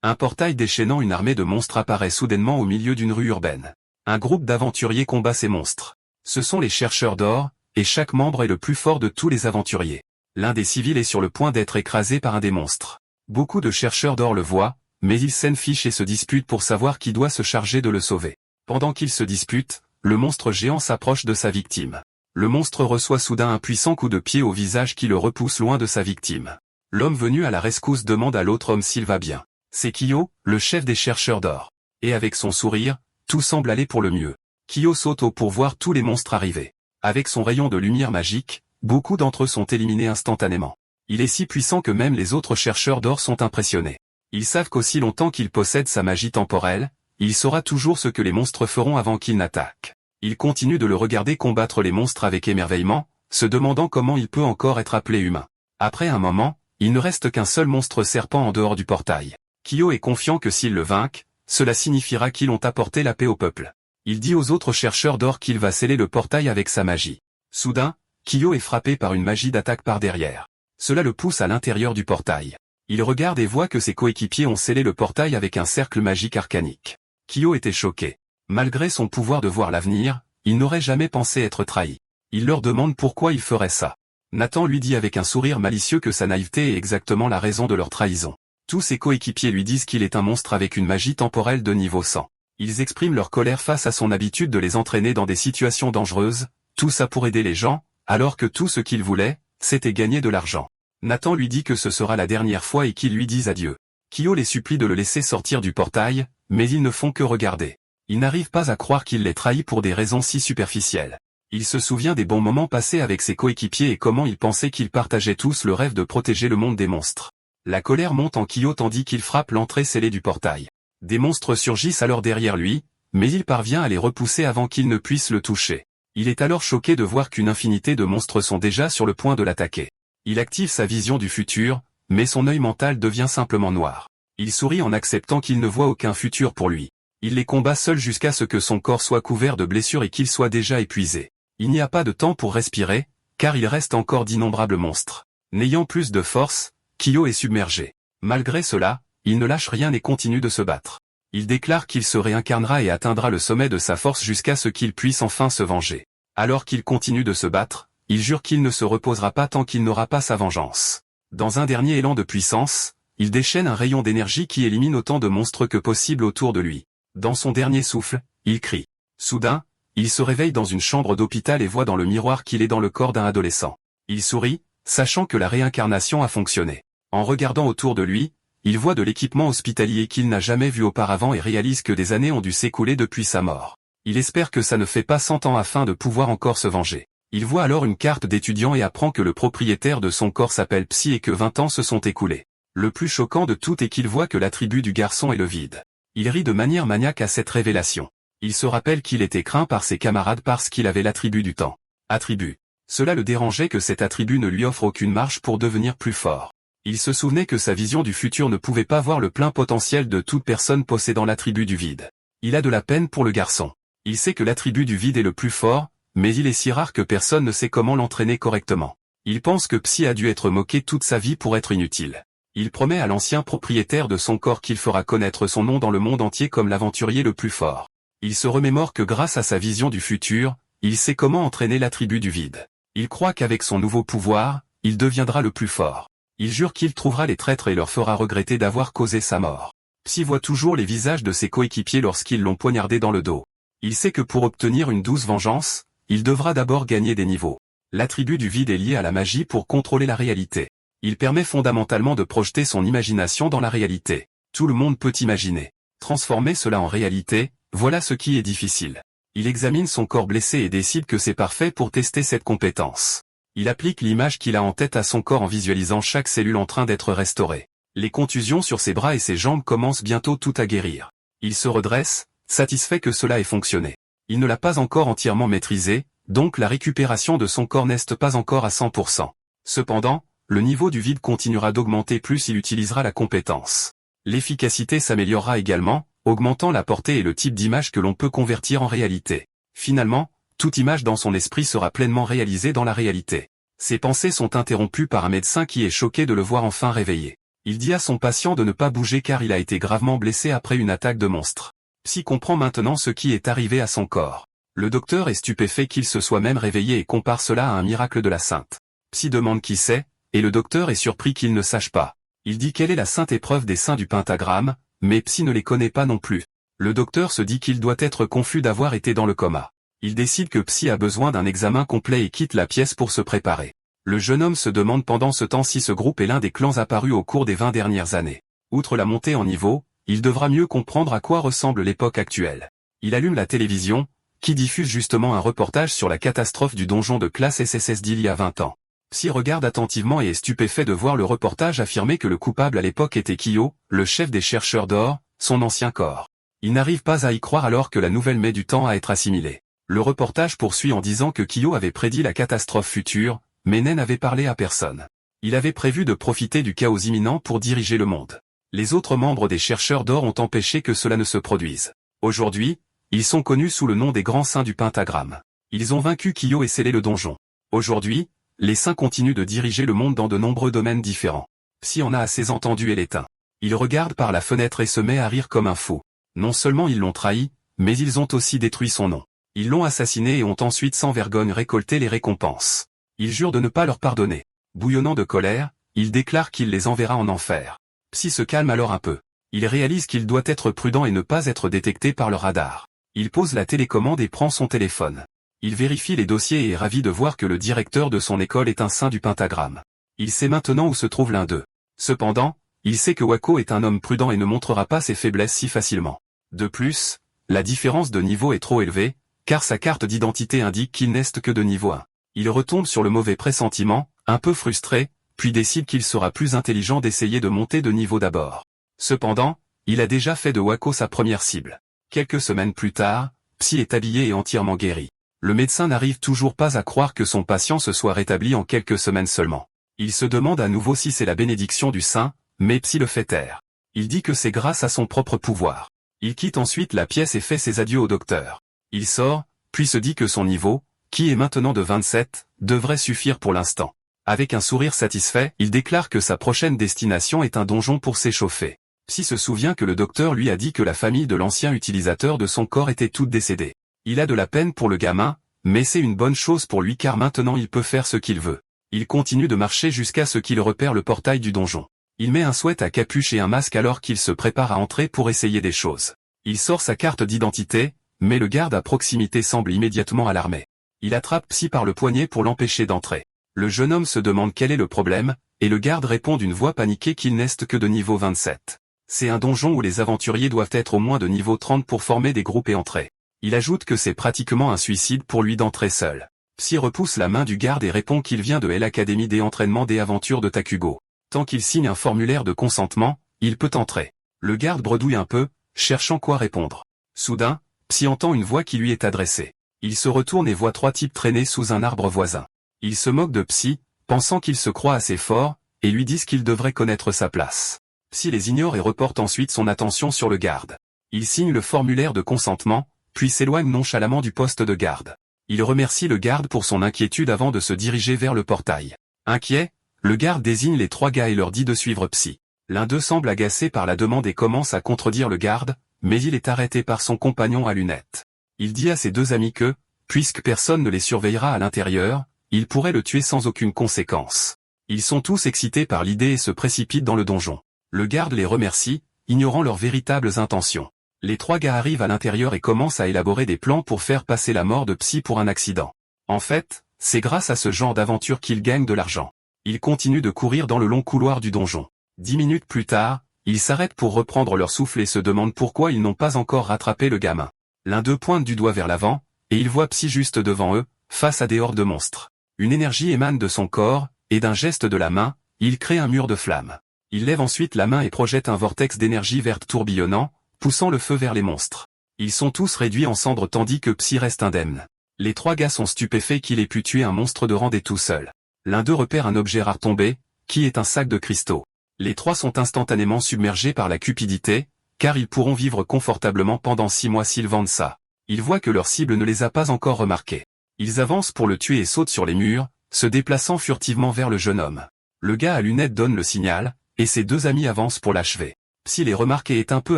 Un portail déchaînant une armée de monstres apparaît soudainement au milieu d'une rue urbaine. Un groupe d'aventuriers combat ces monstres. Ce sont les chercheurs d'or, et chaque membre est le plus fort de tous les aventuriers. L'un des civils est sur le point d'être écrasé par un des monstres. Beaucoup de chercheurs d'or le voient, mais ils s'en fichent et se disputent pour savoir qui doit se charger de le sauver. Pendant qu'ils se disputent, le monstre géant s'approche de sa victime. Le monstre reçoit soudain un puissant coup de pied au visage qui le repousse loin de sa victime. L'homme venu à la rescousse demande à l'autre homme s'il va bien. C'est Kyo, le chef des chercheurs d'or. Et avec son sourire, tout semble aller pour le mieux. Kyo saute haut pour voir tous les monstres arriver. Avec son rayon de lumière magique, beaucoup d'entre eux sont éliminés instantanément. Il est si puissant que même les autres chercheurs d'or sont impressionnés. Ils savent qu'aussi longtemps qu'il possède sa magie temporelle, il saura toujours ce que les monstres feront avant qu'ils n'attaquent. Il continue de le regarder combattre les monstres avec émerveillement, se demandant comment il peut encore être appelé humain. Après un moment, il ne reste qu'un seul monstre serpent en dehors du portail. Kyo est confiant que s'ils le vainquent, cela signifiera qu'ils ont apporté la paix au peuple. Il dit aux autres chercheurs d'or qu'il va sceller le portail avec sa magie. Soudain, Kyo est frappé par une magie d'attaque par derrière. Cela le pousse à l'intérieur du portail. Il regarde et voit que ses coéquipiers ont scellé le portail avec un cercle magique arcanique. Kyo était choqué. Malgré son pouvoir de voir l'avenir, il n'aurait jamais pensé être trahi. Il leur demande pourquoi il ferait ça. Nathan lui dit avec un sourire malicieux que sa naïveté est exactement la raison de leur trahison. Tous ses coéquipiers lui disent qu'il est un monstre avec une magie temporelle de niveau 100. Ils expriment leur colère face à son habitude de les entraîner dans des situations dangereuses, tout ça pour aider les gens, alors que tout ce qu'il voulait, c'était gagner de l'argent. Nathan lui dit que ce sera la dernière fois et qu'ils lui disent adieu. Kyo les supplie de le laisser sortir du portail, mais ils ne font que regarder. Ils n'arrivent pas à croire qu'il les trahit pour des raisons si superficielles. Il se souvient des bons moments passés avec ses coéquipiers et comment il pensait qu'ils partageaient tous le rêve de protéger le monde des monstres. La colère monte en Kyo tandis qu'il frappe l'entrée scellée du portail. Des monstres surgissent alors derrière lui, mais il parvient à les repousser avant qu'ils ne puissent le toucher. Il est alors choqué de voir qu'une infinité de monstres sont déjà sur le point de l'attaquer. Il active sa vision du futur, mais son œil mental devient simplement noir. Il sourit en acceptant qu'il ne voit aucun futur pour lui. Il les combat seul jusqu'à ce que son corps soit couvert de blessures et qu'il soit déjà épuisé. Il n'y a pas de temps pour respirer, car il reste encore d'innombrables monstres. N'ayant plus de force, Kyo est submergé. Malgré cela, il ne lâche rien et continue de se battre. Il déclare qu'il se réincarnera et atteindra le sommet de sa force jusqu'à ce qu'il puisse enfin se venger. Alors qu'il continue de se battre, il jure qu'il ne se reposera pas tant qu'il n'aura pas sa vengeance. Dans un dernier élan de puissance, il déchaîne un rayon d'énergie qui élimine autant de monstres que possible autour de lui. Dans son dernier souffle, il crie. Soudain, il se réveille dans une chambre d'hôpital et voit dans le miroir qu'il est dans le corps d'un adolescent. Il sourit, sachant que la réincarnation a fonctionné. En regardant autour de lui, il voit de l'équipement hospitalier qu'il n'a jamais vu auparavant et réalise que des années ont dû s'écouler depuis sa mort. Il espère que ça ne fait pas 100 ans afin de pouvoir encore se venger. Il voit alors une carte d'étudiant et apprend que le propriétaire de son corps s'appelle Psy et que 20 ans se sont écoulés. Le plus choquant de tout est qu'il voit que l'attribut du garçon est le vide. Il rit de manière maniaque à cette révélation. Il se rappelle qu'il était craint par ses camarades parce qu'il avait l'attribut du temps. Attribut. Cela le dérangeait que cet attribut ne lui offre aucune marge pour devenir plus fort. Il se souvenait que sa vision du futur ne pouvait pas voir le plein potentiel de toute personne possédant l'attribut du vide. Il a de la peine pour le garçon. Il sait que l'attribut du vide est le plus fort, mais il est si rare que personne ne sait comment l'entraîner correctement. Il pense que Psy a dû être moqué toute sa vie pour être inutile. Il promet à l'ancien propriétaire de son corps qu'il fera connaître son nom dans le monde entier comme l'aventurier le plus fort. Il se remémore que grâce à sa vision du futur, il sait comment entraîner l'attribut du vide. Il croit qu'avec son nouveau pouvoir, il deviendra le plus fort. Il jure qu'il trouvera les traîtres et leur fera regretter d'avoir causé sa mort. Psy voit toujours les visages de ses coéquipiers lorsqu'ils l'ont poignardé dans le dos. Il sait que pour obtenir une douce vengeance, il devra d'abord gagner des niveaux. L'attribut du vide est lié à la magie pour contrôler la réalité. Il permet fondamentalement de projeter son imagination dans la réalité. Tout le monde peut imaginer. Transformer cela en réalité, voilà ce qui est difficile. Il examine son corps blessé et décide que c'est parfait pour tester cette compétence. Il applique l'image qu'il a en tête à son corps en visualisant chaque cellule en train d'être restaurée. Les contusions sur ses bras et ses jambes commencent bientôt tout à guérir. Il se redresse, satisfait que cela ait fonctionné. Il ne l'a pas encore entièrement maîtrisé, donc la récupération de son corps n'est pas encore à 100%. Cependant, le niveau du vide continuera d'augmenter plus il utilisera la compétence. L'efficacité s'améliorera également, augmentant la portée et le type d'image que l'on peut convertir en réalité. Finalement, toute image dans son esprit sera pleinement réalisée dans la réalité. Ses pensées sont interrompues par un médecin qui est choqué de le voir enfin réveillé. Il dit à son patient de ne pas bouger car il a été gravement blessé après une attaque de monstre. Psy comprend maintenant ce qui est arrivé à son corps. Le docteur est stupéfait qu'il se soit même réveillé et compare cela à un miracle de la sainte. Psy demande qui c'est, et le docteur est surpris qu'il ne sache pas. Il dit quelle est la sainte épreuve des saints du pentagramme, mais Psy ne les connaît pas non plus. Le docteur se dit qu'il doit être confus d'avoir été dans le coma. Il décide que Psy a besoin d'un examen complet et quitte la pièce pour se préparer. Le jeune homme se demande pendant ce temps si ce groupe est l'un des clans apparus au cours des 20 dernières années. Outre la montée en niveau, il devra mieux comprendre à quoi ressemble l'époque actuelle. Il allume la télévision, qui diffuse justement un reportage sur la catastrophe du donjon de classe SSS d'il y a 20 ans. Psy regarde attentivement et est stupéfait de voir le reportage affirmer que le coupable à l'époque était Kyo, le chef des chercheurs d'or, son ancien corps. Il n'arrive pas à y croire alors que la nouvelle met du temps à être assimilée. Le reportage poursuit en disant que Kyo avait prédit la catastrophe future, mais n'avait parlé à personne. Il avait prévu de profiter du chaos imminent pour diriger le monde. Les autres membres des chercheurs d'or ont empêché que cela ne se produise. Aujourd'hui, ils sont connus sous le nom des grands saints du pentagramme. Ils ont vaincu Kyo et scellé le donjon. Aujourd'hui, les saints continuent de diriger le monde dans de nombreux domaines différents. Psy en a assez entendu et l'éteint. Il regarde par la fenêtre et se met à rire comme un fou. Non seulement ils l'ont trahi, mais ils ont aussi détruit son nom. Ils l'ont assassiné et ont ensuite sans vergogne récolté les récompenses. Il jure de ne pas leur pardonner. Bouillonnant de colère, il déclare qu'il les enverra en enfer. Psy se calme alors un peu. Il réalise qu'il doit être prudent et ne pas être détecté par le radar. Il pose la télécommande et prend son téléphone. Il vérifie les dossiers et est ravi de voir que le directeur de son école est un saint du pentagramme. Il sait maintenant où se trouve l'un d'eux. Cependant, il sait que Wako est un homme prudent et ne montrera pas ses faiblesses si facilement. De plus, la différence de niveau est trop élevée, car sa carte d'identité indique qu'il n'est que de niveau 1. Il retombe sur le mauvais pressentiment, un peu frustré, puis décide qu'il sera plus intelligent d'essayer de monter de niveau d'abord. Cependant, il a déjà fait de Wako sa première cible. Quelques semaines plus tard, Psy est habillé et entièrement guéri. Le médecin n'arrive toujours pas à croire que son patient se soit rétabli en quelques semaines seulement. Il se demande à nouveau si c'est la bénédiction du saint, mais Psy le fait taire. Il dit que c'est grâce à son propre pouvoir. Il quitte ensuite la pièce et fait ses adieux au docteur. Il sort, puis se dit que son niveau, qui est maintenant de 27, devrait suffire pour l'instant. Avec un sourire satisfait, il déclare que sa prochaine destination est un donjon pour s'échauffer. Psy se souvient que le docteur lui a dit que la famille de l'ancien utilisateur de son corps était toute décédée. Il a de la peine pour le gamin, mais c'est une bonne chose pour lui car maintenant il peut faire ce qu'il veut. Il continue de marcher jusqu'à ce qu'il repère le portail du donjon. Il met un sweat à capuche et un masque alors qu'il se prépare à entrer pour essayer des choses. Il sort sa carte d'identité, mais le garde à proximité semble immédiatement alarmé. Il attrape Psy par le poignet pour l'empêcher d'entrer. Le jeune homme se demande quel est le problème, et le garde répond d'une voix paniquée qu'il n'est que de niveau 27. C'est un donjon où les aventuriers doivent être au moins de niveau 30 pour former des groupes et entrer. Il ajoute que c'est pratiquement un suicide pour lui d'entrer seul. Psy repousse la main du garde et répond qu'il vient de l'Académie des entraînements des aventures de Takugo. Tant qu'il signe un formulaire de consentement, il peut entrer. Le garde bredouille un peu, cherchant quoi répondre. Soudain, Psy entend une voix qui lui est adressée. Il se retourne et voit 3 types traîner sous un arbre voisin. Ils se moquent de Psy, pensant qu'il se croit assez fort, et lui disent qu'il devrait connaître sa place. Psy les ignore et reporte ensuite son attention sur le garde. Il signe le formulaire de consentement, puis s'éloigne nonchalamment du poste de garde. Il remercie le garde pour son inquiétude avant de se diriger vers le portail. Inquiet, le garde désigne les 3 gars et leur dit de suivre Psy. L'un d'eux semble agacé par la demande et commence à contredire le garde, mais il est arrêté par son compagnon à lunettes. Il dit à ses 2 amis que, puisque personne ne les surveillera à l'intérieur, il pourrait le tuer sans aucune conséquence. Ils sont tous excités par l'idée et se précipitent dans le donjon. Le garde les remercie, ignorant leurs véritables intentions. Les 3 gars arrivent à l'intérieur et commencent à élaborer des plans pour faire passer la mort de Psy pour un accident. En fait, c'est grâce à ce genre d'aventure qu'ils gagnent de l'argent. Ils continuent de courir dans le long couloir du donjon. 10 minutes plus tard, ils s'arrêtent pour reprendre leur souffle et se demandent pourquoi ils n'ont pas encore rattrapé le gamin. L'un d'eux pointe du doigt vers l'avant, et ils voient Psy juste devant eux, face à des hordes de monstres. Une énergie émane de son corps, et d'un geste de la main, il crée un mur de flammes. Il lève ensuite la main et projette un vortex d'énergie verte tourbillonnant, poussant le feu vers les monstres. Ils sont tous réduits en cendres tandis que Psy reste indemne. Les 3 gars sont stupéfaits qu'il ait pu tuer un monstre de Randé tout seul. L'un d'eux repère un objet rare tombé, qui est un sac de cristaux. Les 3 sont instantanément submergés par la cupidité, car ils pourront vivre confortablement pendant 6 mois s'ils vendent ça. Ils voient que leur cible ne les a pas encore remarqués. Ils avancent pour le tuer et sautent sur les murs, se déplaçant furtivement vers le jeune homme. Le gars à lunettes donne le signal, et ses deux amis avancent pour l'achever. Psy les remarque et est un peu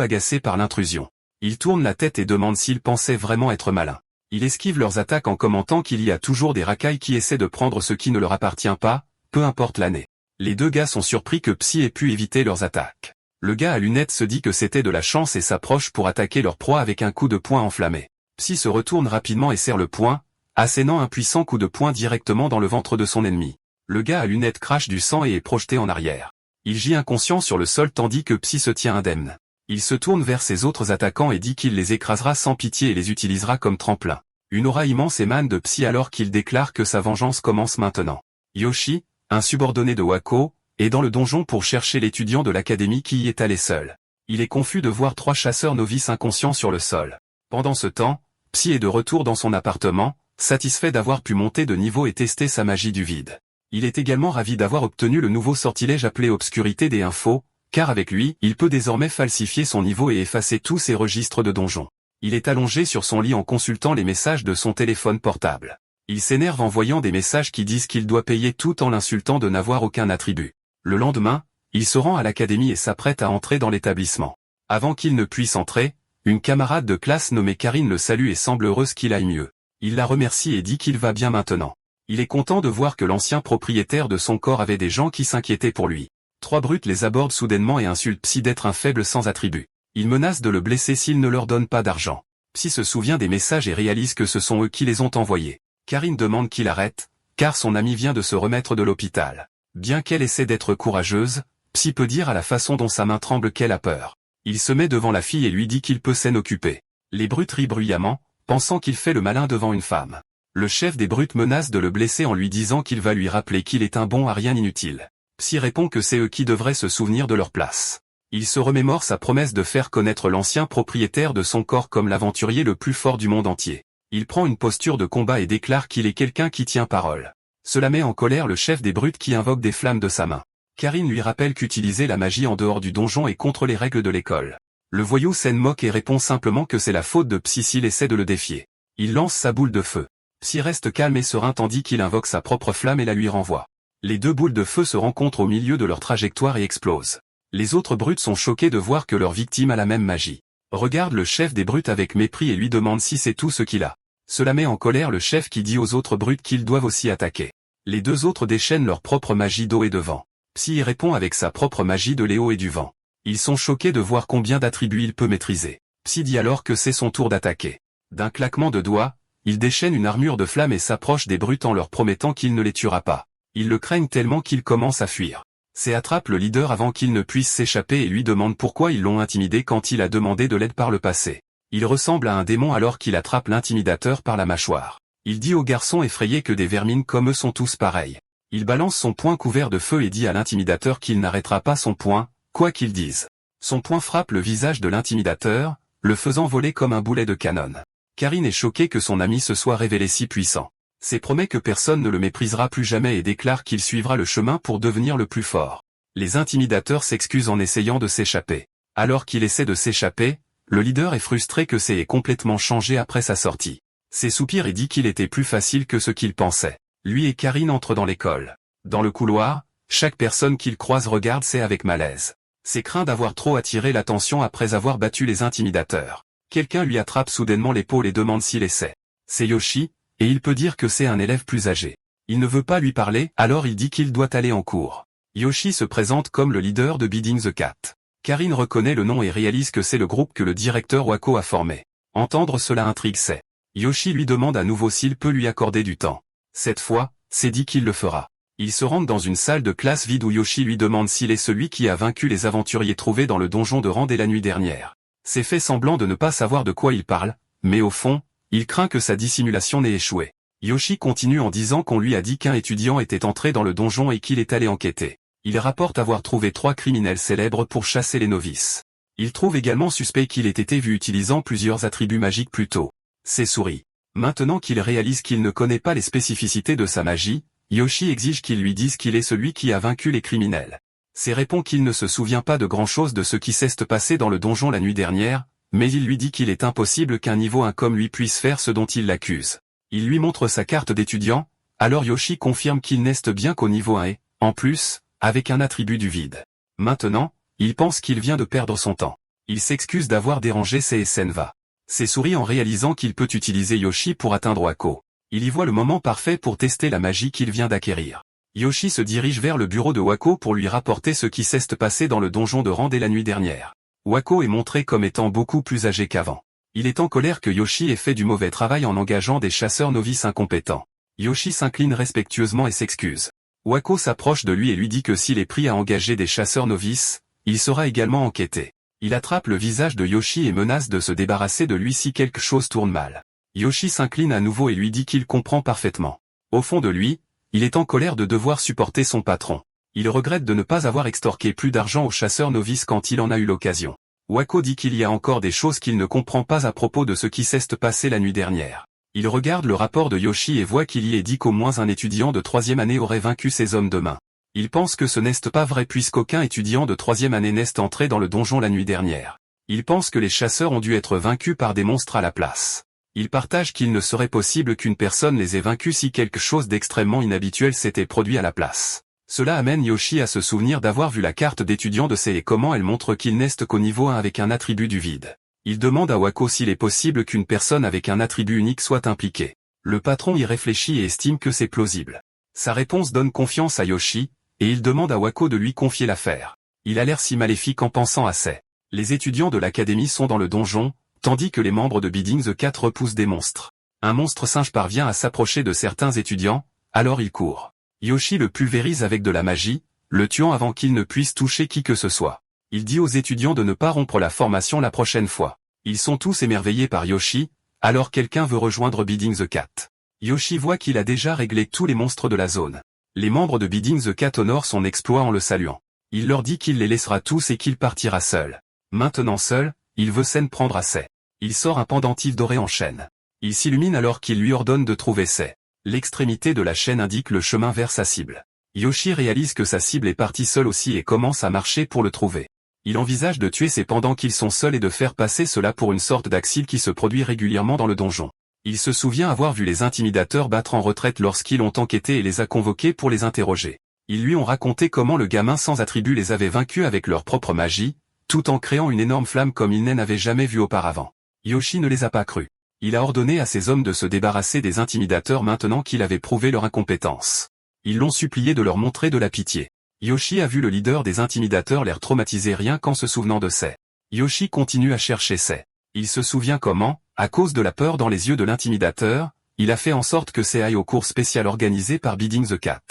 agacé par l'intrusion. Il tourne la tête et demande s'ils pensaient vraiment être malins. Il esquive leurs attaques en commentant qu'il y a toujours des racailles qui essaient de prendre ce qui ne leur appartient pas, peu importe l'année. Les deux gars sont surpris que Psy ait pu éviter leurs attaques. Le gars à lunettes se dit que c'était de la chance et s'approche pour attaquer leur proie avec un coup de poing enflammé. Psy se retourne rapidement et serre le poing, assénant un puissant coup de poing directement dans le ventre de son ennemi. Le gars à lunettes crache du sang et est projeté en arrière. Il gît inconscient sur le sol tandis que Psy se tient indemne. Il se tourne vers ses autres attaquants et dit qu'il les écrasera sans pitié et les utilisera comme tremplin. Une aura immense émane de Psy alors qu'il déclare que sa vengeance commence maintenant. Yoshi, un subordonné de Wako, est dans le donjon pour chercher l'étudiant de l'académie qui y est allé seul. Il est confus de voir 3 chasseurs novices inconscients sur le sol. Pendant ce temps, Psy est de retour dans son appartement, satisfait d'avoir pu monter de niveau et tester sa magie du vide. Il est également ravi d'avoir obtenu le nouveau sortilège appelé Obscurité des Infos, car avec lui, il peut désormais falsifier son niveau et effacer tous ses registres de donjon. Il est allongé sur son lit en consultant les messages de son téléphone portable. Il s'énerve en voyant des messages qui disent qu'il doit payer tout en l'insultant de n'avoir aucun attribut. Le lendemain, il se rend à l'académie et s'apprête à entrer dans l'établissement. Avant qu'il ne puisse entrer, une camarade de classe nommée Karine le salue et semble heureuse qu'il aille mieux. Il la remercie et dit qu'il va bien maintenant. Il est content de voir que l'ancien propriétaire de son corps avait des gens qui s'inquiétaient pour lui. 3 brutes les abordent soudainement et insultent Psy d'être un faible sans attribut. Ils menacent de le blesser s'il ne leur donne pas d'argent. Psy se souvient des messages et réalise que ce sont eux qui les ont envoyés. Karine demande qu'il arrête, car son ami vient de se remettre de l'hôpital. Bien qu'elle essaie d'être courageuse, Psy peut dire à la façon dont sa main tremble qu'elle a peur. Il se met devant la fille et lui dit qu'il peut s'en occuper. Les brutes rient bruyamment, pensant qu'il fait le malin devant une femme. Le chef des brutes menace de le blesser en lui disant qu'il va lui rappeler qu'il est un bon à rien inutile. Psy répond que c'est eux qui devraient se souvenir de leur place. Il se remémore sa promesse de faire connaître l'ancien propriétaire de son corps comme l'aventurier le plus fort du monde entier. Il prend une posture de combat et déclare qu'il est quelqu'un qui tient parole. Cela met en colère le chef des brutes qui invoque des flammes de sa main. Karine lui rappelle qu'utiliser la magie en dehors du donjon est contre les règles de l'école. Le voyou s'en moque et répond simplement que c'est la faute de Psy s'il essaie de le défier. Il lance sa boule de feu. Psy reste calme et serein tandis qu'il invoque sa propre flamme et la lui renvoie. Les 2 boules de feu se rencontrent au milieu de leur trajectoire et explosent. Les autres brutes sont choqués de voir que leur victime a la même magie. Regarde le chef des brutes avec mépris et lui demande si c'est tout ce qu'il a. Cela met en colère le chef qui dit aux autres brutes qu'ils doivent aussi attaquer. Les 2 autres déchaînent leur propre magie d'eau et de vent. Psy y répond avec sa propre magie de l'éau et du vent. Ils sont choqués de voir combien d'attributs il peut maîtriser. Psy dit alors que c'est son tour d'attaquer. D'un claquement de doigts, il déchaîne une armure de flammes et s'approche des brutes en leur promettant qu'il ne les tuera pas. Ils le craignent tellement qu'ils commencent à fuir. C'est attrape le leader avant qu'il ne puisse s'échapper et lui demande pourquoi ils l'ont intimidé quand il a demandé de l'aide par le passé. Il ressemble à un démon alors qu'il attrape l'intimidateur par la mâchoire. Il dit au garçon effrayé que des vermines comme eux sont tous pareils. Il balance son poing couvert de feu et dit à l'intimidateur qu'il n'arrêtera pas son poing, quoi qu'il dise. Son poing frappe le visage de l'intimidateur, le faisant voler comme un boulet de canon. Karine est choquée que son ami se soit révélé si puissant. C'est promet que personne ne le méprisera plus jamais et déclare qu'il suivra le chemin pour devenir le plus fort. Les intimidateurs s'excusent en essayant de s'échapper. Alors qu'il essaie de s'échapper, le leader est frustré que c'est complètement changé après sa sortie. Ses soupirs et dit qu'il était plus facile que ce qu'il pensait. Lui et Karine entrent dans l'école. Dans le couloir, chaque personne qu'il croise regarde c'est avec malaise. C'est craint d'avoir trop attiré l'attention après avoir battu les intimidateurs. Quelqu'un lui attrape soudainement l'épaule et demande s'il essaie. C'est Yoshi, et il peut dire que c'est un élève plus âgé. Il ne veut pas lui parler, alors il dit qu'il doit aller en cours. Yoshi se présente comme le leader de Bidding the Cat. Karine reconnaît le nom et réalise que c'est le groupe que le directeur Wako a formé. Entendre cela intrigue c'est. Yoshi lui demande à nouveau s'il peut lui accorder du temps. Cette fois, c'est dit qu'il le fera. Ils se rendent dans une salle de classe vide où Yoshi lui demande s'il est celui qui a vaincu les aventuriers trouvés dans le donjon de Randé la nuit dernière. C'est fait semblant de ne pas savoir de quoi il parle, mais au fond, il craint que sa dissimulation n'ait échoué. Yoshi continue en disant qu'on lui a dit qu'un étudiant était entré dans le donjon et qu'il est allé enquêter. Il rapporte avoir trouvé 3 criminels célèbres pour chasser les novices. Il trouve également suspect qu'il ait été vu utilisant plusieurs attributs magiques plus tôt. C'est souris. Maintenant qu'il réalise qu'il ne connaît pas les spécificités de sa magie, Yoshi exige qu'il lui dise qu'il est celui qui a vaincu les criminels. C'est répond qu'il ne se souvient pas de grand-chose de ce qui s'est passé dans le donjon la nuit dernière, mais il lui dit qu'il est impossible qu'un niveau 1 comme lui puisse faire ce dont il l'accuse. Il lui montre sa carte d'étudiant, alors Yoshi confirme qu'il n'est bien qu'au niveau 1 et, en plus, avec un attribut du vide. Maintenant, il pense qu'il vient de perdre son temps. Il s'excuse d'avoir dérangé Sei et Senva. Sei sourit en réalisant qu'il peut utiliser Yoshi pour atteindre Wako. Il y voit le moment parfait pour tester la magie qu'il vient d'acquérir. Yoshi se dirige vers le bureau de Wako pour lui rapporter ce qui s'est passé dans le donjon de Rand la nuit dernière. Wako est montré comme étant beaucoup plus âgé qu'avant. Il est en colère que Yoshi ait fait du mauvais travail en engageant des chasseurs novices incompétents. Yoshi s'incline respectueusement et s'excuse. Wako s'approche de lui et lui dit que s'il est pris à engager des chasseurs novices, il sera également enquêté. Il attrape le visage de Yoshi et menace de se débarrasser de lui si quelque chose tourne mal. Yoshi s'incline à nouveau et lui dit qu'il comprend parfaitement. Au fond de lui, il est en colère de devoir supporter son patron. Il regrette de ne pas avoir extorqué plus d'argent aux chasseurs novices quand il en a eu l'occasion. Wako dit qu'il y a encore des choses qu'il ne comprend pas à propos de ce qui s'est passé la nuit dernière. Il regarde le rapport de Yoshi et voit qu'il y est dit qu'au moins un étudiant de 3e année aurait vaincu ces hommes de main. Il pense que ce n'est pas vrai puisqu'aucun étudiant de 3e année n'est entré dans le donjon la nuit dernière. Il pense que les chasseurs ont dû être vaincus par des monstres à la place. Il partage qu'il ne serait possible qu'une personne les ait vaincus si quelque chose d'extrêmement inhabituel s'était produit à la place. Cela amène Yoshi à se souvenir d'avoir vu la carte d'étudiant de Sei et comment elle montre qu'il n'est qu'au niveau 1 avec un attribut du vide. Il demande à Wako s'il est possible qu'une personne avec un attribut unique soit impliquée. Le patron y réfléchit et estime que c'est plausible. Sa réponse donne confiance à Yoshi, et il demande à Wako de lui confier l'affaire. Il a l'air si maléfique en pensant à Sei. Les étudiants de l'académie sont dans le donjon, tandis que les membres de Bidding the Cat repoussent des monstres. Un monstre singe parvient à s'approcher de certains étudiants, alors il court. Yoshi le pulvérise avec de la magie, le tuant avant qu'il ne puisse toucher qui que ce soit. Il dit aux étudiants de ne pas rompre la formation la prochaine fois. Ils sont tous émerveillés par Yoshi, alors quelqu'un veut rejoindre Bidding the Cat. Yoshi voit qu'il a déjà réglé tous les monstres de la zone. Les membres de Bidding the Cat honorent son exploit en le saluant. Il leur dit qu'il les laissera tous et qu'il partira seul. Maintenant seul, il veut s'en prendre à Sei. Il sort un pendentif doré en chaîne. Il s'illumine alors qu'il lui ordonne de trouver Sei. L'extrémité de la chaîne indique le chemin vers sa cible. Yoshi réalise que sa cible est partie seule aussi et commence à marcher pour le trouver. Il envisage de tuer Sei pendant qu'ils sont seuls et de faire passer cela pour une sorte d'accident qui se produit régulièrement dans le donjon. Il se souvient avoir vu les intimidateurs battre en retraite lorsqu'ils l'ont enquêté et les a convoqués pour les interroger. Ils lui ont raconté comment le gamin sans attribut les avait vaincus avec leur propre magie, tout en créant une énorme flamme comme il n'en avait jamais vu auparavant. Yoshi ne les a pas crus. Il a ordonné à ses hommes de se débarrasser des intimidateurs maintenant qu'il avait prouvé leur incompétence. Ils l'ont supplié de leur montrer de la pitié. Yoshi a vu le leader des intimidateurs l'air traumatisé rien qu'en se souvenant de Sei. Yoshi continue à chercher Sei. Il se souvient comment, à cause de la peur dans les yeux de l'intimidateur, il a fait en sorte que Sei aille au cours spécial organisé par Bidding the Cat.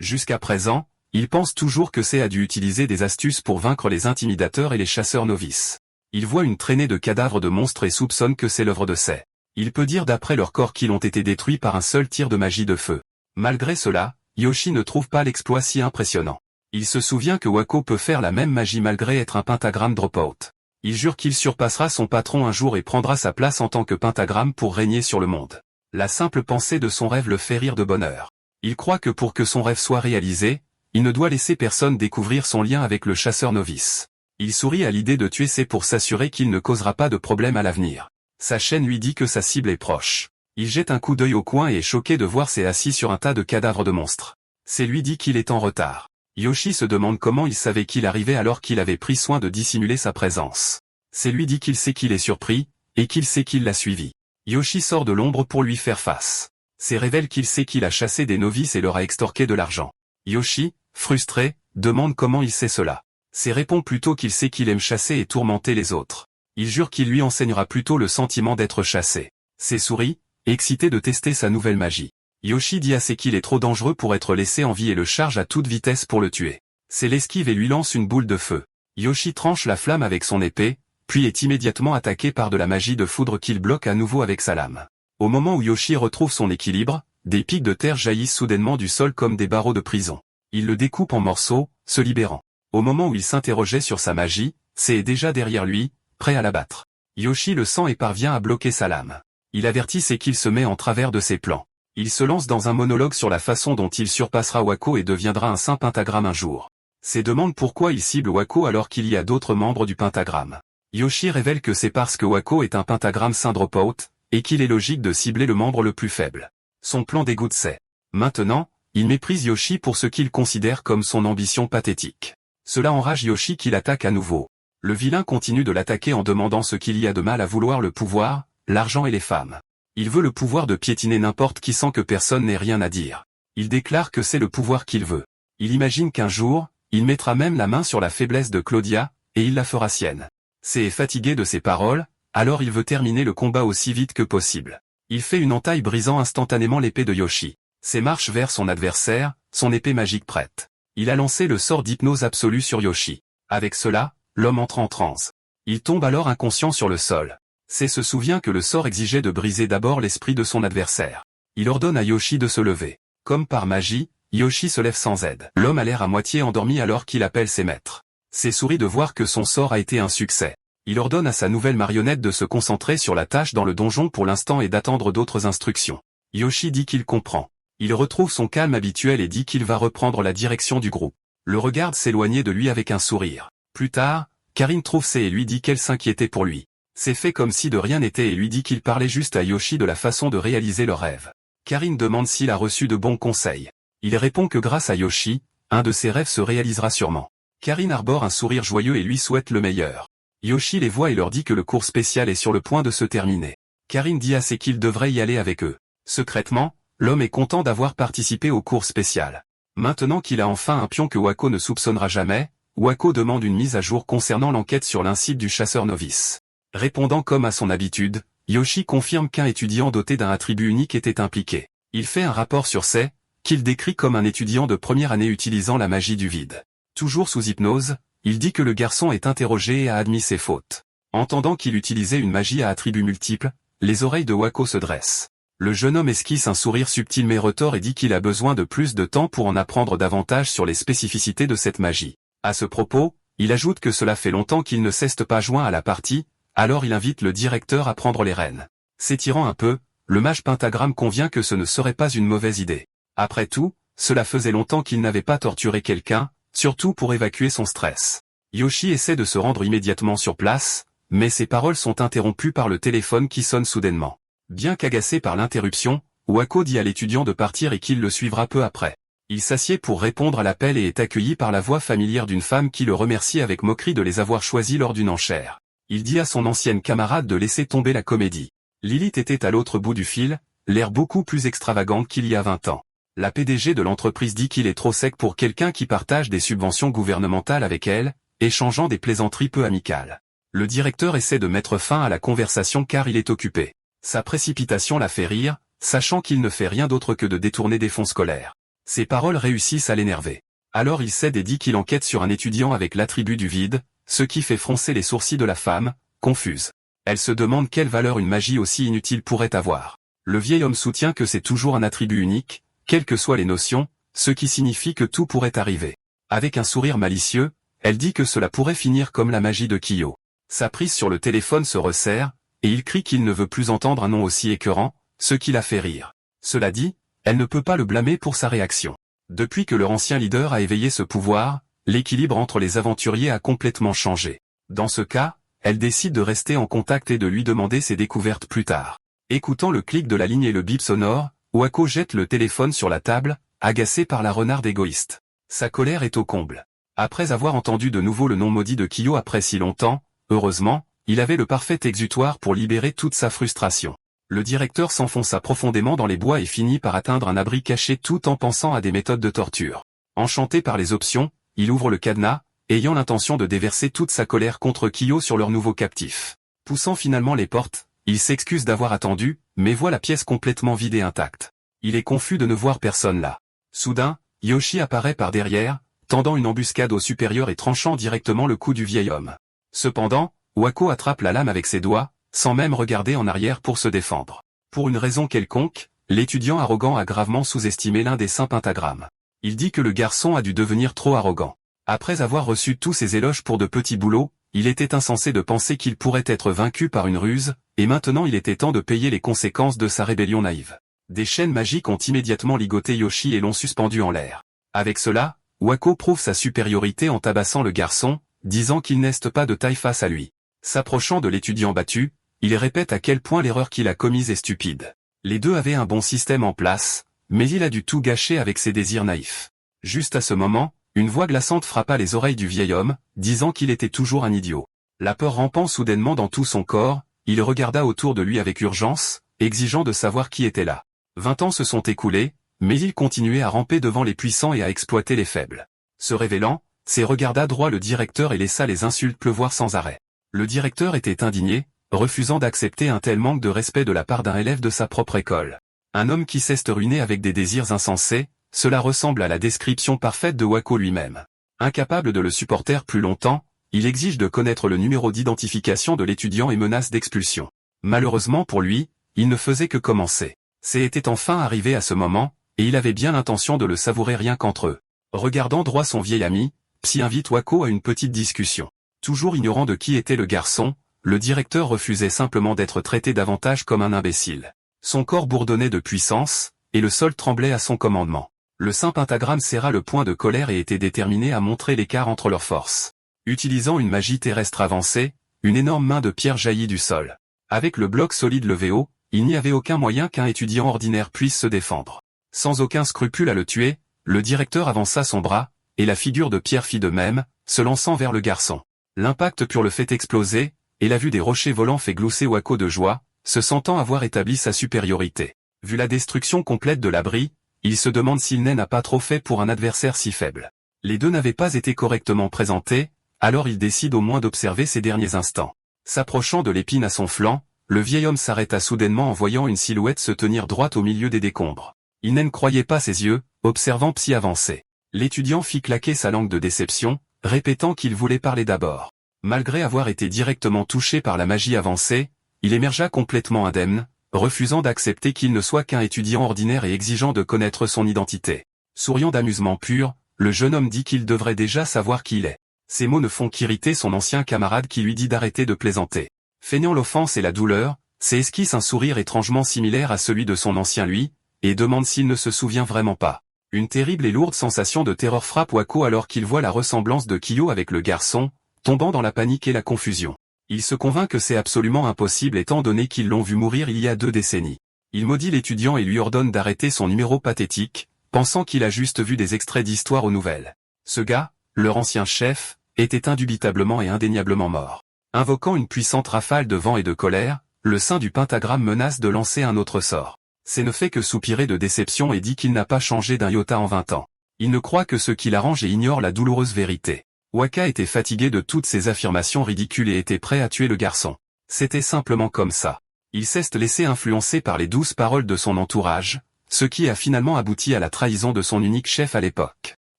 Jusqu'à présent, il pense toujours que Sei a dû utiliser des astuces pour vaincre les intimidateurs et les chasseurs novices. Il voit une traînée de cadavres de monstres et soupçonne que c'est l'œuvre de Sei. Il peut dire d'après leurs corps qu'ils ont été détruits par un seul tir de magie de feu. Malgré cela, Yoshi ne trouve pas l'exploit si impressionnant. Il se souvient que Wako peut faire la même magie malgré être un pentagramme dropout. Il jure qu'il surpassera son patron un jour et prendra sa place en tant que pentagramme pour régner sur le monde. La simple pensée de son rêve le fait rire de bonheur. Il croit que pour que son rêve soit réalisé, il ne doit laisser personne découvrir son lien avec le chasseur novice. Il sourit à l'idée de tuer Sei pour s'assurer qu'il ne causera pas de problème à l'avenir. Sa chaîne lui dit que sa cible est proche. Il jette un coup d'œil au coin et est choqué de voir Sei assis sur un tas de cadavres de monstres. Sei lui dit qu'il est en retard. Yoshi se demande comment il savait qu'il arrivait alors qu'il avait pris soin de dissimuler sa présence. Sei lui dit qu'il sait qu'il est surpris, et qu'il sait qu'il l'a suivi. Yoshi sort de l'ombre pour lui faire face. Sei révèle qu'il sait qu'il a chassé des novices et leur a extorqué de l'argent. Yoshi, frustré, demande comment il sait cela. Sei répond plutôt qu'il sait qu'il aime chasser et tourmenter les autres. Il jure qu'il lui enseignera plutôt le sentiment d'être chassé. Sei sourit, excité de tester sa nouvelle magie. Yoshi dit à Sei qu'il est trop dangereux pour être laissé en vie et le charge à toute vitesse pour le tuer. Sei l'esquive et lui lance une boule de feu. Yoshi tranche la flamme avec son épée, puis est immédiatement attaqué par de la magie de foudre qu'il bloque à nouveau avec sa lame. Au moment où Yoshi retrouve son équilibre, des pics de terre jaillissent soudainement du sol comme des barreaux de prison. Il le découpe en morceaux, se libérant. Au moment où il s'interrogeait sur sa magie, Sei est déjà derrière lui, prêt à l'abattre. Yoshi le sent et parvient à bloquer sa lame. Il avertit Sei qu'il se met en travers de ses plans. Il se lance dans un monologue sur la façon dont il surpassera Wako et deviendra un saint pentagramme un jour. Sei demande pourquoi il cible Wako alors qu'il y a d'autres membres du pentagramme. Yoshi révèle que c'est parce que Wako est un pentagramme saint dropout, et qu'il est logique de cibler le membre le plus faible. Son plan dégoûte Sei. Maintenant, il méprise Yoshi pour ce qu'il considère comme son ambition pathétique. Cela enrage Yoshi qui l'attaque à nouveau. Le vilain continue de l'attaquer en demandant ce qu'il y a de mal à vouloir le pouvoir, l'argent et les femmes. Il veut le pouvoir de piétiner n'importe qui sans que personne n'ait rien à dire. Il déclare que c'est le pouvoir qu'il veut. Il imagine qu'un jour, il mettra même la main sur la faiblesse de Claudia, et il la fera sienne. C'est fatigué de ses paroles, alors il veut terminer le combat aussi vite que possible. Il fait une entaille brisant instantanément l'épée de Yoshi. C'est marche vers son adversaire, son épée magique prête. Il a lancé le sort d'hypnose absolue sur Yoshi. Avec cela, l'homme entre en transe. Il tombe alors inconscient sur le sol. C'est se souvient que le sort exigeait de briser d'abord l'esprit de son adversaire. Il ordonne à Yoshi de se lever. Comme par magie, Yoshi se lève sans aide. L'homme a l'air à moitié endormi alors qu'il appelle ses maîtres. C'est souris de voir que son sort a été un succès. Il ordonne à sa nouvelle marionnette de se concentrer sur la tâche dans le donjon pour l'instant et d'attendre d'autres instructions. Yoshi dit qu'il comprend. Il retrouve son calme habituel et dit qu'il va reprendre la direction du groupe. Le regarde s'éloigner de lui avec un sourire. Plus tard, Karine trouve c'est et lui dit qu'elle s'inquiétait pour lui. C'est fait comme si de rien n'était et lui dit qu'il parlait juste à Yoshi de la façon de réaliser leur rêve. Karine demande s'il a reçu de bons conseils. Il répond que grâce à Yoshi, un de ses rêves se réalisera sûrement. Karine arbore un sourire joyeux et lui souhaite le meilleur. Yoshi les voit et leur dit que le cours spécial est sur le point de se terminer. Karine dit à ses qu'ils devraient y aller avec eux. Secrètement, l'homme est content d'avoir participé au cours spécial. Maintenant qu'il a enfin un pion que Wako ne soupçonnera jamais, Wako demande une mise à jour concernant l'enquête sur l'incident du chasseur novice. Répondant comme à son habitude, Yoshi confirme qu'un étudiant doté d'un attribut unique était impliqué. Il fait un rapport sur ses, qu'il décrit comme un étudiant de première année utilisant la magie du vide. Toujours sous hypnose, il dit que le garçon est interrogé et a admis ses fautes. Entendant qu'il utilisait une magie à attributs multiples, les oreilles de Wako se dressent. Le jeune homme esquisse un sourire subtil mais retort et dit qu'il a besoin de plus de temps pour en apprendre davantage sur les spécificités de cette magie. À ce propos, il ajoute que cela fait longtemps qu'il ne s'est pas joint à la partie, alors il invite le directeur à prendre les rênes. S'étirant un peu, le mage pentagramme convient que ce ne serait pas une mauvaise idée. Après tout, cela faisait longtemps qu'il n'avait pas torturé quelqu'un, surtout pour évacuer son stress. Yoshi essaie de se rendre immédiatement sur place, mais ses paroles sont interrompues par le téléphone qui sonne soudainement. Bien qu'agacé par l'interruption, Wako dit à l'étudiant de partir et qu'il le suivra peu après. Il s'assied pour répondre à l'appel et est accueilli par la voix familière d'une femme qui le remercie avec moquerie de les avoir choisis lors d'une enchère. Il dit à son ancienne camarade de laisser tomber la comédie. Lilith était à l'autre bout du fil, l'air beaucoup plus extravagante qu'il y a 20 ans. La PDG de l'entreprise dit qu'il est trop sec pour quelqu'un qui partage des subventions gouvernementales avec elle, échangeant des plaisanteries peu amicales. Le directeur essaie de mettre fin à la conversation car il est occupé. Sa précipitation la fait rire, sachant qu'il ne fait rien d'autre que de détourner des fonds scolaires. Ses paroles réussissent à l'énerver. Alors il cède et dit qu'il enquête sur un étudiant avec l'attribut du vide, ce qui fait froncer les sourcils de la femme, confuse. Elle se demande quelle valeur une magie aussi inutile pourrait avoir. Le vieil homme soutient que c'est toujours un attribut unique, quelles que soient les notions, ce qui signifie que tout pourrait arriver. Avec un sourire malicieux, elle dit que cela pourrait finir comme la magie de Kyo. Sa prise sur le téléphone se resserre, et il crie qu'il ne veut plus entendre un nom aussi écœurant, ce qui la fait rire. Cela dit, elle ne peut pas le blâmer pour sa réaction. Depuis que leur ancien leader a éveillé ce pouvoir, l'équilibre entre les aventuriers a complètement changé. Dans ce cas, elle décide de rester en contact et de lui demander ses découvertes plus tard. Écoutant le clic de la ligne et le bip sonore, Wako jette le téléphone sur la table, agacé par la renarde égoïste. Sa colère est au comble. Après avoir entendu de nouveau le nom maudit de Kyo après si longtemps, heureusement, il avait le parfait exutoire pour libérer toute sa frustration. Le directeur s'enfonça profondément dans les bois et finit par atteindre un abri caché tout en pensant à des méthodes de torture. Enchanté par les options, il ouvre le cadenas, ayant l'intention de déverser toute sa colère contre Kyo sur leur nouveau captif. Poussant finalement les portes, il s'excuse d'avoir attendu, mais voit la pièce complètement vide et intacte. Il est confus de ne voir personne là. Soudain, Yoshi apparaît par derrière, tendant une embuscade au supérieur et tranchant directement le cou du vieil homme. Cependant, Wako attrape la lame avec ses doigts, sans même regarder en arrière pour se défendre. Pour une raison quelconque, l'étudiant arrogant a gravement sous-estimé l'un des saints pentagrammes. Il dit que le garçon a dû devenir trop arrogant. Après avoir reçu tous ces éloges pour de petits boulots, il était insensé de penser qu'il pourrait être vaincu par une ruse, et maintenant il était temps de payer les conséquences de sa rébellion naïve. Des chaînes magiques ont immédiatement ligoté Yoshi et l'ont suspendu en l'air. Avec cela, Wako prouve sa supériorité en tabassant le garçon, disant qu'il n'est pas de taille face à lui. S'approchant de l'étudiant battu, il répète à quel point l'erreur qu'il a commise est stupide. Les deux avaient un bon système en place, mais il a dû tout gâcher avec ses désirs naïfs. Juste à ce moment, Une voix glaçante frappa les oreilles du vieil homme, disant qu'il était toujours un idiot. La peur rampant soudainement dans tout son corps, il regarda autour de lui avec urgence, exigeant de savoir qui était là. 20 ans se sont écoulés, mais il continuait à ramper devant les puissants et à exploiter les faibles. Se révélant, s'est regarda droit le directeur et laissa les insultes pleuvoir sans arrêt. Le directeur était indigné, refusant d'accepter un tel manque de respect de la part d'un élève de sa propre école. Un homme qui s'est ruiné avec des désirs insensés, cela ressemble à la description parfaite de Wako lui-même. Incapable de le supporter plus longtemps, il exige de connaître le numéro d'identification de l'étudiant et menace d'expulsion. Malheureusement pour lui, il ne faisait que commencer. Était enfin arrivé à ce moment, et il avait bien l'intention de le savourer rien qu'entre eux. Regardant droit son vieil ami, Psy invite Wako à une petite discussion. Toujours ignorant de qui était le garçon, le directeur refusait simplement d'être traité davantage comme un imbécile. Son corps bourdonnait de puissance, et le sol tremblait à son commandement. Le saint pentagramme serra le poing de colère et était déterminé à montrer l'écart entre leurs forces. Utilisant une magie terrestre avancée, une énorme main de pierre jaillit du sol. Avec le bloc solide levé haut, il n'y avait aucun moyen qu'un étudiant ordinaire puisse se défendre. Sans aucun scrupule à le tuer, le directeur avança son bras, et la figure de pierre fit de même, se lançant vers le garçon. L'impact pur le fait exploser, et la vue des rochers volants fait glousser Wako de joie, se sentant avoir établi sa supériorité. Vu la destruction complète de l'abri, il se demande s'il n'a pas trop fait pour un adversaire si faible. Les deux n'avaient pas été correctement présentés, alors il décide au moins d'observer ces derniers instants. S'approchant de l'épine à son flanc, le vieil homme s'arrêta soudainement en voyant une silhouette se tenir droite au milieu des décombres. Il ne croyait pas ses yeux, observant Psy avancer. L'étudiant fit claquer sa langue de déception, répétant qu'il voulait parler d'abord. Malgré avoir été directement touché par la magie avancée, il émergea complètement indemne, refusant d'accepter qu'il ne soit qu'un étudiant ordinaire et exigeant de connaître son identité. Souriant d'amusement pur, le jeune homme dit qu'il devrait déjà savoir qui il est. Ces mots ne font qu'irriter son ancien camarade qui lui dit d'arrêter de plaisanter. Feignant l'offense et la douleur, esquisse un sourire étrangement similaire à celui de son ancien lui, et demande s'il ne se souvient vraiment pas. Une terrible et lourde sensation de terreur frappe Wako alors qu'il voit la ressemblance de Kiyo avec le garçon, tombant dans la panique et la confusion. Il se convainc que c'est absolument impossible étant donné qu'ils l'ont vu mourir il y a 2 décennies. Il maudit l'étudiant et lui ordonne d'arrêter son numéro pathétique, pensant qu'il a juste vu des extraits d'histoire aux nouvelles. Ce gars, leur ancien chef, était indubitablement et indéniablement mort. Invoquant une puissante rafale de vent et de colère, le saint du pentagramme menace de lancer un autre sort. Ne fait que soupirer de déception et dit qu'il n'a pas changé d'un iota en 20 ans. Il ne croit que ce qui l'arrange et ignore la douloureuse vérité. Waka était fatigué de toutes ces affirmations ridicules et était prêt à tuer le garçon. C'était simplement comme ça. Il s'est laissé influencer par les douces paroles de son entourage, ce qui a finalement abouti à la trahison de son unique chef à l'époque.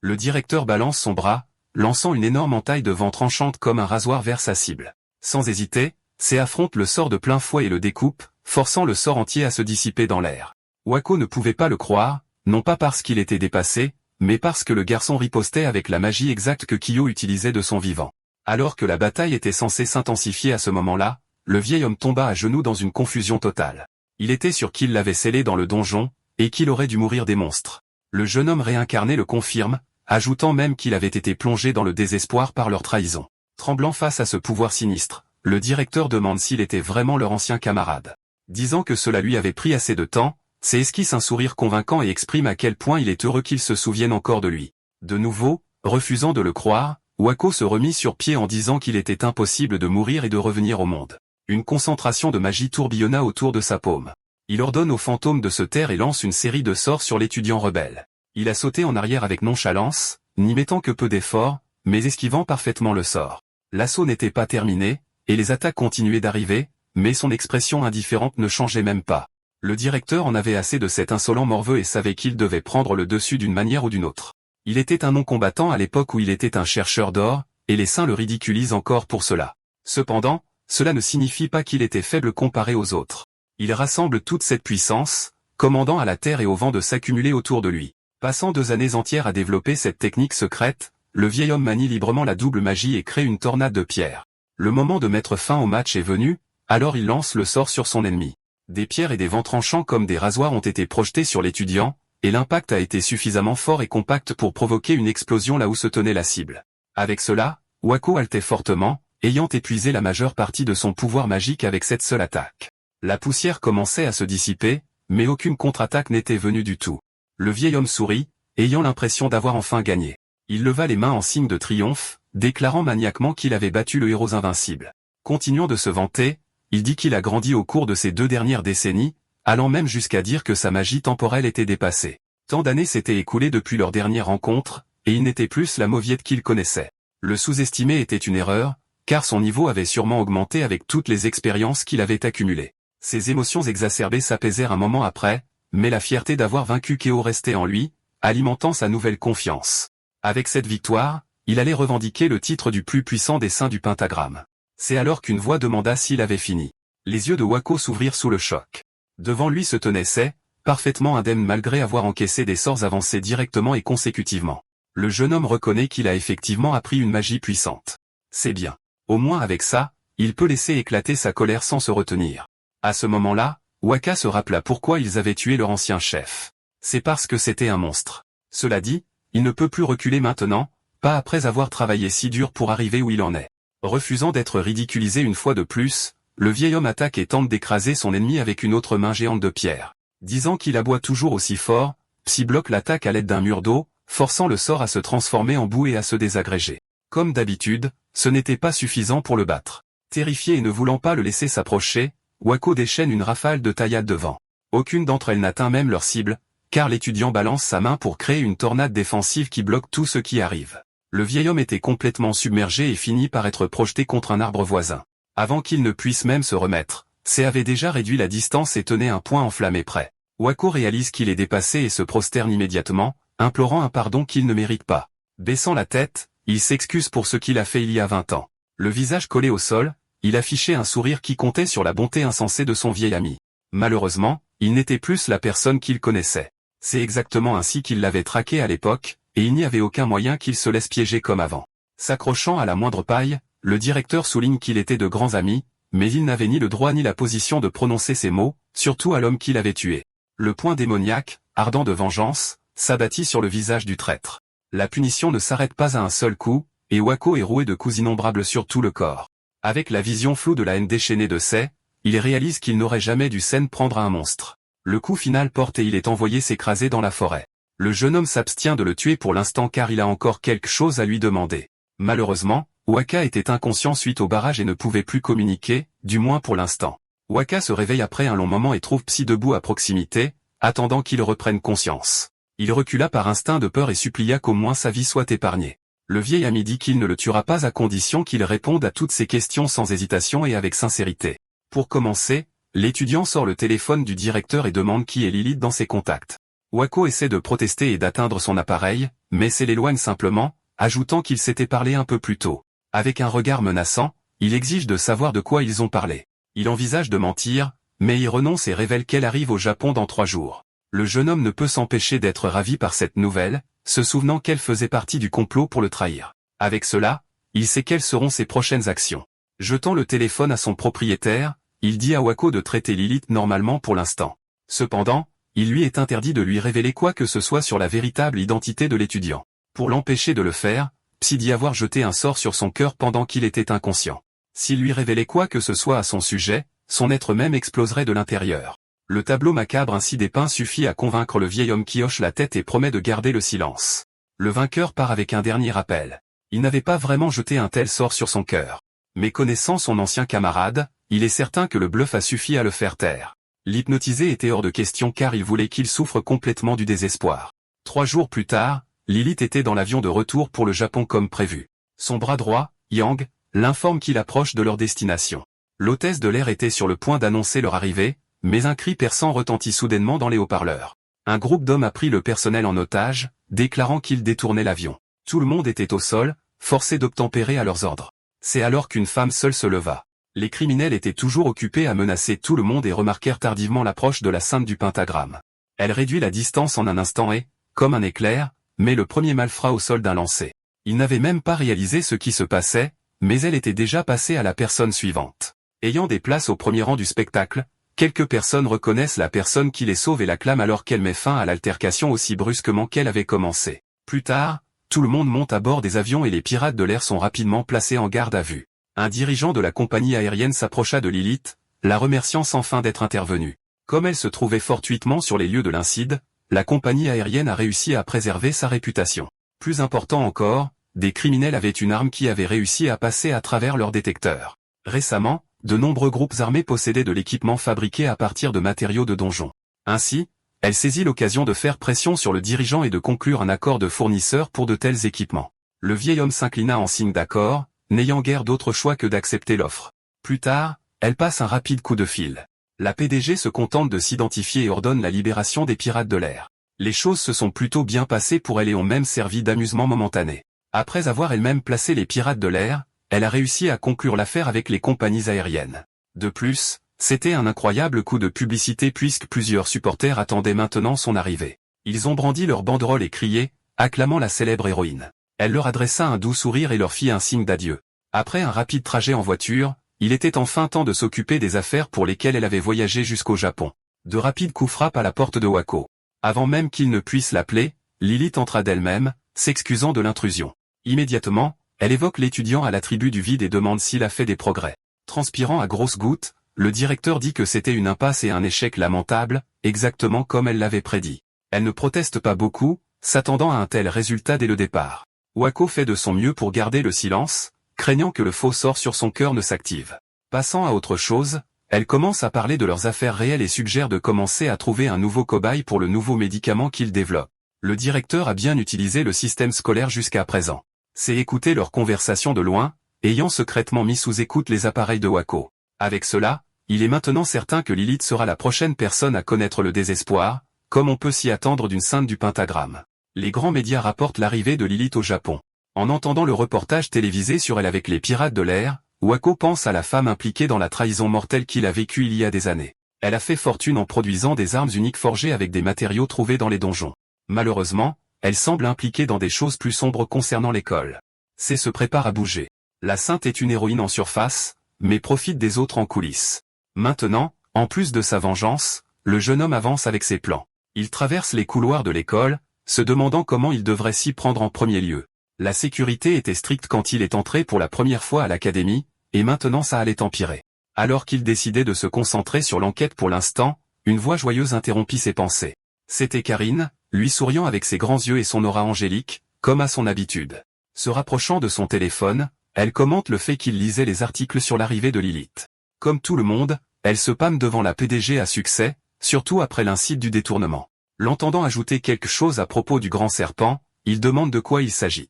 Le directeur balance son bras, lançant une énorme entaille de vent tranchante comme un rasoir vers sa cible. Sans hésiter, affronte le sort de plein fouet et le découpe, forçant le sort entier à se dissiper dans l'air. Wako ne pouvait pas le croire, non pas parce qu'il était dépassé, mais parce que le garçon ripostait avec la magie exacte que Kiyo utilisait de son vivant. Alors que la bataille était censée s'intensifier à ce moment-là, le vieil homme tomba à genoux dans une confusion totale. Il était sûr qu'il l'avait scellé dans le donjon, et qu'il aurait dû mourir des monstres. Le jeune homme réincarné le confirme, ajoutant même qu'il avait été plongé dans le désespoir par leur trahison. Tremblant face à ce pouvoir sinistre, le directeur demande s'il était vraiment leur ancien camarade. Disant que cela lui avait pris assez de temps, esquisse un sourire convaincant et exprime à quel point il est heureux qu'il se souvienne encore de lui. De nouveau, refusant de le croire, Wako se remit sur pied en disant qu'il était impossible de mourir et de revenir au monde. Une concentration de magie tourbillonna autour de sa paume. Il ordonne au fantôme de se taire et lance une série de sorts sur l'étudiant rebelle. Il a sauté en arrière avec nonchalance, n'y mettant que peu d'efforts, mais esquivant parfaitement le sort. L'assaut n'était pas terminé, et les attaques continuaient d'arriver, mais son expression indifférente ne changeait même pas. Le directeur en avait assez de cet insolent morveux et savait qu'il devait prendre le dessus d'une manière ou d'une autre. Il était un non-combattant à l'époque où il était un chercheur d'or, et les saints le ridiculisent encore pour cela. Cependant, cela ne signifie pas qu'il était faible comparé aux autres. Il rassemble toute cette puissance, commandant à la terre et au vent de s'accumuler autour de lui. Passant 2 années entières à développer cette technique secrète, le vieil homme manie librement la double magie et crée une tornade de pierre. Le moment de mettre fin au match est venu, alors il lance le sort sur son ennemi. Des pierres et des vents tranchants comme des rasoirs ont été projetés sur l'étudiant, et l'impact a été suffisamment fort et compact pour provoquer une explosion là où se tenait la cible. Avec cela, Wako haletait fortement, ayant épuisé la majeure partie de son pouvoir magique avec cette seule attaque. La poussière commençait à se dissiper, mais aucune contre-attaque n'était venue du tout. Le vieil homme sourit, ayant l'impression d'avoir enfin gagné. Il leva les mains en signe de triomphe, déclarant maniaquement qu'il avait battu le héros invincible. Continuant de se vanter, il dit qu'il a grandi au cours de ces 2 dernières décennies, allant même jusqu'à dire que sa magie temporelle était dépassée. Tant d'années s'étaient écoulées depuis leur dernière rencontre, et il n'était plus la Mauviette qu'il connaissait. Le sous-estimer était une erreur, car son niveau avait sûrement augmenté avec toutes les expériences qu'il avait accumulées. Ses émotions exacerbées s'apaisèrent un moment après, mais la fierté d'avoir vaincu Keo restait en lui, alimentant sa nouvelle confiance. Avec cette victoire, il allait revendiquer le titre du plus puissant des saints du pentagramme. C'est alors qu'une voix demanda s'il avait fini. Les yeux de Wako s'ouvrirent sous le choc. Devant lui se tenait Sei, parfaitement indemne malgré avoir encaissé des sorts avancés directement et consécutivement. Le jeune homme reconnaît qu'il a effectivement appris une magie puissante. C'est bien. Au moins avec ça, il peut laisser éclater sa colère sans se retenir. À ce moment-là, Wakka se rappela pourquoi ils avaient tué leur ancien chef. C'est parce que c'était un monstre. Cela dit, il ne peut plus reculer maintenant, pas après avoir travaillé si dur pour arriver où il en est. Refusant d'être ridiculisé une fois de plus, le vieil homme attaque et tente d'écraser son ennemi avec une autre main géante de pierre. Disant qu'il aboie toujours aussi fort, Psy bloque l'attaque à l'aide d'un mur d'eau, forçant le sort à se transformer en boue et à se désagréger. Comme d'habitude, ce n'était pas suffisant pour le battre. Terrifié et ne voulant pas le laisser s'approcher, Wako déchaîne une rafale de taillades de vent. Aucune d'entre elles n'atteint même leur cible, car l'étudiant balance sa main pour créer une tornade défensive qui bloque tout ce qui arrive. Le vieil homme était complètement submergé et finit par être projeté contre un arbre voisin. Avant qu'il ne puisse même se remettre, Sei avait déjà réduit la distance et tenait un poing enflammé prêt. Wako réalise qu'il est dépassé et se prosterne immédiatement, implorant un pardon qu'il ne mérite pas. Baissant la tête, il s'excuse pour ce qu'il a fait il y a 20 ans. Le visage collé au sol, il affichait un sourire qui comptait sur la bonté insensée de son vieil ami. Malheureusement, il n'était plus la personne qu'il connaissait. C'est exactement ainsi qu'il l'avait traqué à l'époque, et il n'y avait aucun moyen qu'il se laisse piéger comme avant. S'accrochant à la moindre paille, le directeur souligne qu'il était de grands amis, mais il n'avait ni le droit ni la position de prononcer ces mots, surtout à l'homme qu'il avait tué. Le poing démoniaque, ardent de vengeance, s'abattit sur le visage du traître. La punition ne s'arrête pas à un seul coup, et Wako est roué de coups innombrables sur tout le corps. Avec la vision floue de la haine déchaînée de Sei, il réalise qu'il n'aurait jamais dû s'en prendre à un monstre. Le coup final porte et il est envoyé s'écraser dans la forêt. Le jeune homme s'abstient de le tuer pour l'instant car il a encore quelque chose à lui demander. Malheureusement, Wakka était inconscient suite au barrage et ne pouvait plus communiquer, du moins pour l'instant. Wakka se réveille après un long moment et trouve Psy debout à proximité, attendant qu'il reprenne conscience. Il recula par instinct de peur et supplia qu'au moins sa vie soit épargnée. Le vieil ami dit qu'il ne le tuera pas à condition qu'il réponde à toutes ses questions sans hésitation et avec sincérité. Pour commencer, l'étudiant sort le téléphone du directeur et demande qui est Lilith dans ses contacts. Wako essaie de protester et d'atteindre son appareil, mais Sei l'éloigne simplement, ajoutant qu'ils s'étaient parlé un peu plus tôt. Avec un regard menaçant, il exige de savoir de quoi ils ont parlé. Il envisage de mentir, mais il renonce et révèle qu'elle arrive au Japon dans 3 jours. Le jeune homme ne peut s'empêcher d'être ravi par cette nouvelle, se souvenant qu'elle faisait partie du complot pour le trahir. Avec cela, il sait quelles seront ses prochaines actions. Jetant le téléphone à son propriétaire, il dit à Wako de traiter Lilith normalement pour l'instant. Cependant, il lui est interdit de lui révéler quoi que ce soit sur la véritable identité de l'étudiant. Pour l'empêcher de le faire, Psy dit avoir jeté un sort sur son cœur pendant qu'il était inconscient. S'il lui révélait quoi que ce soit à son sujet, son être même exploserait de l'intérieur. Le tableau macabre ainsi dépeint suffit à convaincre le vieil homme qui hoche la tête et promet de garder le silence. Le vainqueur part avec un dernier rappel. Il n'avait pas vraiment jeté un tel sort sur son cœur. Mais connaissant son ancien camarade, il est certain que le bluff a suffi à le faire taire. L'hypnotiser était hors de question car il voulait qu'il souffre complètement du désespoir. 3 jours plus tard, Lilith était dans l'avion de retour pour le Japon comme prévu. Son bras droit, Yang, l'informe qu'il approche de leur destination. L'hôtesse de l'air était sur le point d'annoncer leur arrivée, mais un cri perçant retentit soudainement dans les haut-parleurs. Un groupe d'hommes a pris le personnel en otage, déclarant qu'ils détournaient l'avion. Tout le monde était au sol, forcé d'obtempérer à leurs ordres. C'est alors qu'une femme seule se leva. Les criminels étaient toujours occupés à menacer tout le monde et remarquèrent tardivement l'approche de la sainte du pentagramme. Elle réduit la distance en un instant et, comme un éclair, met le premier malfrat au sol d'un lancer. Il n'avait même pas réalisé ce qui se passait, mais elle était déjà passée à la personne suivante. Ayant des places au premier rang du spectacle, quelques personnes reconnaissent la personne qui les sauve et l'acclament alors qu'elle met fin à l'altercation aussi brusquement qu'elle avait commencé. Plus tard, tout le monde monte à bord des avions et les pirates de l'air sont rapidement placés en garde à vue. Un dirigeant de la compagnie aérienne s'approcha de Lilith, la remerciant sans fin d'être intervenue. Comme elle se trouvait fortuitement sur les lieux de l'incide, la compagnie aérienne a réussi à préserver sa réputation. Plus important encore, des criminels avaient une arme qui avait réussi à passer à travers leur détecteur. Récemment, de nombreux groupes armés possédaient de l'équipement fabriqué à partir de matériaux de donjon. Ainsi, elle saisit l'occasion de faire pression sur le dirigeant et de conclure un accord de fournisseur pour de tels équipements. Le vieil homme s'inclina en signe d'accord, n'ayant guère d'autre choix que d'accepter l'offre. Plus tard, elle passe un rapide coup de fil. La PDG se contente de s'identifier et ordonne la libération des pirates de l'air. Les choses se sont plutôt bien passées pour elle et ont même servi d'amusement momentané. Après avoir elle-même placé les pirates de l'air, elle a réussi à conclure l'affaire avec les compagnies aériennes. De plus, c'était un incroyable coup de publicité puisque plusieurs supporters attendaient maintenant son arrivée. Ils ont brandi leurs banderoles et crié, acclamant la célèbre héroïne. Elle leur adressa un doux sourire et leur fit un signe d'adieu. Après un rapide trajet en voiture, il était enfin temps de s'occuper des affaires pour lesquelles elle avait voyagé jusqu'au Japon. De rapides coups frappent à la porte de Wako. Avant même qu'il ne puisse l'appeler, Lilith entra d'elle-même, s'excusant de l'intrusion. Immédiatement, elle évoque l'étudiant à la tribu du vide et demande s'il a fait des progrès. Transpirant à grosses gouttes, le directeur dit que c'était une impasse et un échec lamentable, exactement comme elle l'avait prédit. Elle ne proteste pas beaucoup, s'attendant à un tel résultat dès le départ. Wako fait de son mieux pour garder le silence, craignant que le faux sort sur son cœur ne s'active. Passant à autre chose, elle commence à parler de leurs affaires réelles et suggère de commencer à trouver un nouveau cobaye pour le nouveau médicament qu'ils développent. Le directeur a bien utilisé le système scolaire jusqu'à présent. C'est écouter leur conversation de loin, ayant secrètement mis sous écoute les appareils de Wako. Avec cela, il est maintenant certain que Lilith sera la prochaine personne à connaître le désespoir, comme on peut s'y attendre d'une sainte du pentagramme. Les grands médias rapportent l'arrivée de Lilith au Japon. En entendant le reportage télévisé sur elle avec les pirates de l'air, Wako pense à la femme impliquée dans la trahison mortelle qu'il a vécue il y a des années. Elle a fait fortune en produisant des armes uniques forgées avec des matériaux trouvés dans les donjons. Malheureusement, elle semble impliquée dans des choses plus sombres concernant l'école. C'est se prépare à bouger. La sainte est une héroïne en surface, mais profite des autres en coulisses. Maintenant, en plus de sa vengeance, le jeune homme avance avec ses plans. Il traverse les couloirs de l'école, se demandant comment il devrait s'y prendre en premier lieu. La sécurité était stricte quand il est entré pour la première fois à l'académie, et maintenant ça allait empirer. Alors qu'il décidait de se concentrer sur l'enquête pour l'instant, une voix joyeuse interrompit ses pensées. C'était Karine, lui souriant avec ses grands yeux et son aura angélique, comme à son habitude. Se rapprochant de son téléphone, elle commente le fait qu'il lisait les articles sur l'arrivée de Lilith. Comme tout le monde, elle se pâme devant la PDG à succès, surtout après l'incite du détournement. L'entendant ajouter quelque chose à propos du grand serpent, il demande de quoi il s'agit.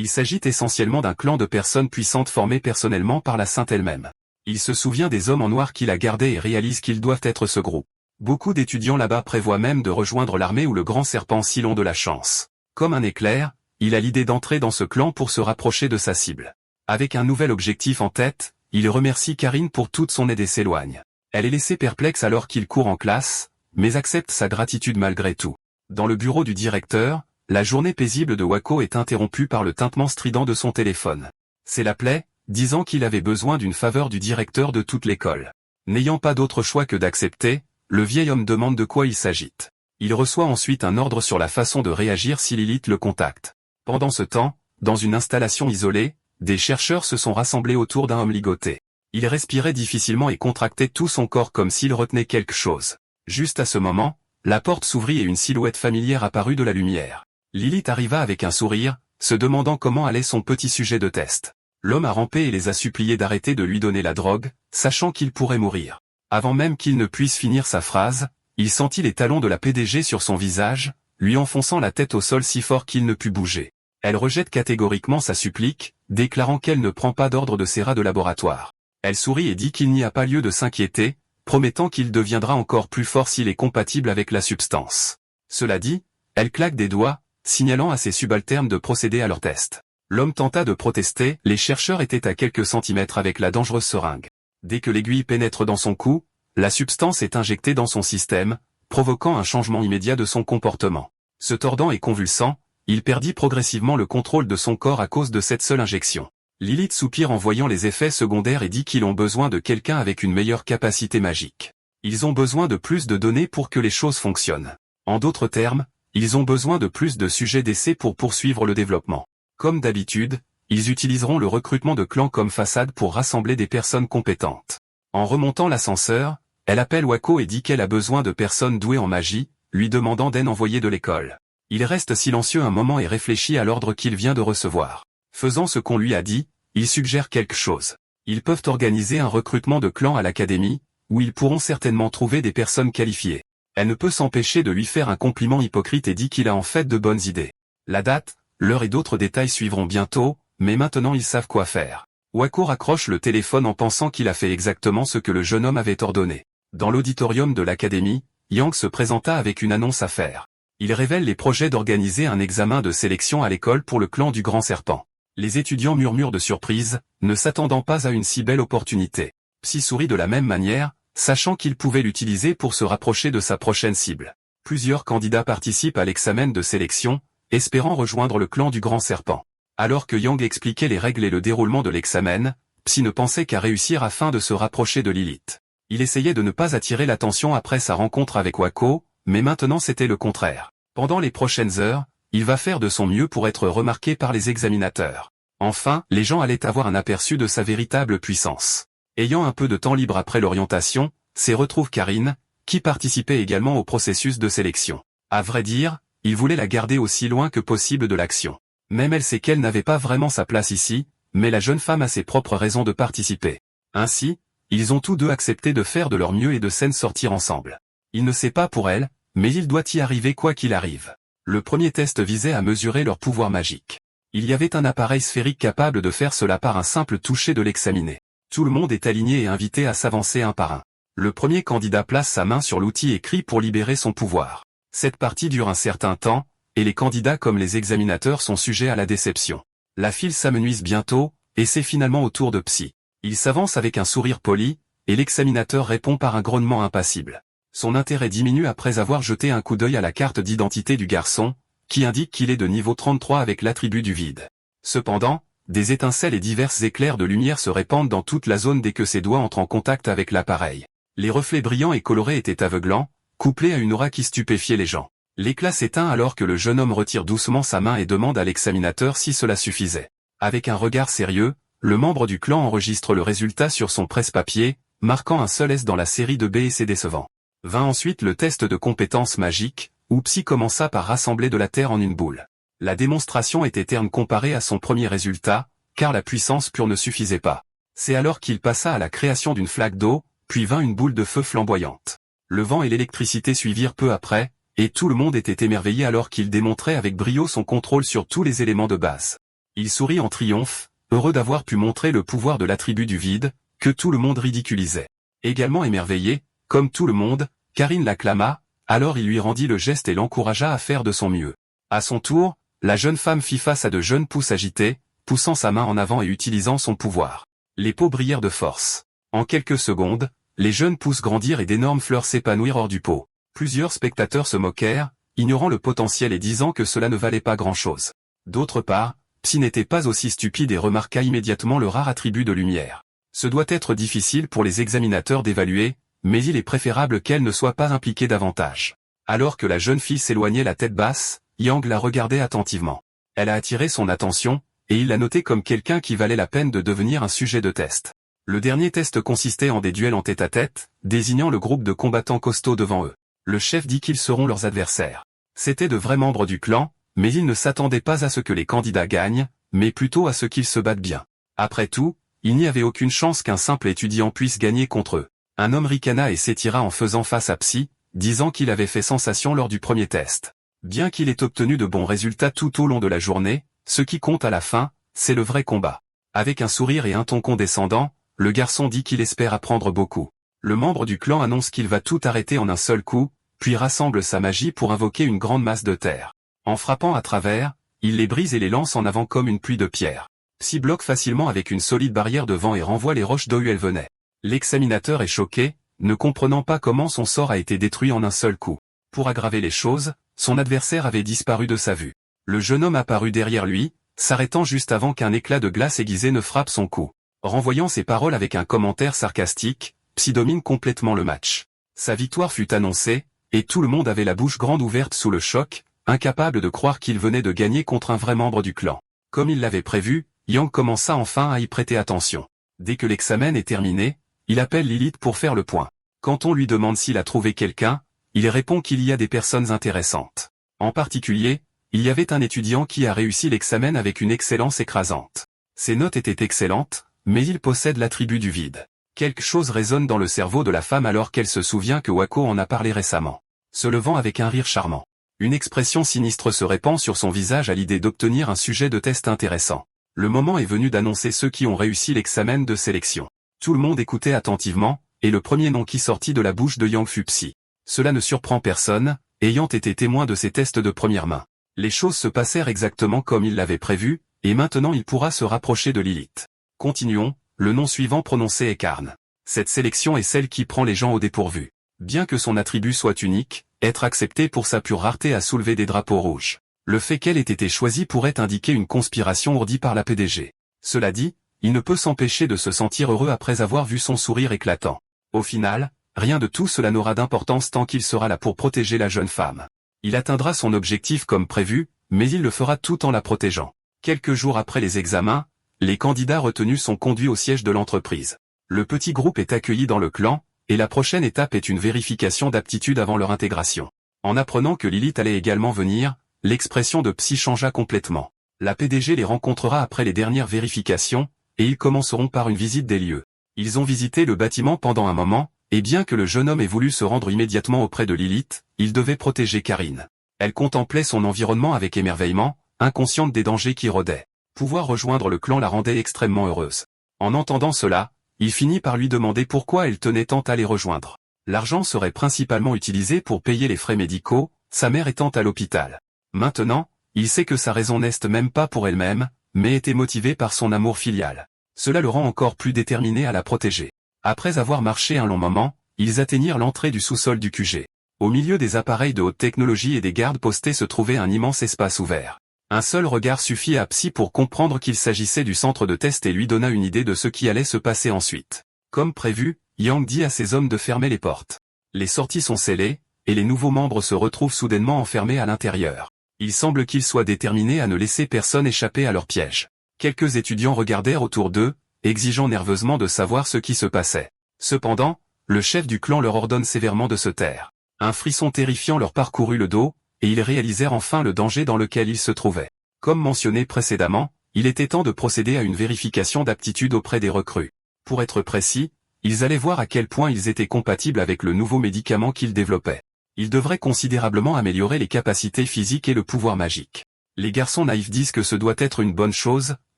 Il s'agit essentiellement d'un clan de personnes puissantes formées personnellement par la sainte elle-même. Il se souvient des hommes en noir qu'il a gardés et réalise qu'ils doivent être ce groupe. Beaucoup d'étudiants là-bas prévoient même de rejoindre l'armée ou le grand serpent s'ils ont de la chance. Comme un éclair, il a l'idée d'entrer dans ce clan pour se rapprocher de sa cible. Avec un nouvel objectif en tête, il remercie Karine pour toute son aide et s'éloigne. Elle est laissée perplexe alors qu'il court en classe, mais accepte sa gratitude malgré tout. Dans le bureau du directeur, la journée paisible de Wako est interrompue par le tintement strident de son téléphone. C'est l'appelait, disant qu'il avait besoin d'une faveur du directeur de toute l'école. N'ayant pas d'autre choix que d'accepter, le vieil homme demande de quoi il s'agit. Il reçoit ensuite un ordre sur la façon de réagir si Lilith le contacte. Pendant ce temps, dans une installation isolée, des chercheurs se sont rassemblés autour d'un homme ligoté. Il respirait difficilement et contractait tout son corps comme s'il retenait quelque chose. Juste à ce moment, la porte s'ouvrit et une silhouette familière apparut de la lumière. Lilith arriva avec un sourire, se demandant comment allait son petit sujet de test. L'homme a rampé et les a suppliés d'arrêter de lui donner la drogue, sachant qu'il pourrait mourir. Avant même qu'il ne puisse finir sa phrase, il sentit les talons de la PDG sur son visage, lui enfonçant la tête au sol si fort qu'il ne put bouger. Elle rejette catégoriquement sa supplique, déclarant qu'elle ne prend pas d'ordre de ces rats de laboratoire. Elle sourit et dit qu'il n'y a pas lieu de s'inquiéter, promettant qu'il deviendra encore plus fort s'il est compatible avec la substance. Cela dit, elle claque des doigts, signalant à ses subalternes de procéder à leur test. L'homme tenta de protester, les chercheurs étaient à quelques centimètres avec la dangereuse seringue. Dès que l'aiguille pénètre dans son cou, la substance est injectée dans son système, provoquant un changement immédiat de son comportement. Se tordant et convulsant, il perdit progressivement le contrôle de son corps à cause de cette seule injection. Lilith soupire en voyant les effets secondaires et dit qu'ils ont besoin de quelqu'un avec une meilleure capacité magique. Ils ont besoin de plus de données pour que les choses fonctionnent. En d'autres termes, ils ont besoin de plus de sujets d'essai pour poursuivre le développement. Comme d'habitude, ils utiliseront le recrutement de clans comme façade pour rassembler des personnes compétentes. En remontant l'ascenseur, elle appelle Wako et dit qu'elle a besoin de personnes douées en magie, lui demandant d'en envoyer de l'école. Il reste silencieux un moment et réfléchit à l'ordre qu'il vient de recevoir. Faisant ce qu'on lui a dit, il suggère quelque chose. Ils peuvent organiser un recrutement de clan à l'académie, où ils pourront certainement trouver des personnes qualifiées. Elle ne peut s'empêcher de lui faire un compliment hypocrite et dit qu'il a en fait de bonnes idées. La date, l'heure et d'autres détails suivront bientôt, mais maintenant ils savent quoi faire. Wako raccroche le téléphone en pensant qu'il a fait exactement ce que le jeune homme avait ordonné. Dans l'auditorium de l'académie, Yang se présenta avec une annonce à faire. Il révèle les projets d'organiser un examen de sélection à l'école pour le clan du Grand Serpent. Les étudiants murmurent de surprise, ne s'attendant pas à une si belle opportunité. Psy sourit de la même manière, sachant qu'il pouvait l'utiliser pour se rapprocher de sa prochaine cible. Plusieurs candidats participent à l'examen de sélection, espérant rejoindre le clan du Grand Serpent. Alors que Yang expliquait les règles et le déroulement de l'examen, Psy ne pensait qu'à réussir afin de se rapprocher de Lilith. Il essayait de ne pas attirer l'attention après sa rencontre avec Wako, mais maintenant c'était le contraire. Pendant les prochaines heures, il va faire de son mieux pour être remarqué par les examinateurs. Enfin, les gens allaient avoir un aperçu de sa véritable puissance. Ayant un peu de temps libre après l'orientation, s'y retrouve Karine, qui participait également au processus de sélection. À vrai dire, il voulait la garder aussi loin que possible de l'action. Même elle sait qu'elle n'avait pas vraiment sa place ici, mais la jeune femme a ses propres raisons de participer. Ainsi, ils ont tous deux accepté de faire de leur mieux et de s'en sortir ensemble. Il ne sait pas pour elle, mais il doit y arriver quoi qu'il arrive. Le premier test visait à mesurer leur pouvoir magique. Il y avait un appareil sphérique capable de faire cela par un simple toucher de l'examiné. Tout le monde est aligné et invité à s'avancer un par un. Le premier candidat place sa main sur l'outil et crie pour libérer son pouvoir. Cette partie dure un certain temps, et les candidats comme les examinateurs sont sujets à la déception. La file s'amenuise bientôt, et c'est finalement au tour de Psy. Il s'avance avec un sourire poli, et l'examinateur répond par un grognement impassible. Son intérêt diminue après avoir jeté un coup d'œil à la carte d'identité du garçon, qui indique qu'il est de niveau 33 avec l'attribut du vide. Cependant, des étincelles et diverses éclairs de lumière se répandent dans toute la zone dès que ses doigts entrent en contact avec l'appareil. Les reflets brillants et colorés étaient aveuglants, couplés à une aura qui stupéfiait les gens. L'éclat s'éteint alors que le jeune homme retire doucement sa main et demande à l'examinateur si cela suffisait. Avec un regard sérieux, le membre du clan enregistre le résultat sur son presse-papier, marquant un seul S dans la série de B et c'est décevant. Vint ensuite le test de compétences magiques, où Psy commença par rassembler de la terre en une boule. La démonstration était terne comparée à son premier résultat, car la puissance pure ne suffisait pas. C'est alors qu'il passa à la création d'une flaque d'eau, puis vint une boule de feu flamboyante. Le vent et l'électricité suivirent peu après, et tout le monde était émerveillé alors qu'il démontrait avec brio son contrôle sur tous les éléments de base. Il sourit en triomphe, heureux d'avoir pu montrer le pouvoir de l'attribut du vide, que tout le monde ridiculisait. Également émerveillé, comme tout le monde, Karine l'acclama, alors il lui rendit le geste et l'encouragea à faire de son mieux. À son tour, la jeune femme fit face à de jeunes pouces agités, poussant sa main en avant et utilisant son pouvoir. Les peaux brillèrent de force. En quelques secondes, les jeunes pousses grandirent et d'énormes fleurs s'épanouirent hors du pot. Plusieurs spectateurs se moquèrent, ignorant le potentiel et disant que cela ne valait pas grand-chose. D'autre part, Psy n'était pas aussi stupide et remarqua immédiatement le rare attribut de lumière. Ce doit être difficile pour les examinateurs d'évaluer, mais il est préférable qu'elle ne soit pas impliquée davantage. Alors que la jeune fille s'éloignait la tête basse, Yang la regardait attentivement. Elle a attiré son attention, et il l'a notée comme quelqu'un qui valait la peine de devenir un sujet de test. Le dernier test consistait en des duels en tête-à-tête, désignant le groupe de combattants costauds devant eux. Le chef dit qu'ils seront leurs adversaires. C'étaient de vrais membres du clan, mais il ne s'attendait pas à ce que les candidats gagnent, mais plutôt à ce qu'ils se battent bien. Après tout, il n'y avait aucune chance qu'un simple étudiant puisse gagner contre eux. Un homme ricana et s'étira en faisant face à Psy, disant qu'il avait fait sensation lors du premier test. Bien qu'il ait obtenu de bons résultats tout au long de la journée, ce qui compte à la fin, c'est le vrai combat. Avec un sourire et un ton condescendant, le garçon dit qu'il espère apprendre beaucoup. Le membre du clan annonce qu'il va tout arrêter en un seul coup, puis rassemble sa magie pour invoquer une grande masse de terre. En frappant à travers, il les brise et les lance en avant comme une pluie de pierres. Psy bloque facilement avec une solide barrière de vent et renvoie les roches d'où elles venaient. L'examinateur est choqué, ne comprenant pas comment son sort a été détruit en un seul coup. Pour aggraver les choses, son adversaire avait disparu de sa vue. Le jeune homme apparut derrière lui, s'arrêtant juste avant qu'un éclat de glace aiguisé ne frappe son cou. Renvoyant ses paroles avec un commentaire sarcastique, Psy domine complètement le match. Sa victoire fut annoncée, et tout le monde avait la bouche grande ouverte sous le choc, incapable de croire qu'il venait de gagner contre un vrai membre du clan. Comme il l'avait prévu, Yang commença enfin à y prêter attention. Dès que l'examen est terminé, il appelle Lilith pour faire le point. Quand on lui demande s'il a trouvé quelqu'un, il répond qu'il y a des personnes intéressantes. En particulier, il y avait un étudiant qui a réussi l'examen avec une excellence écrasante. Ses notes étaient excellentes, mais il possède l'attribut du vide. Quelque chose résonne dans le cerveau de la femme alors qu'elle se souvient que Wako en a parlé récemment. Se levant avec un rire charmant. Une expression sinistre se répand sur son visage à l'idée d'obtenir un sujet de test intéressant. Le moment est venu d'annoncer ceux qui ont réussi l'examen de sélection. Tout le monde écoutait attentivement, et le premier nom qui sortit de la bouche de Yang fut Psy. Cela ne surprend personne, ayant été témoin de ces tests de première main. Les choses se passèrent exactement comme il l'avait prévu, et maintenant il pourra se rapprocher de Lilith. Continuons, le nom suivant prononcé est Karn. Cette sélection est celle qui prend les gens au dépourvu. Bien que son attribut soit unique, être accepté pour sa pure rareté a soulevé des drapeaux rouges. Le fait qu'elle ait été choisie pourrait indiquer une conspiration ourdie par la PDG. Cela dit, il ne peut s'empêcher de se sentir heureux après avoir vu son sourire éclatant. Au final, rien de tout cela n'aura d'importance tant qu'il sera là pour protéger la jeune femme. Il atteindra son objectif comme prévu, mais il le fera tout en la protégeant. Quelques jours après les examens, les candidats retenus sont conduits au siège de l'entreprise. Le petit groupe est accueilli dans le clan, et la prochaine étape est une vérification d'aptitude avant leur intégration. En apprenant que Lilith allait également venir, l'expression de Psy changea complètement. La PDG les rencontrera après les dernières vérifications, et ils commenceront par une visite des lieux. Ils ont visité le bâtiment pendant un moment, et bien que le jeune homme ait voulu se rendre immédiatement auprès de Lilith, il devait protéger Karine. Elle contemplait son environnement avec émerveillement, inconsciente des dangers qui rôdaient. Pouvoir rejoindre le clan la rendait extrêmement heureuse. En entendant cela, il finit par lui demander pourquoi elle tenait tant à les rejoindre. L'argent serait principalement utilisé pour payer les frais médicaux, sa mère étant à l'hôpital. Maintenant, il sait que sa raison n'est même pas pour elle-même, mais était motivée par son amour filial. Cela le rend encore plus déterminé à la protéger. Après avoir marché un long moment, ils atteignirent l'entrée du sous-sol du QG. Au milieu des appareils de haute technologie et des gardes postés se trouvait un immense espace ouvert. Un seul regard suffit à Psy pour comprendre qu'il s'agissait du centre de test et lui donna une idée de ce qui allait se passer ensuite. Comme prévu, Yang dit à ses hommes de fermer les portes. Les sorties sont scellées, et les nouveaux membres se retrouvent soudainement enfermés à l'intérieur. Il semble qu'ils soient déterminés à ne laisser personne échapper à leur piège. Quelques étudiants regardèrent autour d'eux, exigeant nerveusement de savoir ce qui se passait. Cependant, le chef du clan leur ordonne sévèrement de se taire. Un frisson terrifiant leur parcourut le dos, et ils réalisèrent enfin le danger dans lequel ils se trouvaient. Comme mentionné précédemment, il était temps de procéder à une vérification d'aptitude auprès des recrues. Pour être précis, ils allaient voir à quel point ils étaient compatibles avec le nouveau médicament qu'ils développaient. Ils devraient considérablement améliorer les capacités physiques et le pouvoir magique. Les garçons naïfs disent que ce doit être une bonne chose,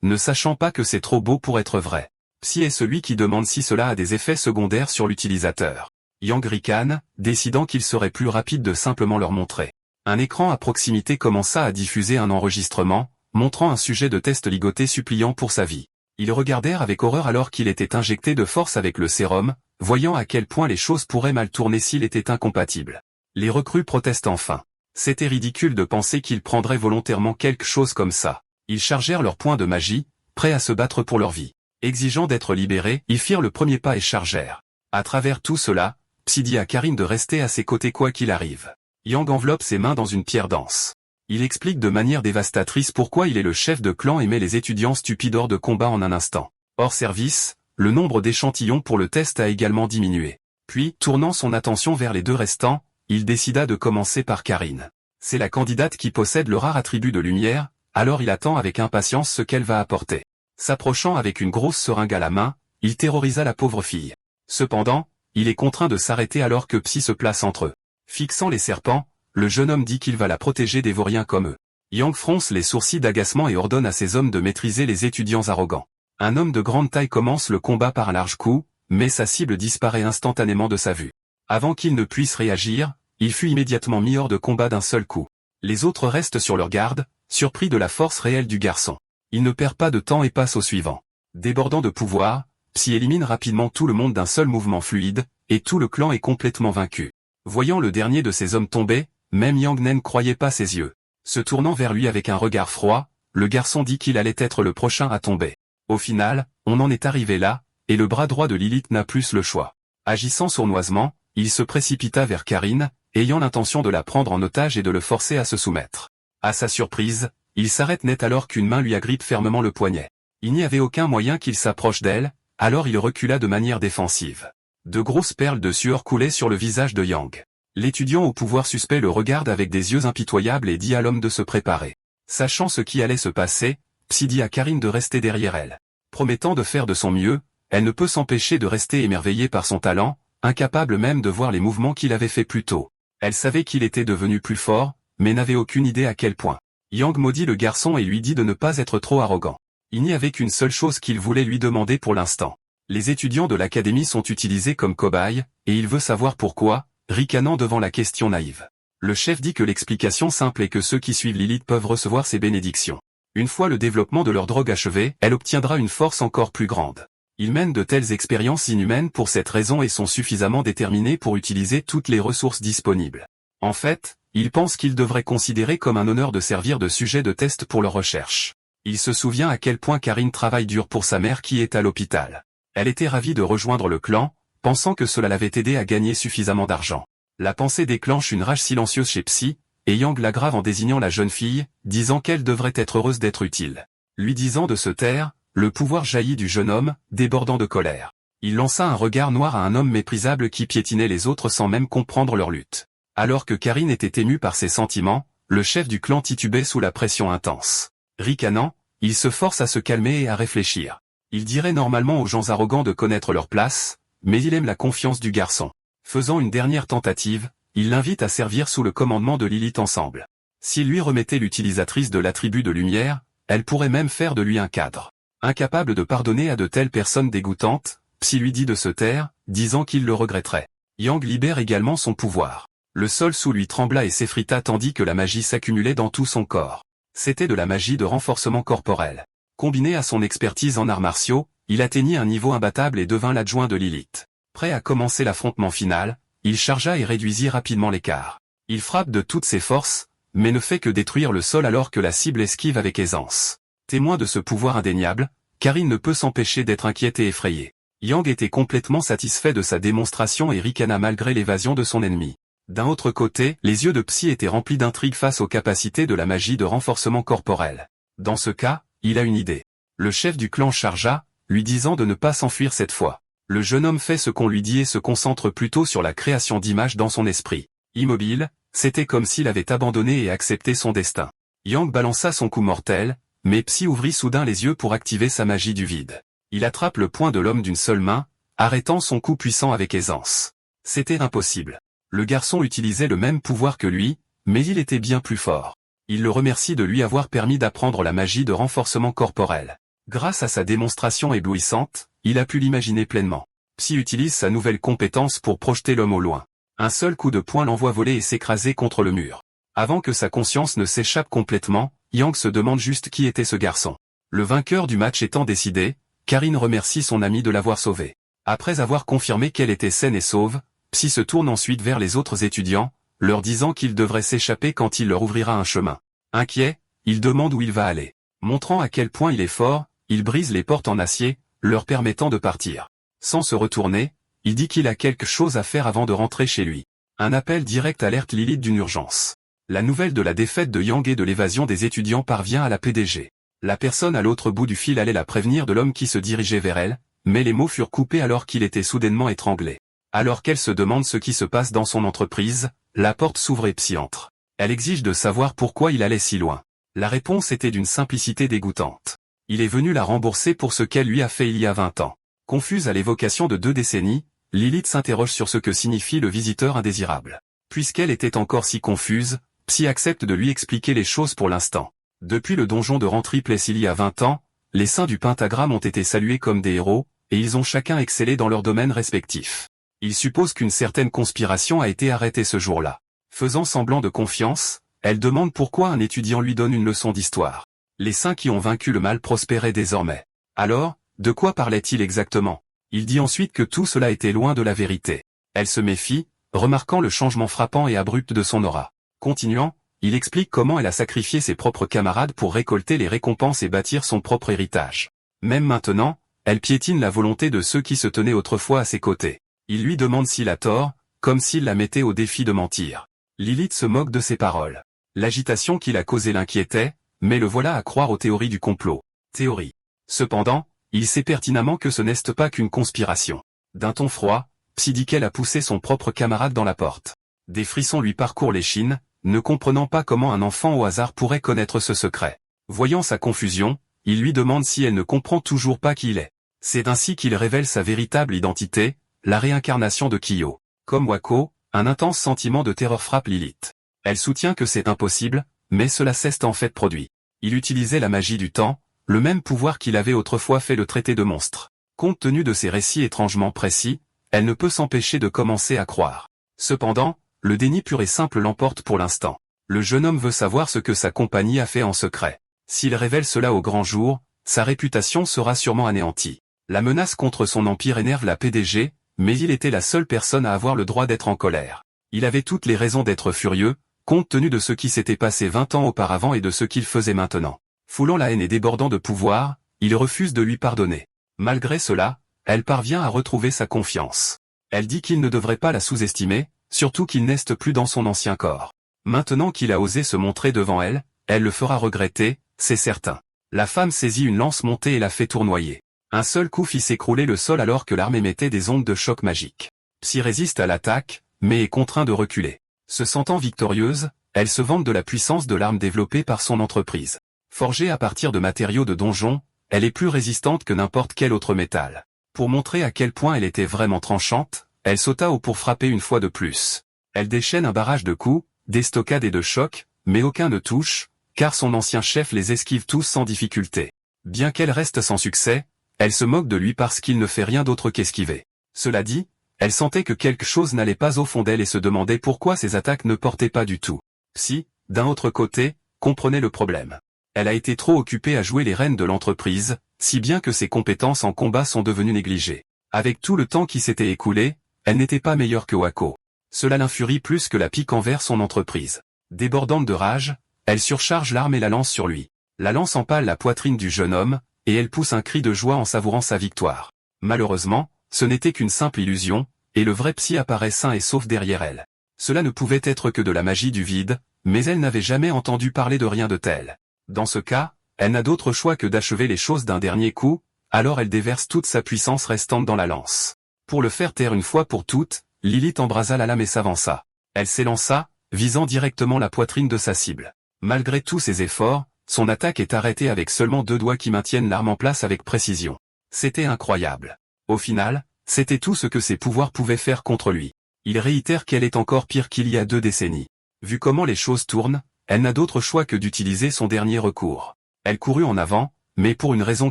ne sachant pas que c'est trop beau pour être vrai. Psy est celui qui demande si cela a des effets secondaires sur l'utilisateur. Yang ricane, décidant qu'il serait plus rapide de simplement leur montrer. Un écran à proximité commença à diffuser un enregistrement, montrant un sujet de test ligoté suppliant pour sa vie. Ils regardèrent avec horreur alors qu'il était injecté de force avec le sérum, voyant à quel point les choses pourraient mal tourner s'il était incompatible. Les recrues protestent enfin. C'était ridicule de penser qu'ils prendraient volontairement quelque chose comme ça. Ils chargèrent leurs points de magie, prêts à se battre pour leur vie. Exigeant d'être libérés, ils firent le premier pas et chargèrent. À travers tout cela, Psy dit à Karine de rester à ses côtés quoi qu'il arrive. Yang enveloppe ses mains dans une pierre dense. Il explique de manière dévastatrice pourquoi il est le chef de clan et met les étudiants stupides hors de combat en un instant. Hors service, le nombre d'échantillons pour le test a également diminué. Puis, tournant son attention vers les deux restants, il décida de commencer par Karine. C'est la candidate qui possède le rare attribut de lumière, alors il attend avec impatience ce qu'elle va apporter. S'approchant avec une grosse seringue à la main, il terrorisa la pauvre fille. Cependant, il est contraint de s'arrêter alors que Psy se place entre eux. Fixant les serpents, le jeune homme dit qu'il va la protéger des vauriens comme eux. Yang fronce les sourcils d'agacement et ordonne à ses hommes de maîtriser les étudiants arrogants. Un homme de grande taille commence le combat par un large coup, mais sa cible disparaît instantanément de sa vue. Avant qu'il ne puisse réagir, il fut immédiatement mis hors de combat d'un seul coup. Les autres restent sur leur garde, surpris de la force réelle du garçon. Il ne perd pas de temps et passe au suivant. Débordant de pouvoir, Psy élimine rapidement tout le monde d'un seul mouvement fluide, et tout le clan est complètement vaincu. Voyant le dernier de ses hommes tomber, même Yang ne croyait pas ses yeux. Se tournant vers lui avec un regard froid, le garçon dit qu'il allait être le prochain à tomber. Au final, on en est arrivé là, et le bras droit de Lilith n'a plus le choix. Agissant sournoisement, il se précipita vers Karine, ayant l'intention de la prendre en otage et de le forcer à se soumettre. À sa surprise, il s'arrête net alors qu'une main lui agrippe fermement le poignet. Il n'y avait aucun moyen qu'il s'approche d'elle, alors il recula de manière défensive. De grosses perles de sueur coulaient sur le visage de Yang. L'étudiant au pouvoir suspect le regarde avec des yeux impitoyables et dit à l'homme de se préparer. Sachant ce qui allait se passer, Psy dit à Karine de rester derrière elle. Promettant de faire de son mieux, elle ne peut s'empêcher de rester émerveillée par son talent, incapable même de voir les mouvements qu'il avait fait plus tôt. Elle savait qu'il était devenu plus fort, mais n'avait aucune idée à quel point. Yang maudit le garçon et lui dit de ne pas être trop arrogant. Il n'y avait qu'une seule chose qu'il voulait lui demander pour l'instant. Les étudiants de l'académie sont utilisés comme cobayes, et il veut savoir pourquoi, ricanant devant la question naïve. Le chef dit que l'explication simple est que ceux qui suivent Lilith peuvent recevoir ses bénédictions. Une fois le développement de leur drogue achevé, elle obtiendra une force encore plus grande. Ils mènent de telles expériences inhumaines pour cette raison et sont suffisamment déterminés pour utiliser toutes les ressources disponibles. En fait, ils pensent qu'ils devraient considérer comme un honneur de servir de sujet de test pour leurs recherches. Il se souvient à quel point Karine travaille dur pour sa mère qui est à l'hôpital. Elle était ravie de rejoindre le clan, pensant que cela l'avait aidé à gagner suffisamment d'argent. La pensée déclenche une rage silencieuse chez Psy, et Yang l'aggrave en désignant la jeune fille, disant qu'elle devrait être heureuse d'être utile. Lui disant de se taire, le pouvoir jaillit du jeune homme, débordant de colère. Il lança un regard noir à un homme méprisable qui piétinait les autres sans même comprendre leur lutte. Alors que Karine était émue par ses sentiments, le chef du clan titubait sous la pression intense. Ricanant, il se force à se calmer et à réfléchir. Il dirait normalement aux gens arrogants de connaître leur place, mais il aime la confiance du garçon. Faisant une dernière tentative, il l'invite à servir sous le commandement de Lilith ensemble. S'il lui remettait l'utilisatrice de l'attribut de lumière, elle pourrait même faire de lui un cadre. Incapable de pardonner à de telles personnes dégoûtantes, Psy lui dit de se taire, disant qu'il le regretterait. Yang libère également son pouvoir. Le sol sous lui trembla et s'effrita tandis que la magie s'accumulait dans tout son corps. C'était de la magie de renforcement corporel. Combiné à son expertise en arts martiaux, il atteignit un niveau imbattable et devint l'adjoint de Lilith. Prêt à commencer l'affrontement final, il chargea et réduisit rapidement l'écart. Il frappe de toutes ses forces, mais ne fait que détruire le sol alors que la cible esquive avec aisance. Témoin de ce pouvoir indéniable, Karine ne peut s'empêcher d'être inquiète et effrayée. Yang était complètement satisfait de sa démonstration et ricana malgré l'évasion de son ennemi. D'un autre côté, les yeux de Psy étaient remplis d'intrigue face aux capacités de la magie de renforcement corporel. Dans ce cas, il a une idée. Le chef du clan chargea, lui disant de ne pas s'enfuir cette fois. Le jeune homme fait ce qu'on lui dit et se concentre plutôt sur la création d'images dans son esprit. Immobile, c'était comme s'il avait abandonné et accepté son destin. Yang balança son coup mortel, mais Psy ouvrit soudain les yeux pour activer sa magie du vide. Il attrape le poing de l'homme d'une seule main, arrêtant son coup puissant avec aisance. C'était impossible. Le garçon utilisait le même pouvoir que lui, mais il était bien plus fort. Il le remercie de lui avoir permis d'apprendre la magie de renforcement corporel. Grâce à sa démonstration éblouissante, il a pu l'imaginer pleinement. Psy utilise sa nouvelle compétence pour projeter l'homme au loin. Un seul coup de poing l'envoie voler et s'écraser contre le mur. Avant que sa conscience ne s'échappe complètement, Yang se demande juste qui était ce garçon. Le vainqueur du match étant décidé, Karine remercie son ami de l'avoir sauvé. Après avoir confirmé qu'elle était saine et sauve, Psy se tourne ensuite vers les autres étudiants, leur disant qu'ils devraient s'échapper quand il leur ouvrira un chemin. Inquiet, il demande où il va aller. Montrant à quel point il est fort, il brise les portes en acier, leur permettant de partir. Sans se retourner, il dit qu'il a quelque chose à faire avant de rentrer chez lui. Un appel direct alerte Lilith d'une urgence. La nouvelle de la défaite de Yang et de l'évasion des étudiants parvient à la PDG. La personne à l'autre bout du fil allait la prévenir de l'homme qui se dirigeait vers elle, mais les mots furent coupés alors qu'il était soudainement étranglé. Alors qu'elle se demande ce qui se passe dans son entreprise, la porte s'ouvre et Psy entre. Elle exige de savoir pourquoi il allait si loin. La réponse était d'une simplicité dégoûtante. Il est venu la rembourser pour ce qu'elle lui a fait il y a 20 ans. Confuse à l'évocation de 2 décennies, Lilith s'interroge sur ce que signifie le visiteur indésirable. Puisqu'elle était encore si confuse, Psy accepte de lui expliquer les choses pour l'instant. Depuis le donjon de Rentripless il y a 20 ans, les saints du pentagramme ont été salués comme des héros, et ils ont chacun excellé dans leur domaine respectif. Il suppose qu'une certaine conspiration a été arrêtée ce jour-là. Faisant semblant de confiance, elle demande pourquoi un étudiant lui donne une leçon d'histoire. Les saints qui ont vaincu le mal prospéraient désormais. Alors, de quoi parlait-il exactement? Il dit ensuite que tout cela était loin de la vérité. Elle se méfie, remarquant le changement frappant et abrupt de son aura. Continuant, il explique comment elle a sacrifié ses propres camarades pour récolter les récompenses et bâtir son propre héritage. Même maintenant, elle piétine la volonté de ceux qui se tenaient autrefois à ses côtés. Il lui demande s'il a tort, comme s'il la mettait au défi de mentir. Lilith se moque de ses paroles. L'agitation qu'il a causée l'inquiétait, mais le voilà à croire aux théories du complot. Théorie. Cependant, il sait pertinemment que ce n'est pas qu'une conspiration. D'un ton froid, Psy dit qu'elle a poussé son propre camarade dans la porte. Des frissons lui parcourent l'échine, ne comprenant pas comment un enfant au hasard pourrait connaître ce secret. Voyant sa confusion, il lui demande si elle ne comprend toujours pas qui il est. C'est ainsi qu'il révèle sa véritable identité, la réincarnation de Kyo. Comme Wako, un intense sentiment de terreur frappe Lilith. Elle soutient que c'est impossible, mais cela s'est en fait produit. Il utilisait la magie du temps, le même pouvoir qu'il avait autrefois fait le traité de monstres. Compte tenu de ces récits étrangement précis, elle ne peut s'empêcher de commencer à croire. Cependant, le déni pur et simple l'emporte pour l'instant. Le jeune homme veut savoir ce que sa compagnie a fait en secret. S'il révèle cela au grand jour, sa réputation sera sûrement anéantie. La menace contre son empire énerve la PDG, mais il était la seule personne à avoir le droit d'être en colère. Il avait toutes les raisons d'être furieux, compte tenu de ce qui s'était passé 20 ans auparavant et de ce qu'il faisait maintenant. Foulant la haine et débordant de pouvoir, il refuse de lui pardonner. Malgré cela, elle parvient à retrouver sa confiance. Elle dit qu'il ne devrait pas la sous-estimer, surtout qu'il n'est plus dans son ancien corps. Maintenant qu'il a osé se montrer devant elle, elle le fera regretter, c'est certain. La femme saisit une lance montée et la fait tournoyer. Un seul coup fit s'écrouler le sol alors que l'arme émettait des ondes de choc magique. Psy résiste à l'attaque, mais est contraint de reculer. Se sentant victorieuse, elle se vante de la puissance de l'arme développée par son entreprise. Forgée à partir de matériaux de donjon, elle est plus résistante que n'importe quel autre métal. Pour montrer à quel point elle était vraiment tranchante, elle sauta haut pour frapper une fois de plus. Elle déchaîne un barrage de coups, d'estocades et de chocs, mais aucun ne touche, car son ancien chef les esquive tous sans difficulté. Bien qu'elle reste sans succès, elle se moque de lui parce qu'il ne fait rien d'autre qu'esquiver. Cela dit, elle sentait que quelque chose n'allait pas au fond d'elle et se demandait pourquoi ses attaques ne portaient pas du tout. Psy, d'un autre côté, comprenait le problème. Elle a été trop occupée à jouer les reines de l'entreprise, si bien que ses compétences en combat sont devenues négligées. Avec tout le temps qui s'était écoulé, elle n'était pas meilleure que Wako. Cela l'infurie plus que la pique envers son entreprise. Débordante de rage, elle surcharge l'arme et la lance sur lui. La lance empale la poitrine du jeune homme, et elle pousse un cri de joie en savourant sa victoire. Malheureusement, ce n'était qu'une simple illusion, et le vrai Psy apparaît sain et sauf derrière elle. Cela ne pouvait être que de la magie du vide, mais elle n'avait jamais entendu parler de rien de tel. Dans ce cas, elle n'a d'autre choix que d'achever les choses d'un dernier coup, alors elle déverse toute sa puissance restante dans la lance. Pour le faire taire une fois pour toutes, Lilith embrasa la lame et s'avança. Elle s'élança, visant directement la poitrine de sa cible. Malgré tous ses efforts, son attaque est arrêtée avec seulement 2 doigts qui maintiennent l'arme en place avec précision. C'était incroyable. Au final, c'était tout ce que ses pouvoirs pouvaient faire contre lui. Il réitère qu'elle est encore pire qu'il y a 2 décennies. Vu comment les choses tournent, elle n'a d'autre choix que d'utiliser son dernier recours. Elle courut en avant, mais pour une raison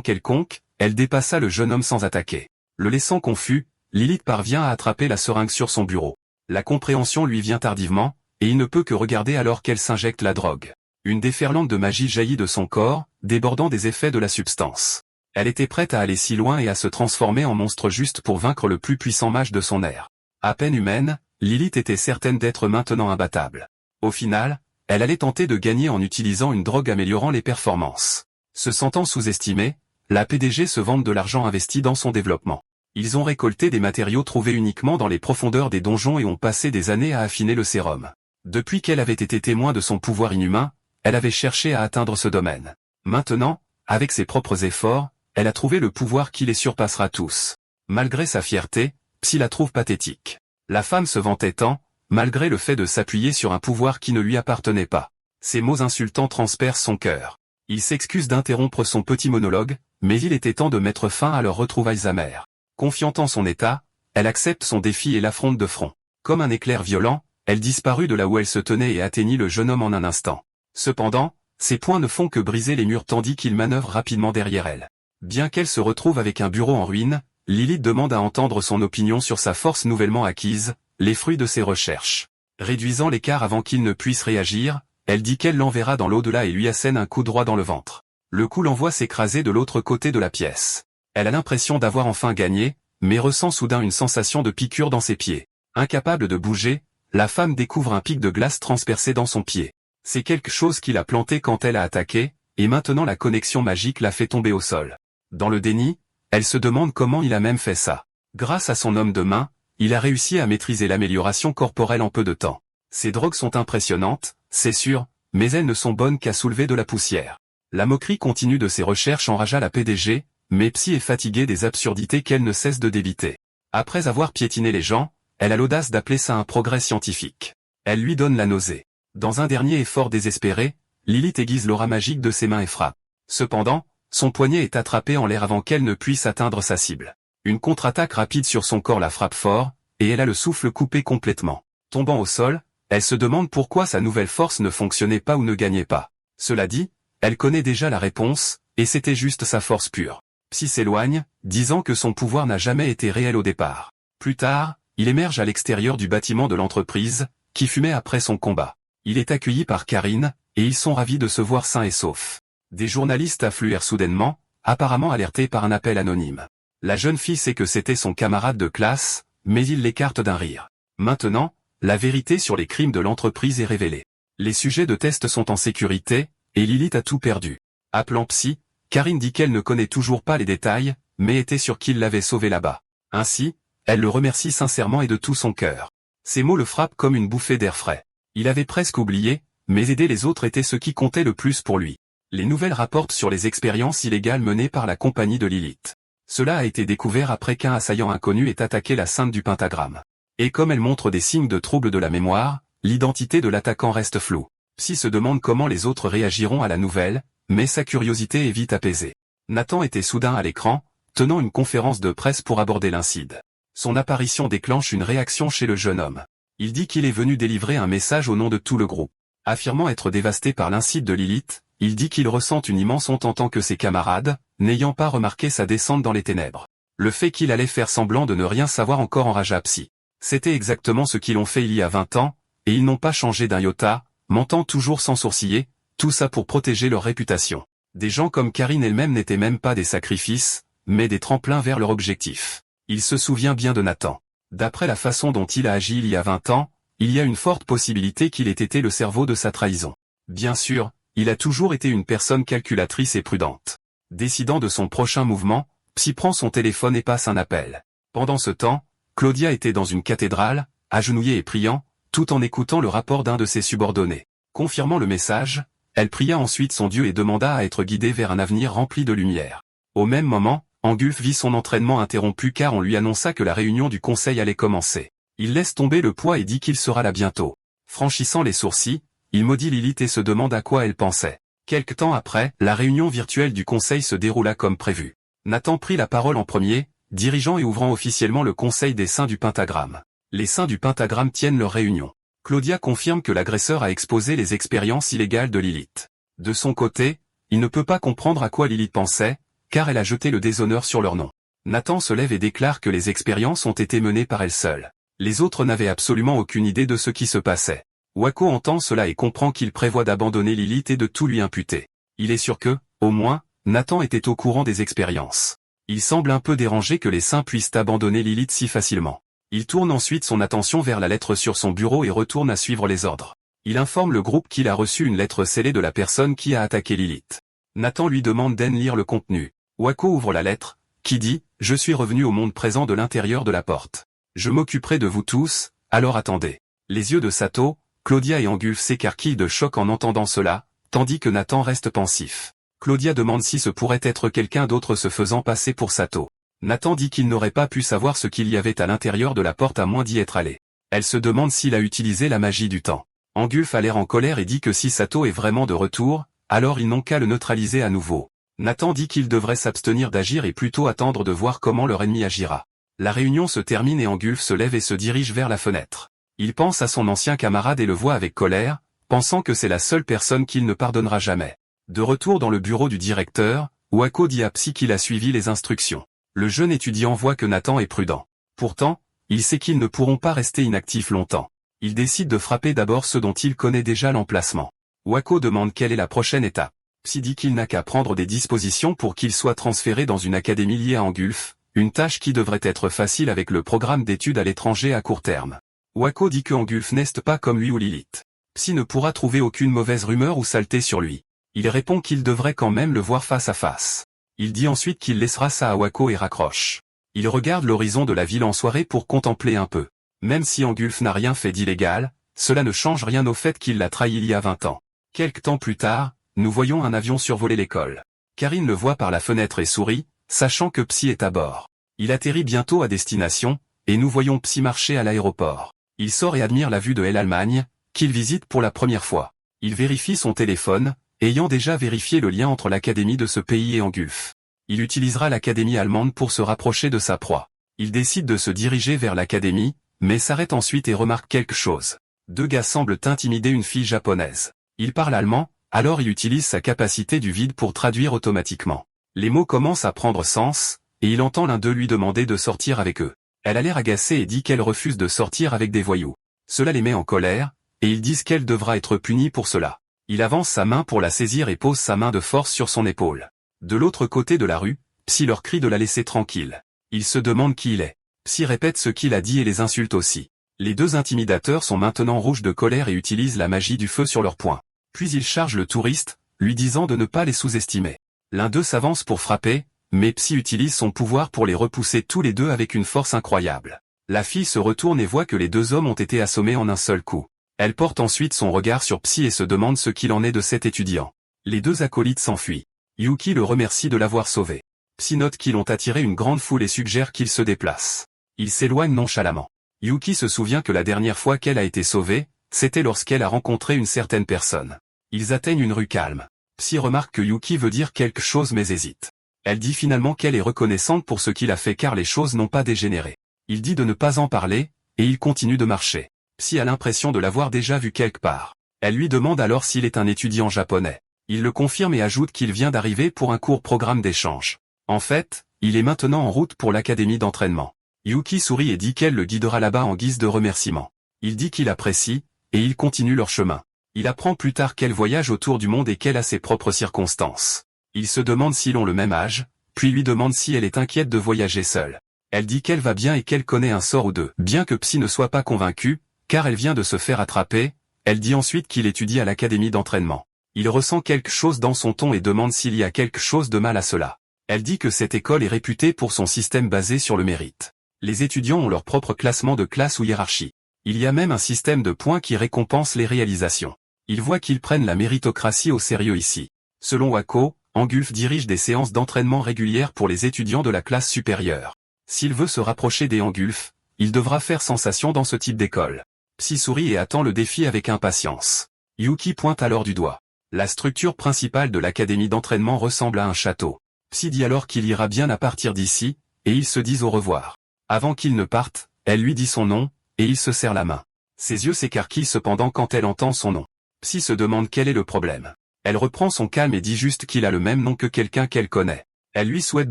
quelconque, elle dépassa le jeune homme sans attaquer. Le laissant confus, Lilith parvient à attraper la seringue sur son bureau. La compréhension lui vient tardivement, et il ne peut que regarder alors qu'elle s'injecte la drogue. Une déferlante de magie jaillit de son corps, débordant des effets de la substance. Elle était prête à aller si loin et à se transformer en monstre juste pour vaincre le plus puissant mage de son ère. À peine humaine, Lilith était certaine d'être maintenant imbattable. Au final, elle allait tenter de gagner en utilisant une drogue améliorant les performances. Se sentant sous-estimée, la PDG se vante de l'argent investi dans son développement. Ils ont récolté des matériaux trouvés uniquement dans les profondeurs des donjons et ont passé des années à affiner le sérum. Depuis qu'elle avait été témoin de son pouvoir inhumain, elle avait cherché à atteindre ce domaine. Maintenant, avec ses propres efforts, elle a trouvé le pouvoir qui les surpassera tous. Malgré sa fierté, Psy la trouve pathétique. La femme se vantait tant, malgré le fait de s'appuyer sur un pouvoir qui ne lui appartenait pas. Ces mots insultants transpercent son cœur. Il s'excuse d'interrompre son petit monologue, mais il était temps de mettre fin à leurs retrouvailles amères. Confiant en son état, elle accepte son défi et l'affronte de front. Comme un éclair violent, elle disparut de là où elle se tenait et atteignit le jeune homme en un instant. Cependant, ses poings ne font que briser les murs tandis qu'il manœuvre rapidement derrière elle. Bien qu'elle se retrouve avec un bureau en ruine, Lilith demande à entendre son opinion sur sa force nouvellement acquise, les fruits de ses recherches. Réduisant l'écart avant qu'il ne puisse réagir, elle dit qu'elle l'enverra dans l'au-delà et lui assène un coup droit dans le ventre. Le coup l'envoie s'écraser de l'autre côté de la pièce. Elle a l'impression d'avoir enfin gagné, mais ressent soudain une sensation de piqûre dans ses pieds. Incapable de bouger, la femme découvre un pic de glace transpercé dans son pied. C'est quelque chose qui l'a planté quand elle a attaqué, et maintenant la connexion magique la fait tomber au sol. Dans le déni, elle se demande comment il a même fait ça. Grâce à son homme de main, il a réussi à maîtriser l'amélioration corporelle en peu de temps. Ces drogues sont impressionnantes, c'est sûr, mais elles ne sont bonnes qu'à soulever de la poussière. La moquerie continue de ses recherches enragea la PDG, mais Psy est fatiguée des absurdités qu'elle ne cesse de débiter. Après avoir piétiné les gens, elle a l'audace d'appeler ça un progrès scientifique. Elle lui donne la nausée. Dans un dernier effort désespéré, Lilith aiguise l'aura magique de ses mains et frappe. Cependant, son poignet est attrapé en l'air avant qu'elle ne puisse atteindre sa cible. Une contre-attaque rapide sur son corps la frappe fort, et elle a le souffle coupé complètement. Tombant au sol, elle se demande pourquoi sa nouvelle force ne fonctionnait pas ou ne gagnait pas. Cela dit, elle connaît déjà la réponse, et c'était juste sa force pure. Psy s'éloigne, disant que son pouvoir n'a jamais été réel au départ. Plus tard, il émerge à l'extérieur du bâtiment de l'entreprise, qui fumait après son combat. Il est accueilli par Karine, et ils sont ravis de se voir sains et saufs. Des journalistes affluèrent soudainement, apparemment alertés par un appel anonyme. La jeune fille sait que c'était son camarade de classe, mais il l'écarte d'un rire. Maintenant, la vérité sur les crimes de l'entreprise est révélée. Les sujets de test sont en sécurité, et Lilith a tout perdu. Appelant Psy, Karine dit qu'elle ne connaît toujours pas les détails, mais était sûre qu'il l'avait sauvé là-bas. Ainsi, elle le remercie sincèrement et de tout son cœur. Ces mots le frappent comme une bouffée d'air frais. Il avait presque oublié, mais aider les autres était ce qui comptait le plus pour lui. Les nouvelles rapportent sur les expériences illégales menées par la compagnie de Lilith. Cela a été découvert après qu'un assaillant inconnu ait attaqué la Sainte du Pentagramme. Et comme elle montre des signes de trouble de la mémoire, l'identité de l'attaquant reste floue. Psy se demande comment les autres réagiront à la nouvelle, mais sa curiosité est vite apaisée. Nathan était soudain à l'écran, tenant une conférence de presse pour aborder l'incide. Son apparition déclenche une réaction chez le jeune homme. Il dit qu'il est venu délivrer un message au nom de tout le groupe. Affirmant être dévasté par l'incide de Lilith, il dit qu'il ressent une immense honte en tant que ses camarades, n'ayant pas remarqué sa descente dans les ténèbres. Le fait qu'il allait faire semblant de ne rien savoir encore enragea Psy. C'était exactement ce qu'ils ont fait il y a 20 ans, et ils n'ont pas changé d'un iota, mentant toujours sans sourciller, tout ça pour protéger leur réputation. Des gens comme Karine elle-même n'étaient même pas des sacrifices, mais des tremplins vers leur objectif. Il se souvient bien de Nathan. D'après la façon dont il a agi il y a 20 ans, il y a une forte possibilité qu'il ait été le cerveau de sa trahison. Bien sûr, il a toujours été une personne calculatrice et prudente. Décidant de son prochain mouvement, Psy prend son téléphone et passe un appel. Pendant ce temps, Claudia était dans une cathédrale, agenouillée et priant, tout en écoutant le rapport d'un de ses subordonnés. Confirmant le message, elle pria ensuite son Dieu et demanda à être guidée vers un avenir rempli de lumière. Au même moment, Angulf vit son entraînement interrompu car on lui annonça que la réunion du conseil allait commencer. Il laisse tomber le poids et dit qu'il sera là bientôt. Franchissant les sourcils, il maudit Lilith et se demande à quoi elle pensait. Quelque temps après, la réunion virtuelle du conseil se déroula comme prévu. Nathan prit la parole en premier, dirigeant et ouvrant officiellement le conseil des saints du pentagramme. Les saints du pentagramme tiennent leur réunion. Claudia confirme que l'agresseur a exposé les expériences illégales de Lilith. De son côté, il ne peut pas comprendre à quoi Lilith pensait, car elle a jeté le déshonneur sur leur nom. Nathan se lève et déclare que les expériences ont été menées par elle seule. Les autres n'avaient absolument aucune idée de ce qui se passait. Wako entend cela et comprend qu'il prévoit d'abandonner Lilith et de tout lui imputer. Il est sûr que, au moins, Nathan était au courant des expériences. Il semble un peu dérangé que les saints puissent abandonner Lilith si facilement. Il tourne ensuite son attention vers la lettre sur son bureau et retourne à suivre les ordres. Il informe le groupe qu'il a reçu une lettre scellée de la personne qui a attaqué Lilith. Nathan lui demande d'en lire le contenu. Wako ouvre la lettre, qui dit « Je suis revenu au monde présent de l'intérieur de la porte. Je m'occuperai de vous tous, alors attendez. » Les yeux de Sato, Claudia et Angulf s'écarquillent de choc en entendant cela, tandis que Nathan reste pensif. Claudia demande si ce pourrait être quelqu'un d'autre se faisant passer pour Sato. Nathan dit qu'il n'aurait pas pu savoir ce qu'il y avait à l'intérieur de la porte à moins d'y être allé. Elle se demande s'il a utilisé la magie du temps. Angulf a l'air en colère et dit que si Sato est vraiment de retour, alors ils n'ont qu'à le neutraliser à nouveau. Nathan dit qu'il devrait s'abstenir d'agir et plutôt attendre de voir comment leur ennemi agira. La réunion se termine et Angulf se lève et se dirige vers la fenêtre. Il pense à son ancien camarade et le voit avec colère, pensant que c'est la seule personne qu'il ne pardonnera jamais. De retour dans le bureau du directeur, Wako dit à Psy qu'il a suivi les instructions. Le jeune étudiant voit que Nathan est prudent. Pourtant, il sait qu'ils ne pourront pas rester inactifs longtemps. Il décide de frapper d'abord ceux dont il connaît déjà l'emplacement. Wako demande quelle est la prochaine étape. Psy dit qu'il n'a qu'à prendre des dispositions pour qu'il soit transféré dans une académie liée à Angulf, une tâche qui devrait être facile avec le programme d'études à l'étranger à court terme. Wako dit que Angulf n'est pas comme lui ou Lilith. Psy ne pourra trouver aucune mauvaise rumeur ou saleté sur lui. Il répond qu'il devrait quand même le voir face à face. Il dit ensuite qu'il laissera ça à Wako et raccroche. Il regarde l'horizon de la ville en soirée pour contempler un peu. Même si Angulf n'a rien fait d'illégal, cela ne change rien au fait qu'il l'a trahi il y a 20 ans. Quelque temps plus tard, nous voyons un avion survoler l'école. Karine le voit par la fenêtre et sourit, sachant que Psy est à bord. Il atterrit bientôt à destination, et nous voyons Psy marcher à l'aéroport. Il sort et admire la vue de l'Allemagne, qu'il visite pour la première fois. Il vérifie son téléphone, ayant déjà vérifié le lien entre l'académie de ce pays et Angulf. Il utilisera l'académie allemande pour se rapprocher de sa proie. Il décide de se diriger vers l'académie, mais s'arrête ensuite et remarque quelque chose. Deux gars semblent intimider une fille japonaise. Il parle allemand, alors il utilise sa capacité du vide pour traduire automatiquement. Les mots commencent à prendre sens, et il entend l'un d'eux lui demander de sortir avec eux. Elle a l'air agacée et dit qu'elle refuse de sortir avec des voyous. Cela les met en colère, et ils disent qu'elle devra être punie pour cela. Il avance sa main pour la saisir et pose sa main de force sur son épaule. De l'autre côté de la rue, Psy leur crie de la laisser tranquille. Il se demande qui il est. Psy répète ce qu'il a dit et les insulte aussi. Les deux intimidateurs sont maintenant rouges de colère et utilisent la magie du feu sur leurs poings. Puis ils chargent le touriste, lui disant de ne pas les sous-estimer. L'un d'eux s'avance pour frapper, mais Psy utilise son pouvoir pour les repousser tous les deux avec une force incroyable. La fille se retourne et voit que les deux hommes ont été assommés en un seul coup. Elle porte ensuite son regard sur Psy et se demande ce qu'il en est de cet étudiant. Les deux acolytes s'enfuient. Yuki le remercie de l'avoir sauvé. Psy note qu'ils ont attiré une grande foule et suggère qu'il se déplace. Il s'éloigne nonchalamment. Yuki se souvient que la dernière fois qu'elle a été sauvée, c'était lorsqu'elle a rencontré une certaine personne. Ils atteignent une rue calme. Psy remarque que Yuki veut dire quelque chose mais hésite. Elle dit finalement qu'elle est reconnaissante pour ce qu'il a fait car les choses n'ont pas dégénéré. Il dit de ne pas en parler, et il continue de marcher. Psy a l'impression de l'avoir déjà vu quelque part. Elle lui demande alors s'il est un étudiant japonais. Il le confirme et ajoute qu'il vient d'arriver pour un court programme d'échange. En fait, il est maintenant en route pour l'académie d'entraînement. Yuki sourit et dit qu'elle le guidera là-bas en guise de remerciement. Il dit qu'il apprécie, et ils continuent leur chemin. Il apprend plus tard qu'elle voyage autour du monde et qu'elle a ses propres circonstances. Il se demande s'ils ont le même âge, puis lui demande si elle est inquiète de voyager seule. Elle dit qu'elle va bien et qu'elle connaît un sort ou deux. Bien que Psy ne soit pas convaincue, car elle vient de se faire attraper, elle dit ensuite qu'il étudie à l'académie d'entraînement. Il ressent quelque chose dans son ton et demande s'il y a quelque chose de mal à cela. Elle dit que cette école est réputée pour son système basé sur le mérite. Les étudiants ont leur propre classement de classe ou hiérarchie. Il y a même un système de points qui récompense les réalisations. Il voit qu'ils prennent la méritocratie au sérieux ici. Selon Wako, Angulf dirige des séances d'entraînement régulières pour les étudiants de la classe supérieure. S'il veut se rapprocher des Angulf, il devra faire sensation dans ce type d'école. Psy sourit et attend le défi avec impatience. Yuki pointe alors du doigt. La structure principale de l'académie d'entraînement ressemble à un château. Psy dit alors qu'il ira bien à partir d'ici, et ils se disent au revoir. Avant qu'ils ne partent, elle lui dit son nom, et il se serre la main. Ses yeux s'écarquillent cependant quand elle entend son nom. Psy se demande quel est le problème. Elle reprend son calme et dit juste qu'il a le même nom que quelqu'un qu'elle connaît. Elle lui souhaite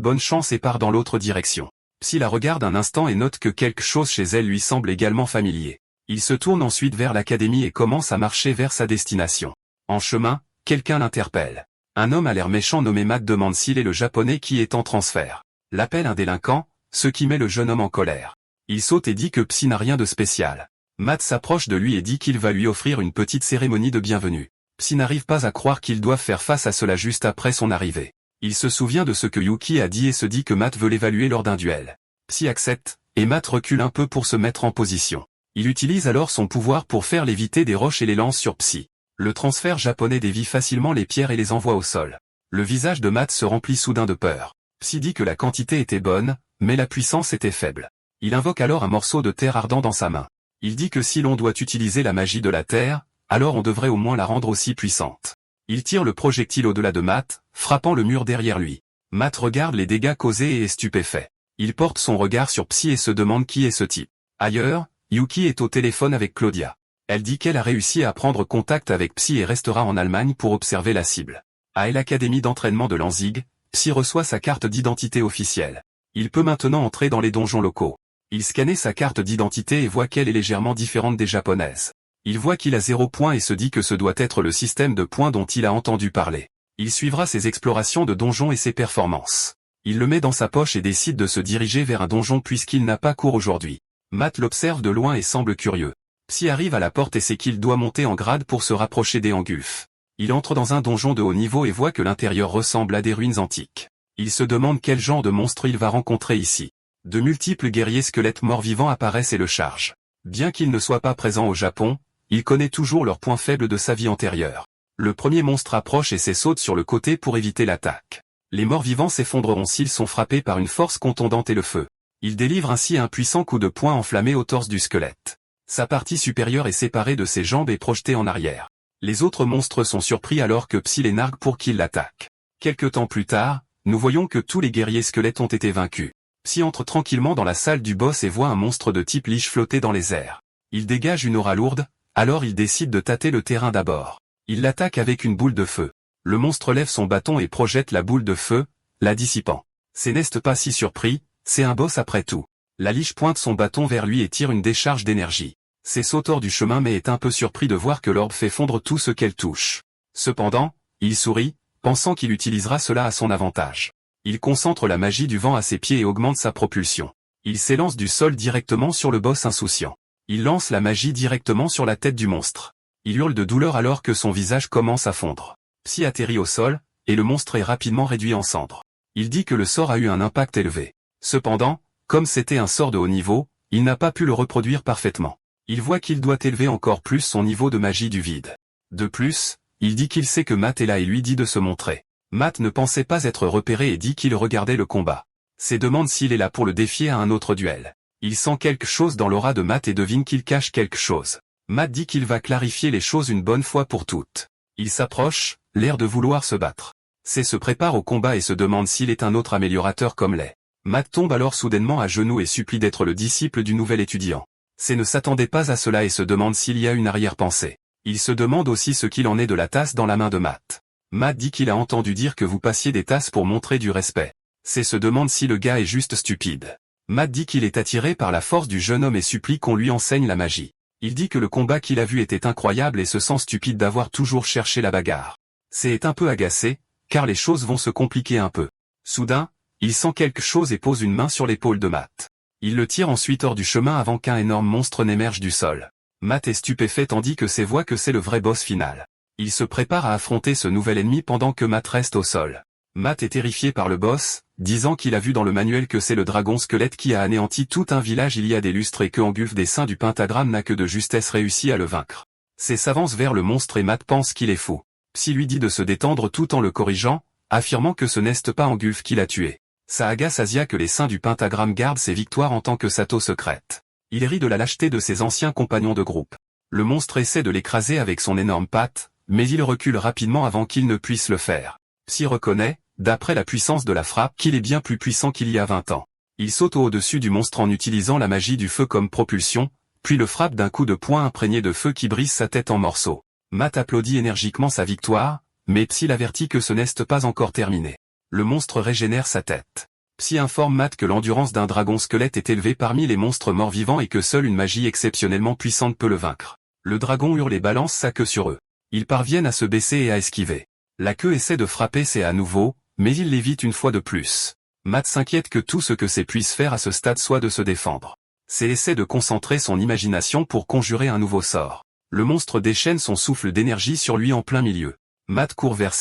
bonne chance et part dans l'autre direction. Psy la regarde un instant et note que quelque chose chez elle lui semble également familier. Il se tourne ensuite vers l'académie et commence à marcher vers sa destination. En chemin, quelqu'un l'interpelle. Un homme à l'air méchant nommé Matt demande s'il est le japonais qui est en transfert. L'appelle un délinquant, ce qui met le jeune homme en colère. Il saute et dit que Psy n'a rien de spécial. Matt s'approche de lui et dit qu'il va lui offrir une petite cérémonie de bienvenue. Psy n'arrive pas à croire qu'ils doivent faire face à cela juste après son arrivée. Il se souvient de ce que Yuki a dit et se dit que Matt veut l'évaluer lors d'un duel. Psy accepte, et Matt recule un peu pour se mettre en position. Il utilise alors son pouvoir pour faire léviter des roches et les lance sur Psy. Le transfert japonais dévie facilement les pierres et les envoie au sol. Le visage de Matt se remplit soudain de peur. Psy dit que la quantité était bonne, mais la puissance était faible. Il invoque alors un morceau de terre ardent dans sa main. Il dit que si l'on doit utiliser la magie de la terre, alors on devrait au moins la rendre aussi puissante. Il tire le projectile au-delà de Matt, frappant le mur derrière lui. Matt regarde les dégâts causés et est stupéfait. Il porte son regard sur Psy et se demande qui est ce type. Ailleurs, Yuki est au téléphone avec Claudia. Elle dit qu'elle a réussi à prendre contact avec Psy et restera en Allemagne pour observer la cible. À l'académie d'entraînement de Lanzig, Psy reçoit sa carte d'identité officielle. Il peut maintenant entrer dans les donjons locaux. Il scanne sa carte d'identité et voit qu'elle est légèrement différente des japonaises. Il voit qu'il a 0 point et se dit que ce doit être le système de points dont il a entendu parler. Il suivra ses explorations de donjons et ses performances. Il le met dans sa poche et décide de se diriger vers un donjon puisqu'il n'a pas cours aujourd'hui. Matt l'observe de loin et semble curieux. Psy arrive à la porte et sait qu'il doit monter en grade pour se rapprocher des Angulf. Il entre dans un donjon de haut niveau et voit que l'intérieur ressemble à des ruines antiques. Il se demande quel genre de monstre il va rencontrer ici. De multiples guerriers squelettes morts-vivants apparaissent et le chargent. Bien qu'il ne soit pas présent au Japon, il connaît toujours leurs points faibles de sa vie antérieure. Le premier monstre approche et saute sur le côté pour éviter l'attaque. Les morts-vivants s'effondreront s'ils sont frappés par une force contondante et le feu. Il délivre ainsi un puissant coup de poing enflammé au torse du squelette. Sa partie supérieure est séparée de ses jambes et projetée en arrière. Les autres monstres sont surpris alors que Psy les nargue pour qu'ils l'attaquent. Quelque temps plus tard, nous voyons que tous les guerriers squelettes ont été vaincus. Psy entre tranquillement dans la salle du boss et voit un monstre de type liche flotter dans les airs. Il dégage une aura lourde, alors il décide de tâter le terrain d'abord. Il l'attaque avec une boule de feu. Le monstre lève son bâton et projette la boule de feu, la dissipant. C'est n'est pas si surpris, c'est un boss après tout. La liche pointe son bâton vers lui et tire une décharge d'énergie. C'est saute hors du chemin mais est un peu surpris de voir que l'orbe fait fondre tout ce qu'elle touche. Cependant, il sourit, pensant qu'il utilisera cela à son avantage. Il concentre la magie du vent à ses pieds et augmente sa propulsion. Il s'élance du sol directement sur le boss insouciant. Il lance la magie directement sur la tête du monstre. Il hurle de douleur alors que son visage commence à fondre. Psy atterrit au sol, et le monstre est rapidement réduit en cendres. Il dit que le sort a eu un impact élevé. Cependant, comme c'était un sort de haut niveau, il n'a pas pu le reproduire parfaitement. Il voit qu'il doit élever encore plus son niveau de magie du vide. De plus, il dit qu'il sait que Matt est là et lui dit de se montrer. Matt ne pensait pas être repéré et dit qu'il regardait le combat. Se demande s'il est là pour le défier à un autre duel. Il sent quelque chose dans l'aura de Matt et devine qu'il cache quelque chose. Matt dit qu'il va clarifier les choses une bonne fois pour toutes. Il s'approche, l'air de vouloir se battre. Se prépare au combat et se demande s'il est un autre améliorateur comme Lei. Matt tombe alors soudainement à genoux et supplie d'être le disciple du nouvel étudiant. Ne s'attendait pas à cela et se demande s'il y a une arrière-pensée. Il se demande aussi ce qu'il en est de la tasse dans la main de Matt. Matt dit qu'il a entendu dire que vous passiez des tasses pour montrer du respect. Se demande si le gars est juste stupide. Matt dit qu'il est attiré par la force du jeune homme et supplie qu'on lui enseigne la magie. Il dit que le combat qu'il a vu était incroyable et se sent stupide d'avoir toujours cherché la bagarre. Est un peu agacé, car les choses vont se compliquer un peu. Soudain, il sent quelque chose et pose une main sur l'épaule de Matt. Il le tire ensuite hors du chemin avant qu'un énorme monstre n'émerge du sol. Matt est stupéfait tandis que voit que c'est le vrai boss final. Il se prépare à affronter ce nouvel ennemi pendant que Matt reste au sol. Matt est terrifié par le boss, disant qu'il a vu dans le manuel que c'est le dragon squelette qui a anéanti tout un village il y a des lustres et que Angulf des saints du pentagramme n'a que de justesse réussi à le vaincre. S'avance vers le monstre et Matt pense qu'il est fou. Psy lui dit de se détendre tout en le corrigeant, affirmant que ce n'est pas Angulf qui l'a tué. Ça agace Asia que les saints du pentagramme gardent ses victoires en tant que Sato secrète. Il rit de la lâcheté de ses anciens compagnons de groupe. Le monstre essaie de l'écraser avec son énorme patte, mais il recule rapidement avant qu'il ne puisse le faire. Psy reconnaît, d'après la puissance de la frappe, qu'il est bien plus puissant qu'il y a 20 ans. Il saute au-dessus du monstre en utilisant la magie du feu comme propulsion, puis le frappe d'un coup de poing imprégné de feu qui brise sa tête en morceaux. Matt applaudit énergiquement sa victoire, mais Psy l'avertit que ce n'est pas encore terminé. Le monstre régénère sa tête. Psy informe Matt que l'endurance d'un dragon squelette est élevée parmi les monstres morts-vivants et que seule une magie exceptionnellement puissante peut le vaincre. Le dragon hurle et balance sa queue sur eux. Ils parviennent à se baisser et à esquiver. La queue essaie de frapper à nouveau, mais il l'évite une fois de plus. Matt s'inquiète que tout ce que puisse faire à ce stade soit de se défendre. Essaie de concentrer son imagination pour conjurer un nouveau sort. Le monstre déchaîne son souffle d'énergie sur lui en plein milieu. Matt court vers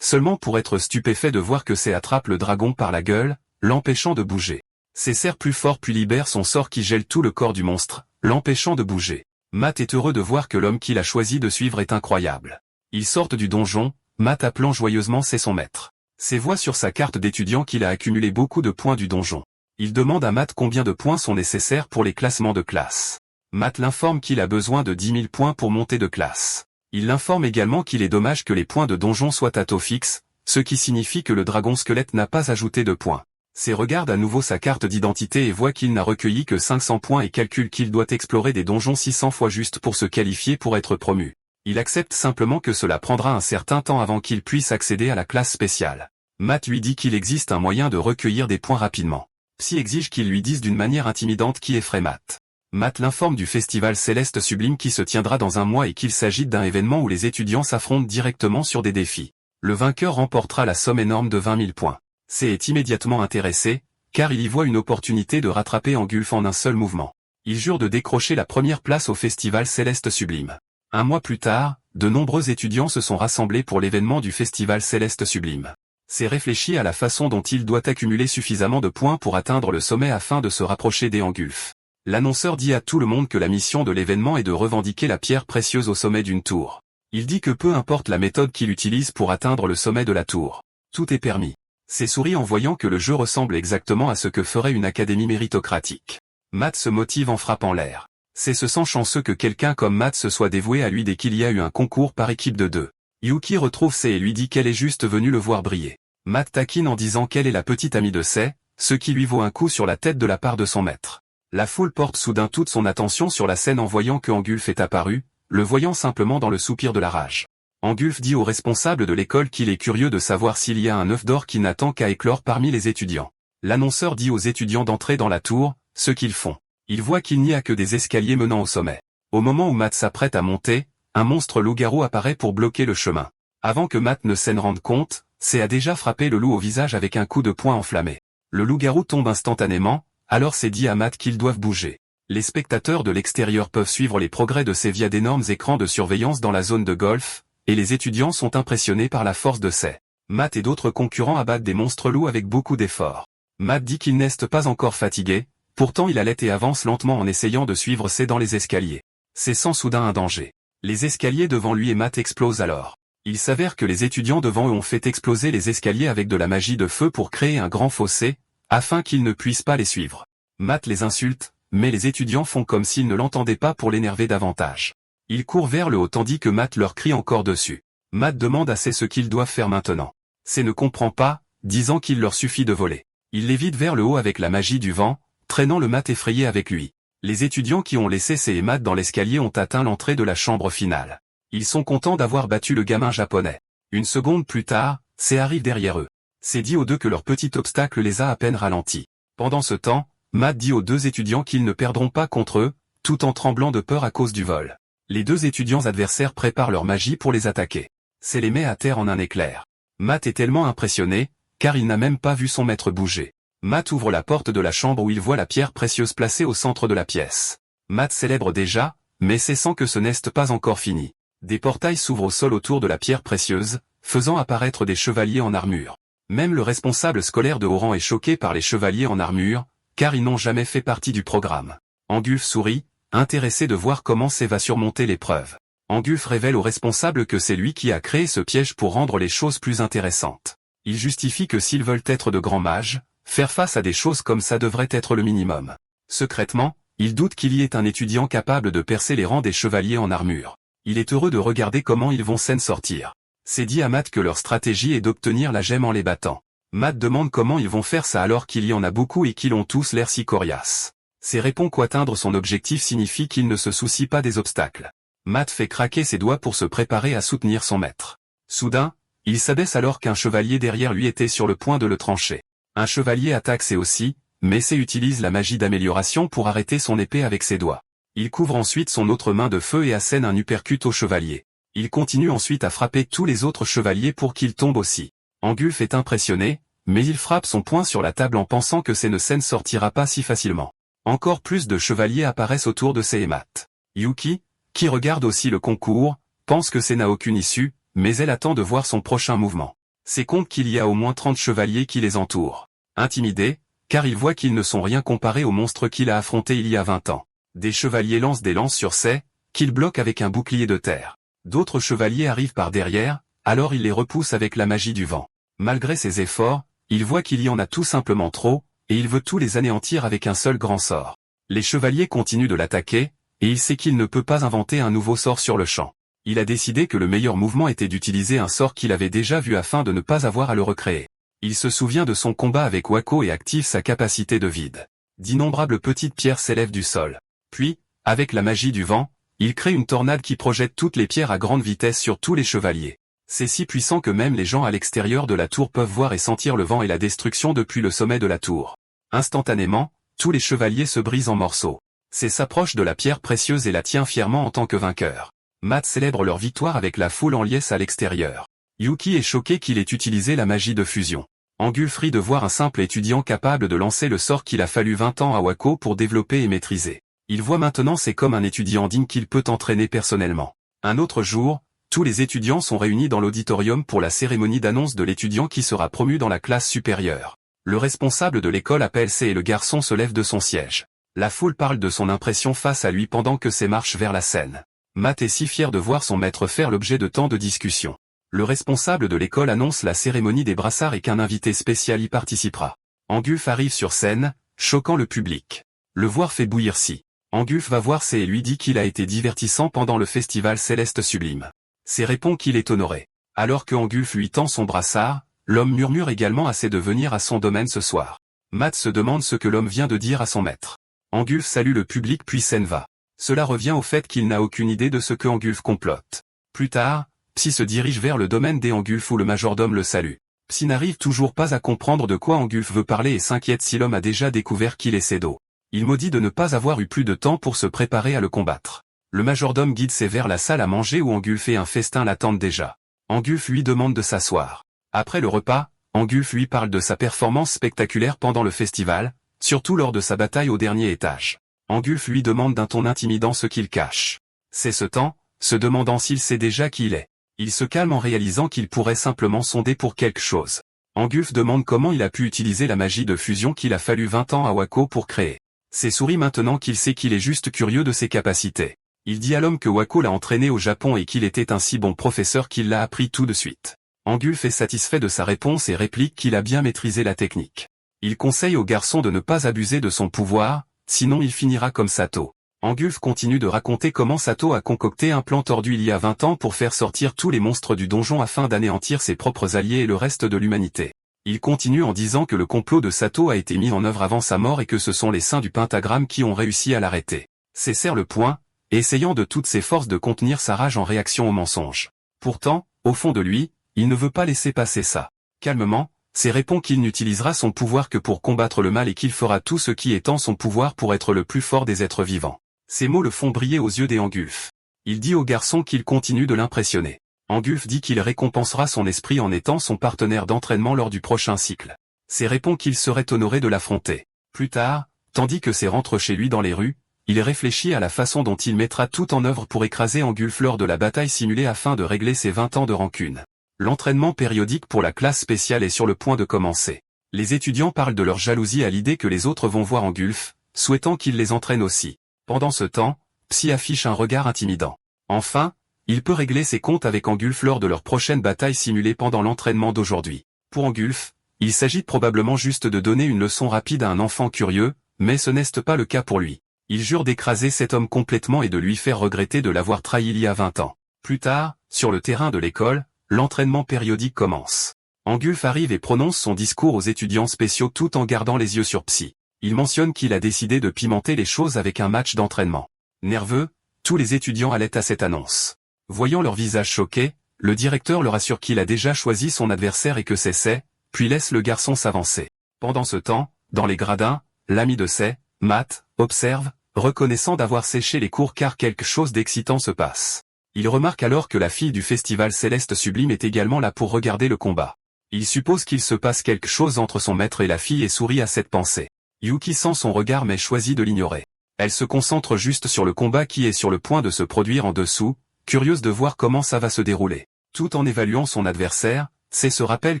seulement pour être stupéfait de voir que attrape le dragon par la gueule, l'empêchant de bouger. Serre plus fort puis libère son sort qui gèle tout le corps du monstre, l'empêchant de bouger. Matt est heureux de voir que l'homme qu'il a choisi de suivre est incroyable. Ils sortent du donjon, Matt appelant joyeusement son maître. Voit sur sa carte d'étudiant qu'il a accumulé beaucoup de points du donjon. Il demande à Matt combien de points sont nécessaires pour les classements de classe. Matt l'informe qu'il a besoin de 10 000 points pour monter de classe. Il l'informe également qu'il est dommage que les points de donjon soient à taux fixe, ce qui signifie que le dragon squelette n'a pas ajouté de points. Regarde à nouveau sa carte d'identité et voit qu'il n'a recueilli que 500 points et calcule qu'il doit explorer des donjons 600 fois juste pour se qualifier pour être promu. Il accepte simplement que cela prendra un certain temps avant qu'il puisse accéder à la classe spéciale. Matt lui dit qu'il existe un moyen de recueillir des points rapidement. Psy exige qu'il lui dise d'une manière intimidante qui effraie Matt. Matt l'informe du festival Céleste Sublime qui se tiendra dans un mois et qu'il s'agit d'un événement où les étudiants s'affrontent directement sur des défis. Le vainqueur remportera la somme énorme de 20 000 points. Est immédiatement intéressé, car il y voit une opportunité de rattraper Angulf en un seul mouvement. Il jure de décrocher la première place au festival Céleste Sublime. Un mois plus tard, de nombreux étudiants se sont rassemblés pour l'événement du festival Céleste Sublime. Réfléchi à la façon dont il doit accumuler suffisamment de points pour atteindre le sommet afin de se rapprocher des Angulf. L'annonceur dit à tout le monde que la mission de l'événement est de revendiquer la pierre précieuse au sommet d'une tour. Il dit que peu importe la méthode qu'il utilise pour atteindre le sommet de la tour, tout est permis. Sourit en voyant que le jeu ressemble exactement à ce que ferait une académie méritocratique. Matt se motive en frappant l'air. C'est se sent chanceux que quelqu'un comme Matt se soit dévoué à lui dès qu'il y a eu un concours par équipe de 2. Yuki retrouve Sei et lui dit qu'elle est juste venue le voir briller. Matt taquine en disant qu'elle est la petite amie de Sei, ce qui lui vaut un coup sur la tête de la part de son maître. La foule porte soudain toute son attention sur la scène en voyant que Angulf est apparu, le voyant simplement dans le soupir de la rage. Angulf dit au responsable de l'école qu'il est curieux de savoir s'il y a un œuf d'or qui n'attend qu'à éclore parmi les étudiants. L'annonceur dit aux étudiants d'entrer dans la tour, ce qu'ils font. Ils voient qu'il n'y a que des escaliers menant au sommet. Au moment où Matt s'apprête à monter, un monstre loup-garou apparaît pour bloquer le chemin. Avant que Matt ne s'en rende compte, Sei a déjà frappé le loup au visage avec un coup de poing enflammé. Le loup-garou tombe instantanément, alors Sei dit à Matt qu'ils doivent bouger. Les spectateurs de l'extérieur peuvent suivre les progrès de Sei via d'énormes écrans de surveillance dans la zone de golf, et les étudiants sont impressionnés par la force de Sei. Matt et d'autres concurrents abattent des monstres loups avec beaucoup d'efforts. Matt dit qu'il n'est pas encore fatigué, pourtant il allait et avance lentement en essayant de suivre Sei dans les escaliers. Sei sent soudain un danger. Les escaliers devant lui et Matt explosent alors. Il s'avère que les étudiants devant eux ont fait exploser les escaliers avec de la magie de feu pour créer un grand fossé, afin qu'ils ne puissent pas les suivre. Matt les insulte, mais les étudiants font comme s'ils ne l'entendaient pas pour l'énerver davantage. Ils courent vers le haut tandis que Matt leur crie encore dessus. Matt demande à Sei ce qu'ils doivent faire maintenant. Sei ne comprend pas, disant qu'il leur suffit de voler. Il lévite vers le haut avec la magie du vent, traînant le Matt effrayé avec lui. Les étudiants qui ont laissé Sei et Matt dans l'escalier ont atteint l'entrée de la chambre finale. Ils sont contents d'avoir battu le gamin japonais. Une seconde plus tard, Sei arrive derrière eux. Sei dit aux deux que leur petit obstacle les a à peine ralentis. Pendant ce temps, Matt dit aux deux étudiants qu'ils ne perdront pas contre eux, tout en tremblant de peur à cause du vol. Les deux étudiants adversaires préparent leur magie pour les attaquer. Sei les met à terre en un éclair. Matt est tellement impressionné, car il n'a même pas vu son maître bouger. Matt ouvre la porte de la chambre où il voit la pierre précieuse placée au centre de la pièce. Matt célèbre déjà, mais Sei sent que ce n'est pas encore fini. Des portails s'ouvrent au sol autour de la pierre précieuse, faisant apparaître des chevaliers en armure. Même le responsable scolaire de haut rang est choqué par les chevaliers en armure, car ils n'ont jamais fait partie du programme. Angulf sourit, intéressé de voir comment Sei va surmonter l'épreuve. Angulf révèle au responsable que c'est lui qui a créé ce piège pour rendre les choses plus intéressantes. Il justifie que s'ils veulent être de grands mages, faire face à des choses comme ça devrait être le minimum. Secrètement, il doute qu'il y ait un étudiant capable de percer les rangs des chevaliers en armure. Il est heureux de regarder comment ils vont s'en sortir. Sei dit à Matt que leur stratégie est d'obtenir la gemme en les battant. Matt demande comment ils vont faire ça alors qu'il y en a beaucoup et qu'ils ont tous l'air si coriaces. Sei répond qu'atteindre son objectif signifie qu'il ne se soucie pas des obstacles. Matt fait craquer ses doigts pour se préparer à soutenir son maître. Soudain, il s'abaisse alors qu'un chevalier derrière lui était sur le point de le trancher. Un chevalier attaque Sei aussi, mais Sei utilise la magie d'amélioration pour arrêter son épée avec ses doigts. Il couvre ensuite son autre main de feu et assène un uppercut au chevalier. Il continue ensuite à frapper tous les autres chevaliers pour qu'ils tombent aussi. Angulf est impressionné, mais il frappe son poing sur la table en pensant que Sei ne s'en sortira pas si facilement. Encore plus de chevaliers apparaissent autour de Sei et Matt. Yuki, qui regarde aussi le concours, pense que Sei n'a aucune issue, mais elle attend de voir son prochain mouvement. Sei compte qu'il y a au moins 30 chevaliers qui les entourent. Intimidé, car il voit qu'ils ne sont rien comparés aux monstres qu'il a affrontés il y a 20 ans. Des chevaliers lancent des lances sur Sei, qu'il bloque avec un bouclier de terre. D'autres chevaliers arrivent par derrière, alors il les repousse avec la magie du vent. Malgré ses efforts, il voit qu'il y en a tout simplement trop, et il veut tous les anéantir avec un seul grand sort. Les chevaliers continuent de l'attaquer, et il sait qu'il ne peut pas inventer un nouveau sort sur le champ. Il a décidé que le meilleur mouvement était d'utiliser un sort qu'il avait déjà vu afin de ne pas avoir à le recréer. Il se souvient de son combat avec Wako et active sa capacité de vide. D'innombrables petites pierres s'élèvent du sol. Puis, avec la magie du vent, il crée une tornade qui projette toutes les pierres à grande vitesse sur tous les chevaliers. C'est si puissant que même les gens à l'extérieur de la tour peuvent voir et sentir le vent et la destruction depuis le sommet de la tour. Instantanément, tous les chevaliers se brisent en morceaux. Sei s'approche de la pierre précieuse et la tient fièrement en tant que vainqueur. Matt célèbre leur victoire avec la foule en liesse à l'extérieur. Yuki est choqué qu'il ait utilisé la magie de fusion. Angulf rit de voir un simple étudiant capable de lancer le sort qu'il a fallu 20 ans à Wako pour développer et maîtriser. Il voit maintenant Sei comme un étudiant digne qu'il peut entraîner personnellement. Un autre jour, tous les étudiants sont réunis dans l'auditorium pour la cérémonie d'annonce de l'étudiant qui sera promu dans la classe supérieure. Le responsable de l'école appelle Sei et le garçon se lève de son siège. La foule parle de son impression face à lui pendant que Sei marche vers la scène. Matt est si fier de voir son maître faire l'objet de tant de discussions. Le responsable de l'école annonce la cérémonie des brassards et qu'un invité spécial y participera. Angulf arrive sur scène, choquant le public. Le voir fait bouillir si. Angulf va voir C et lui dit qu'il a été divertissant pendant le festival céleste sublime. C répond qu'il est honoré. Alors que Angulf lui tend son brassard, l'homme murmure également assez de venir à son domaine ce soir. Matt se demande ce que l'homme vient de dire à son maître. Angulf salue le public puis s'en va. Cela revient au fait qu'il n'a aucune idée de ce que Angulf complote. Plus tard, Psy se dirige vers le domaine des Angulf où le majordome le salue. Psy n'arrive toujours pas à comprendre de quoi Angulf veut parler et s'inquiète si l'homme a déjà découvert qu'il est Cedo. Il maudit de ne pas avoir eu plus de temps pour se préparer à le combattre. Le majordome guide C vers la salle à manger où Angulf et un festin l'attendent déjà. Angulf lui demande de s'asseoir. Après le repas, Angulf lui parle de sa performance spectaculaire pendant le festival, surtout lors de sa bataille au dernier étage. Angulf lui demande d'un ton intimidant ce qu'il cache. C'est ce temps, se demandant s'il sait déjà qui il est. Il se calme en réalisant qu'il pourrait simplement sonder pour quelque chose. Angulf demande comment il a pu utiliser la magie de fusion qu'il a fallu 20 ans à Wako pour créer. C sourit maintenant qu'il sait qu'il est juste curieux de ses capacités. Il dit à l'homme que Wako l'a entraîné au Japon et qu'il était un si bon professeur qu'il l'a appris tout de suite. Angulf est satisfait de sa réponse et réplique qu'il a bien maîtrisé la technique. Il conseille au garçon de ne pas abuser de son pouvoir, sinon il finira comme Sato. Angulf continue de raconter comment Sato a concocté un plan tordu il y a 20 ans pour faire sortir tous les monstres du donjon afin d'anéantir ses propres alliés et le reste de l'humanité. Il continue en disant que le complot de Sato a été mis en œuvre avant sa mort et que ce sont les saints du pentagramme qui ont réussi à l'arrêter. C serre le poing, essayant de toutes ses forces de contenir sa rage en réaction au mensonge. Pourtant, au fond de lui, il ne veut pas laisser passer ça. Calmement, C répond qu'il n'utilisera son pouvoir que pour combattre le mal et qu'il fera tout ce qui est en son pouvoir pour être le plus fort des êtres vivants. Ces mots le font briller aux yeux des Angulf. Il dit au garçon qu'il continue de l'impressionner. Angulf dit qu'il récompensera son esprit en étant son partenaire d'entraînement lors du prochain cycle. C répond qu'il serait honoré de l'affronter. Plus tard, tandis que C rentre chez lui dans les rues, il réfléchit à la façon dont il mettra tout en œuvre pour écraser Angulf lors de la bataille simulée afin de régler ses 20 ans de rancune. L'entraînement périodique pour la classe spéciale est sur le point de commencer. Les étudiants parlent de leur jalousie à l'idée que les autres vont voir Angulf, souhaitant qu'il les entraîne aussi. Pendant ce temps, Psy affiche un regard intimidant. Enfin, il peut régler ses comptes avec Angulf lors de leur prochaine bataille simulée pendant l'entraînement d'aujourd'hui. Pour Angulf, il s'agit probablement juste de donner une leçon rapide à un enfant curieux, mais ce n'est pas le cas pour lui. Il jure d'écraser cet homme complètement et de lui faire regretter de l'avoir trahi il y a 20 ans. Plus tard, sur le terrain de l'école, l'entraînement périodique commence. Angulf arrive et prononce son discours aux étudiants spéciaux tout en gardant les yeux sur Psy. Il mentionne qu'il a décidé de pimenter les choses avec un match d'entraînement. Nerveux, tous les étudiants allaient à cette annonce. Voyant leur visage choqués, le directeur leur assure qu'il a déjà choisi son adversaire et que c'est, puis laisse le garçon s'avancer. Pendant ce temps, dans les gradins, l'ami de C, Matt, observe, reconnaissant d'avoir séché les cours car quelque chose d'excitant se passe. Il remarque alors que la fille du festival céleste sublime est également là pour regarder le combat. Il suppose qu'il se passe quelque chose entre son maître et la fille et sourit à cette pensée. Yuki sent son regard mais choisit de l'ignorer. Elle se concentre juste sur le combat qui est sur le point de se produire en dessous, curieuse de voir comment ça va se dérouler. Tout en évaluant son adversaire, C se rappelle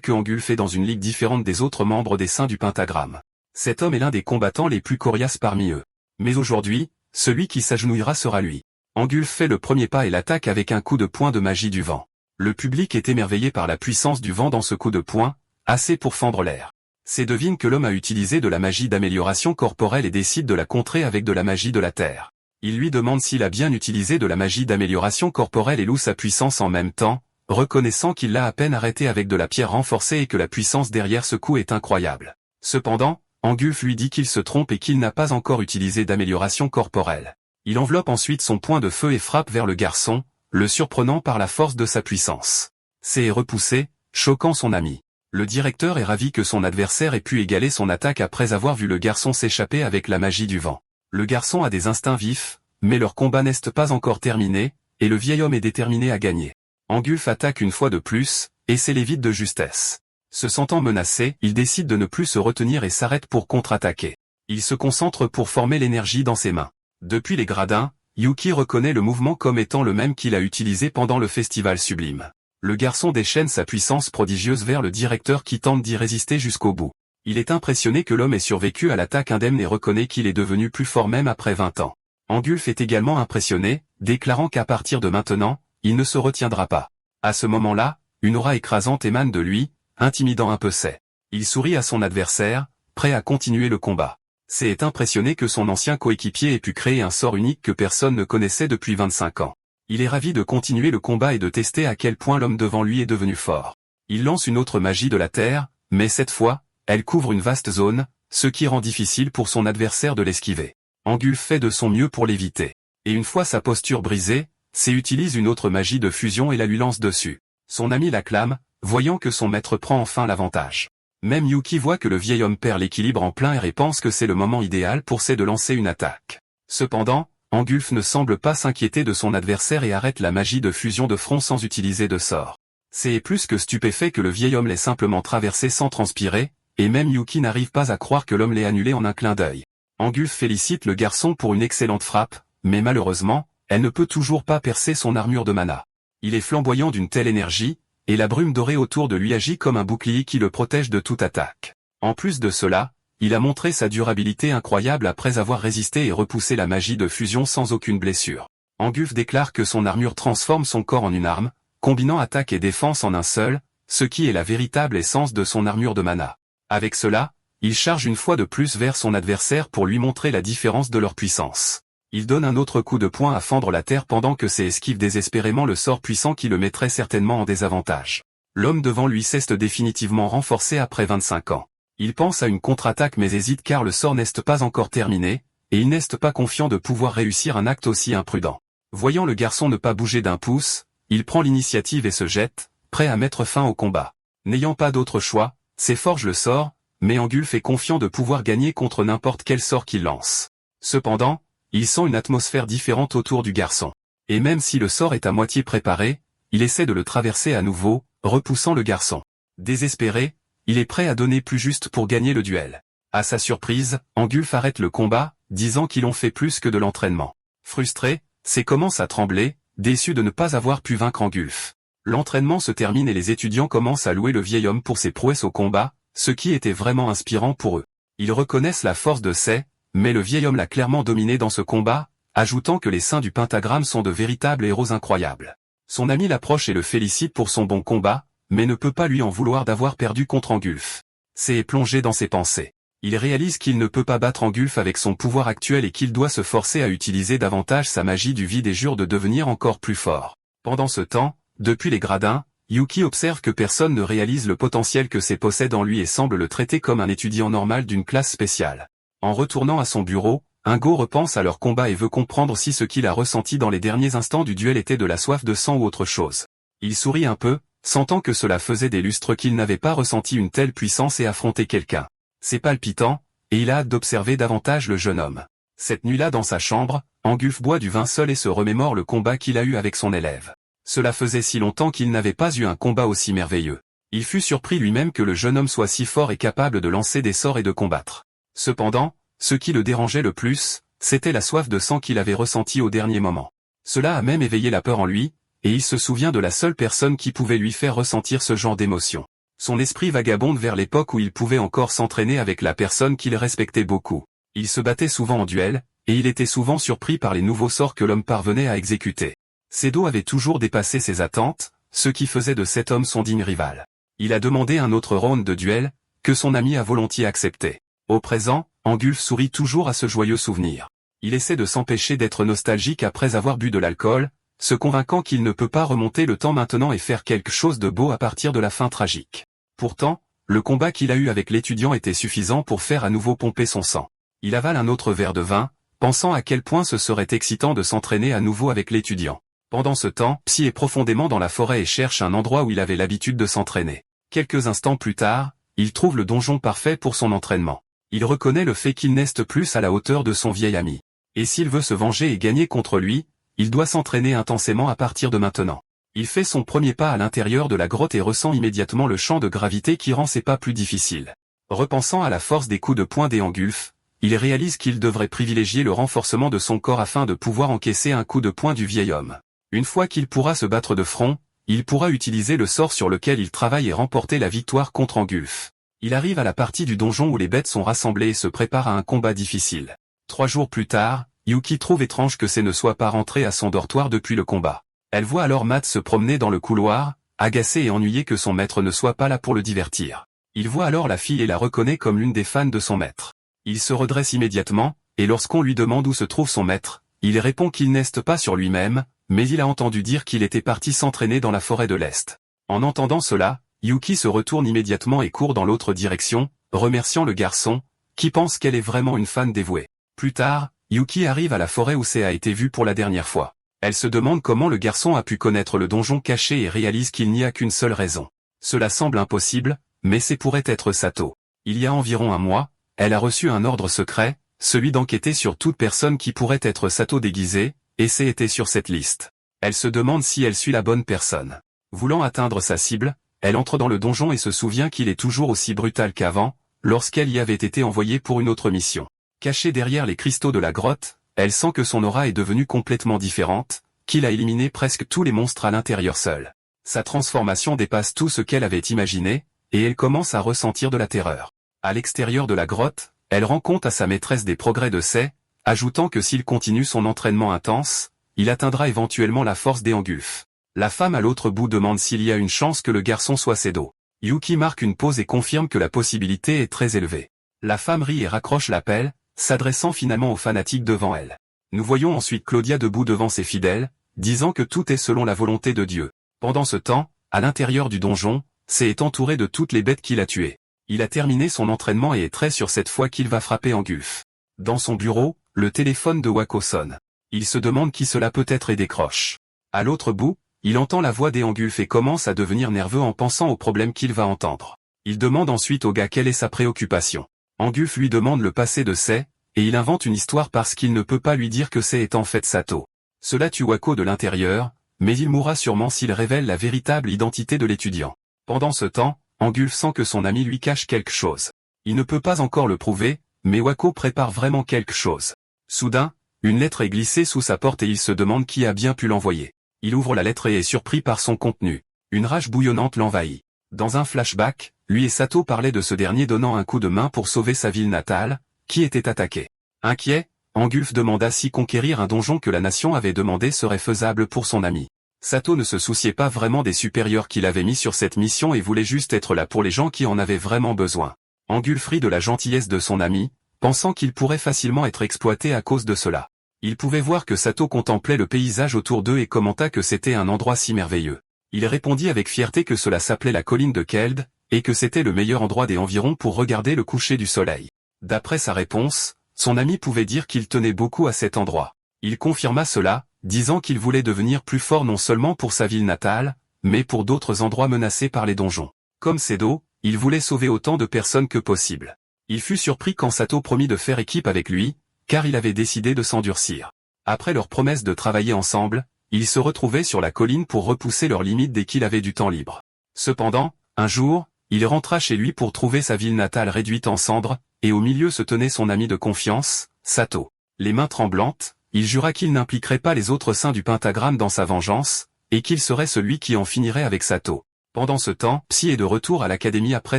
que Angulf est dans une ligue différente des autres membres des saints du pentagramme. Cet homme est l'un des combattants les plus coriaces parmi eux. Mais aujourd'hui, celui qui s'agenouillera sera lui. Angulf fait le premier pas et l'attaque avec un coup de poing de magie du vent. Le public est émerveillé par la puissance du vent dans ce coup de poing, assez pour fendre l'air. C devine que l'homme a utilisé de la magie d'amélioration corporelle et décide de la contrer avec de la magie de la terre. Il lui demande s'il a bien utilisé de la magie d'amélioration corporelle et loue sa puissance en même temps, reconnaissant qu'il l'a à peine arrêté avec de la pierre renforcée et que la puissance derrière ce coup est incroyable. Cependant, Angulf lui dit qu'il se trompe et qu'il n'a pas encore utilisé d'amélioration corporelle. Il enveloppe ensuite son poing de feu et frappe vers le garçon, le surprenant par la force de sa puissance. C est repoussé, choquant son ami. Le directeur est ravi que son adversaire ait pu égaler son attaque après avoir vu le garçon s'échapper avec la magie du vent. Le garçon a des instincts vifs, mais leur combat n'est pas encore terminé, et le vieil homme est déterminé à gagner. Angulf attaque une fois de plus, et C l'évite de justesse. Se sentant menacé, il décide de ne plus se retenir et s'arrête pour contre-attaquer. Il se concentre pour former l'énergie dans ses mains. Depuis les gradins, Yuki reconnaît le mouvement comme étant le même qu'il a utilisé pendant le festival sublime. Le garçon déchaîne sa puissance prodigieuse vers le directeur qui tente d'y résister jusqu'au bout. Il est impressionné que l'homme ait survécu à l'attaque indemne et reconnaît qu'il est devenu plus fort même après 20 ans. Angulf est également impressionné, déclarant qu'à partir de maintenant, il ne se retiendra pas. À ce moment-là, une aura écrasante émane de lui, intimidant un peu C. Il sourit à son adversaire, prêt à continuer le combat. C'est est impressionné que son ancien coéquipier ait pu créer un sort unique que personne ne connaissait depuis 25 ans. Il est ravi de continuer le combat et de tester à quel point l'homme devant lui est devenu fort. Il lance une autre magie de la terre, mais cette fois, elle couvre une vaste zone, ce qui rend difficile pour son adversaire de l'esquiver. Angulf fait de son mieux pour l'éviter. Et une fois sa posture brisée, c'est utilise une autre magie de fusion et la lui lance dessus. Son ami l'acclame, voyant que son maître prend enfin l'avantage. Même Yuki voit que le vieil homme perd l'équilibre en plein air et pense que c'est le moment idéal pour de lancer une attaque. Cependant, Angulf ne semble pas s'inquiéter de son adversaire et arrête la magie de fusion de front sans utiliser de sort. C'est plus que stupéfait que le vieil homme l'ait simplement traversé sans transpirer, et même Yuki n'arrive pas à croire que l'homme l'ait annulé en un clin d'œil. Angulf félicite le garçon pour une excellente frappe, mais malheureusement, elle ne peut toujours pas percer son armure de mana. Il est flamboyant d'une telle énergie, et la brume dorée autour de lui agit comme un bouclier qui le protège de toute attaque. En plus de cela, il a montré sa durabilité incroyable après avoir résisté et repoussé la magie de fusion sans aucune blessure. Angulf déclare que son armure transforme son corps en une arme, combinant attaque et défense en un seul, ce qui est la véritable essence de son armure de mana. Avec cela, il charge une fois de plus vers son adversaire pour lui montrer la différence de leur puissance. Il donne un autre coup de poing à fendre la terre pendant que ses esquive désespérément le sort puissant qui le mettrait certainement en désavantage. L'homme devant lui s'est définitivement renforcé après 25 ans. Il pense à une contre-attaque mais hésite car le sort n'est pas encore terminé, et il n'est pas confiant de pouvoir réussir un acte aussi imprudent. Voyant le garçon ne pas bouger d'un pouce, il prend l'initiative et se jette, prêt à mettre fin au combat. N'ayant pas d'autre choix, s'efforge le sort, mais Angulf est confiant de pouvoir gagner contre n'importe quel sort qu'il lance. Cependant, il sent une atmosphère différente autour du garçon. Et même si le sort est à moitié préparé, il essaie de le traverser à nouveau, repoussant le garçon. Désespéré, il est prêt à donner plus juste pour gagner le duel. À sa surprise, Angulf arrête le combat, disant qu'ils ont fait plus que de l'entraînement. Frustré, c'est commence à trembler, déçu de ne pas avoir pu vaincre Angulf. L'entraînement se termine et les étudiants commencent à louer le vieil homme pour ses prouesses au combat, ce qui était vraiment inspirant pour eux. Ils reconnaissent la force de Sei, mais le vieil homme l'a clairement dominé dans ce combat, ajoutant que les saints du pentagramme sont de véritables héros incroyables. Son ami l'approche et le félicite pour son bon combat, mais ne peut pas lui en vouloir d'avoir perdu contre Angulf. Sei est plongé dans ses pensées. Il réalise qu'il ne peut pas battre Angulf avec son pouvoir actuel et qu'il doit se forcer à utiliser davantage sa magie du vide et jure de devenir encore plus fort. Pendant ce temps, depuis les gradins, Yuki observe que personne ne réalise le potentiel que Sei possède en lui et semble le traiter comme un étudiant normal d'une classe spéciale. En retournant à son bureau, Ingo repense à leur combat et veut comprendre si ce qu'il a ressenti dans les derniers instants du duel était de la soif de sang ou autre chose. Il sourit un peu, sentant que cela faisait des lustres qu'il n'avait pas ressenti une telle puissance et affronter quelqu'un. C'est palpitant, et il a hâte d'observer davantage le jeune homme. Cette nuit-là dans sa chambre, Angulf boit du vin seul et se remémore le combat qu'il a eu avec son élève. Cela faisait si longtemps qu'il n'avait pas eu un combat aussi merveilleux. Il fut surpris lui-même que le jeune homme soit si fort et capable de lancer des sorts et de combattre. Cependant, ce qui le dérangeait le plus, c'était la soif de sang qu'il avait ressentie au dernier moment. Cela a même éveillé la peur en lui, et il se souvient de la seule personne qui pouvait lui faire ressentir ce genre d'émotion. Son esprit vagabonde vers l'époque où il pouvait encore s'entraîner avec la personne qu'il respectait beaucoup. Il se battait souvent en duel, et il était souvent surpris par les nouveaux sorts que l'homme parvenait à exécuter. Seido avait toujours dépassé ses attentes, ce qui faisait de cet homme son digne rival. Il a demandé un autre round de duel, que son ami a volontiers accepté. Au présent, Angulf sourit toujours à ce joyeux souvenir. Il essaie de s'empêcher d'être nostalgique après avoir bu de l'alcool, se convainquant qu'il ne peut pas remonter le temps maintenant et faire quelque chose de beau à partir de la fin tragique. Pourtant, le combat qu'il a eu avec l'étudiant était suffisant pour faire à nouveau pomper son sang. Il avale un autre verre de vin, pensant à quel point ce serait excitant de s'entraîner à nouveau avec l'étudiant. Pendant ce temps, Psy est profondément dans la forêt et cherche un endroit où il avait l'habitude de s'entraîner. Quelques instants plus tard, il trouve le donjon parfait pour son entraînement. Il reconnaît le fait qu'il n'est plus à la hauteur de son vieil ami. Et s'il veut se venger et gagner contre lui, il doit s'entraîner intensément à partir de maintenant. Il fait son premier pas à l'intérieur de la grotte et ressent immédiatement le champ de gravité qui rend ses pas plus difficiles. Repensant à la force des coups de poing des Angulf, il réalise qu'il devrait privilégier le renforcement de son corps afin de pouvoir encaisser un coup de poing du vieil homme. Une fois qu'il pourra se battre de front, il pourra utiliser le sort sur lequel il travaille et remporter la victoire contre Angulf. Il arrive à la partie du donjon où les bêtes sont rassemblées et se prépare à un combat difficile. 3 jours plus tard, Yuki trouve étrange que Sei ne soit pas rentré à son dortoir depuis le combat. Elle voit alors Matt se promener dans le couloir, agacé et ennuyé que son maître ne soit pas là pour le divertir. Il voit alors la fille et la reconnaît comme l'une des fans de son maître. Il se redresse immédiatement, et lorsqu'on lui demande où se trouve son maître, il répond qu'il n'est pas sur lui-même, mais il a entendu dire qu'il était parti s'entraîner dans la forêt de l'Est. En entendant cela, Yuki se retourne immédiatement et court dans l'autre direction, remerciant le garçon, qui pense qu'elle est vraiment une fan dévouée. Plus tard, Yuki arrive à la forêt où Sei a été vue pour la dernière fois. Elle se demande comment le garçon a pu connaître le donjon caché et réalise qu'il n'y a qu'une seule raison. Cela semble impossible, mais c'est pourrait être Sato. Il y a environ un mois, elle a reçu un ordre secret, celui d'enquêter sur toute personne qui pourrait être Sato déguisée, et Sei était sur cette liste. Elle se demande si elle suit la bonne personne. Voulant atteindre sa cible, elle entre dans le donjon et se souvient qu'il est toujours aussi brutal qu'avant, lorsqu'elle y avait été envoyée pour une autre mission. Cachée derrière les cristaux de la grotte, elle sent que son aura est devenue complètement différente, qu'il a éliminé presque tous les monstres à l'intérieur seul. Sa transformation dépasse tout ce qu'elle avait imaginé, et elle commence à ressentir de la terreur. À l'extérieur de la grotte, elle rend compte à sa maîtresse des progrès de Sei, ajoutant que s'il continue son entraînement intense, il atteindra éventuellement la force des Angulf. La femme à l'autre bout demande s'il y a une chance que le garçon soit Sedo. Yuki marque une pause et confirme que la possibilité est très élevée. La femme rit et raccroche l'appel, s'adressant finalement aux fanatiques devant elle. Nous voyons ensuite Claudia debout devant ses fidèles, disant que tout est selon la volonté de Dieu. Pendant ce temps, à l'intérieur du donjon, Sei est entouré de toutes les bêtes qu'il a tuées. Il a terminé son entraînement et est très sûr cette fois qu'il va frapper Angulf. Dans son bureau, le téléphone de Wako sonne. Il se demande qui cela peut être et décroche. À l'autre bout, il entend la voix des Angulf et commence à devenir nerveux en pensant aux problèmes qu'il va entendre. Il demande ensuite au gars quelle est sa préoccupation. Angulf lui demande le passé de Sei, et il invente une histoire parce qu'il ne peut pas lui dire que Sei est en fait Sato. Cela tue Wako de l'intérieur, mais il mourra sûrement s'il révèle la véritable identité de l'étudiant. Pendant ce temps, Angulf sent que son ami lui cache quelque chose. Il ne peut pas encore le prouver, mais Wako prépare vraiment quelque chose. Soudain, une lettre est glissée sous sa porte et il se demande qui a bien pu l'envoyer. Il ouvre la lettre et est surpris par son contenu. Une rage bouillonnante l'envahit. Dans un flashback, lui et Sato parlaient de ce dernier donnant un coup de main pour sauver sa ville natale, qui était attaquée. Inquiet, Angulf demanda si conquérir un donjon que la nation avait demandé serait faisable pour son ami. Sato ne se souciait pas vraiment des supérieurs qu'il avait mis sur cette mission et voulait juste être là pour les gens qui en avaient vraiment besoin. Angulf rit de la gentillesse de son ami, pensant qu'il pourrait facilement être exploité à cause de cela. Il pouvait voir que Sato contemplait le paysage autour d'eux et commenta que c'était un endroit si merveilleux. Il répondit avec fierté que cela s'appelait la colline de Keld, et que c'était le meilleur endroit des environs pour regarder le coucher du soleil. D'après sa réponse, son ami pouvait dire qu'il tenait beaucoup à cet endroit. Il confirma cela, disant qu'il voulait devenir plus fort non seulement pour sa ville natale, mais pour d'autres endroits menacés par les donjons. Comme Sedo, il voulait sauver autant de personnes que possible. Il fut surpris quand Sato promit de faire équipe avec lui, car il avait décidé de s'endurcir. Après leur promesse de travailler ensemble, ils se retrouvaient sur la colline pour repousser leurs limites dès qu'il avait du temps libre. Cependant, un jour, il rentra chez lui pour trouver sa ville natale réduite en cendres, et au milieu se tenait son ami de confiance, Sato. Les mains tremblantes, il jura qu'il n'impliquerait pas les autres saints du pentagramme dans sa vengeance, et qu'il serait celui qui en finirait avec Sato. Pendant ce temps, Psy est de retour à l'académie après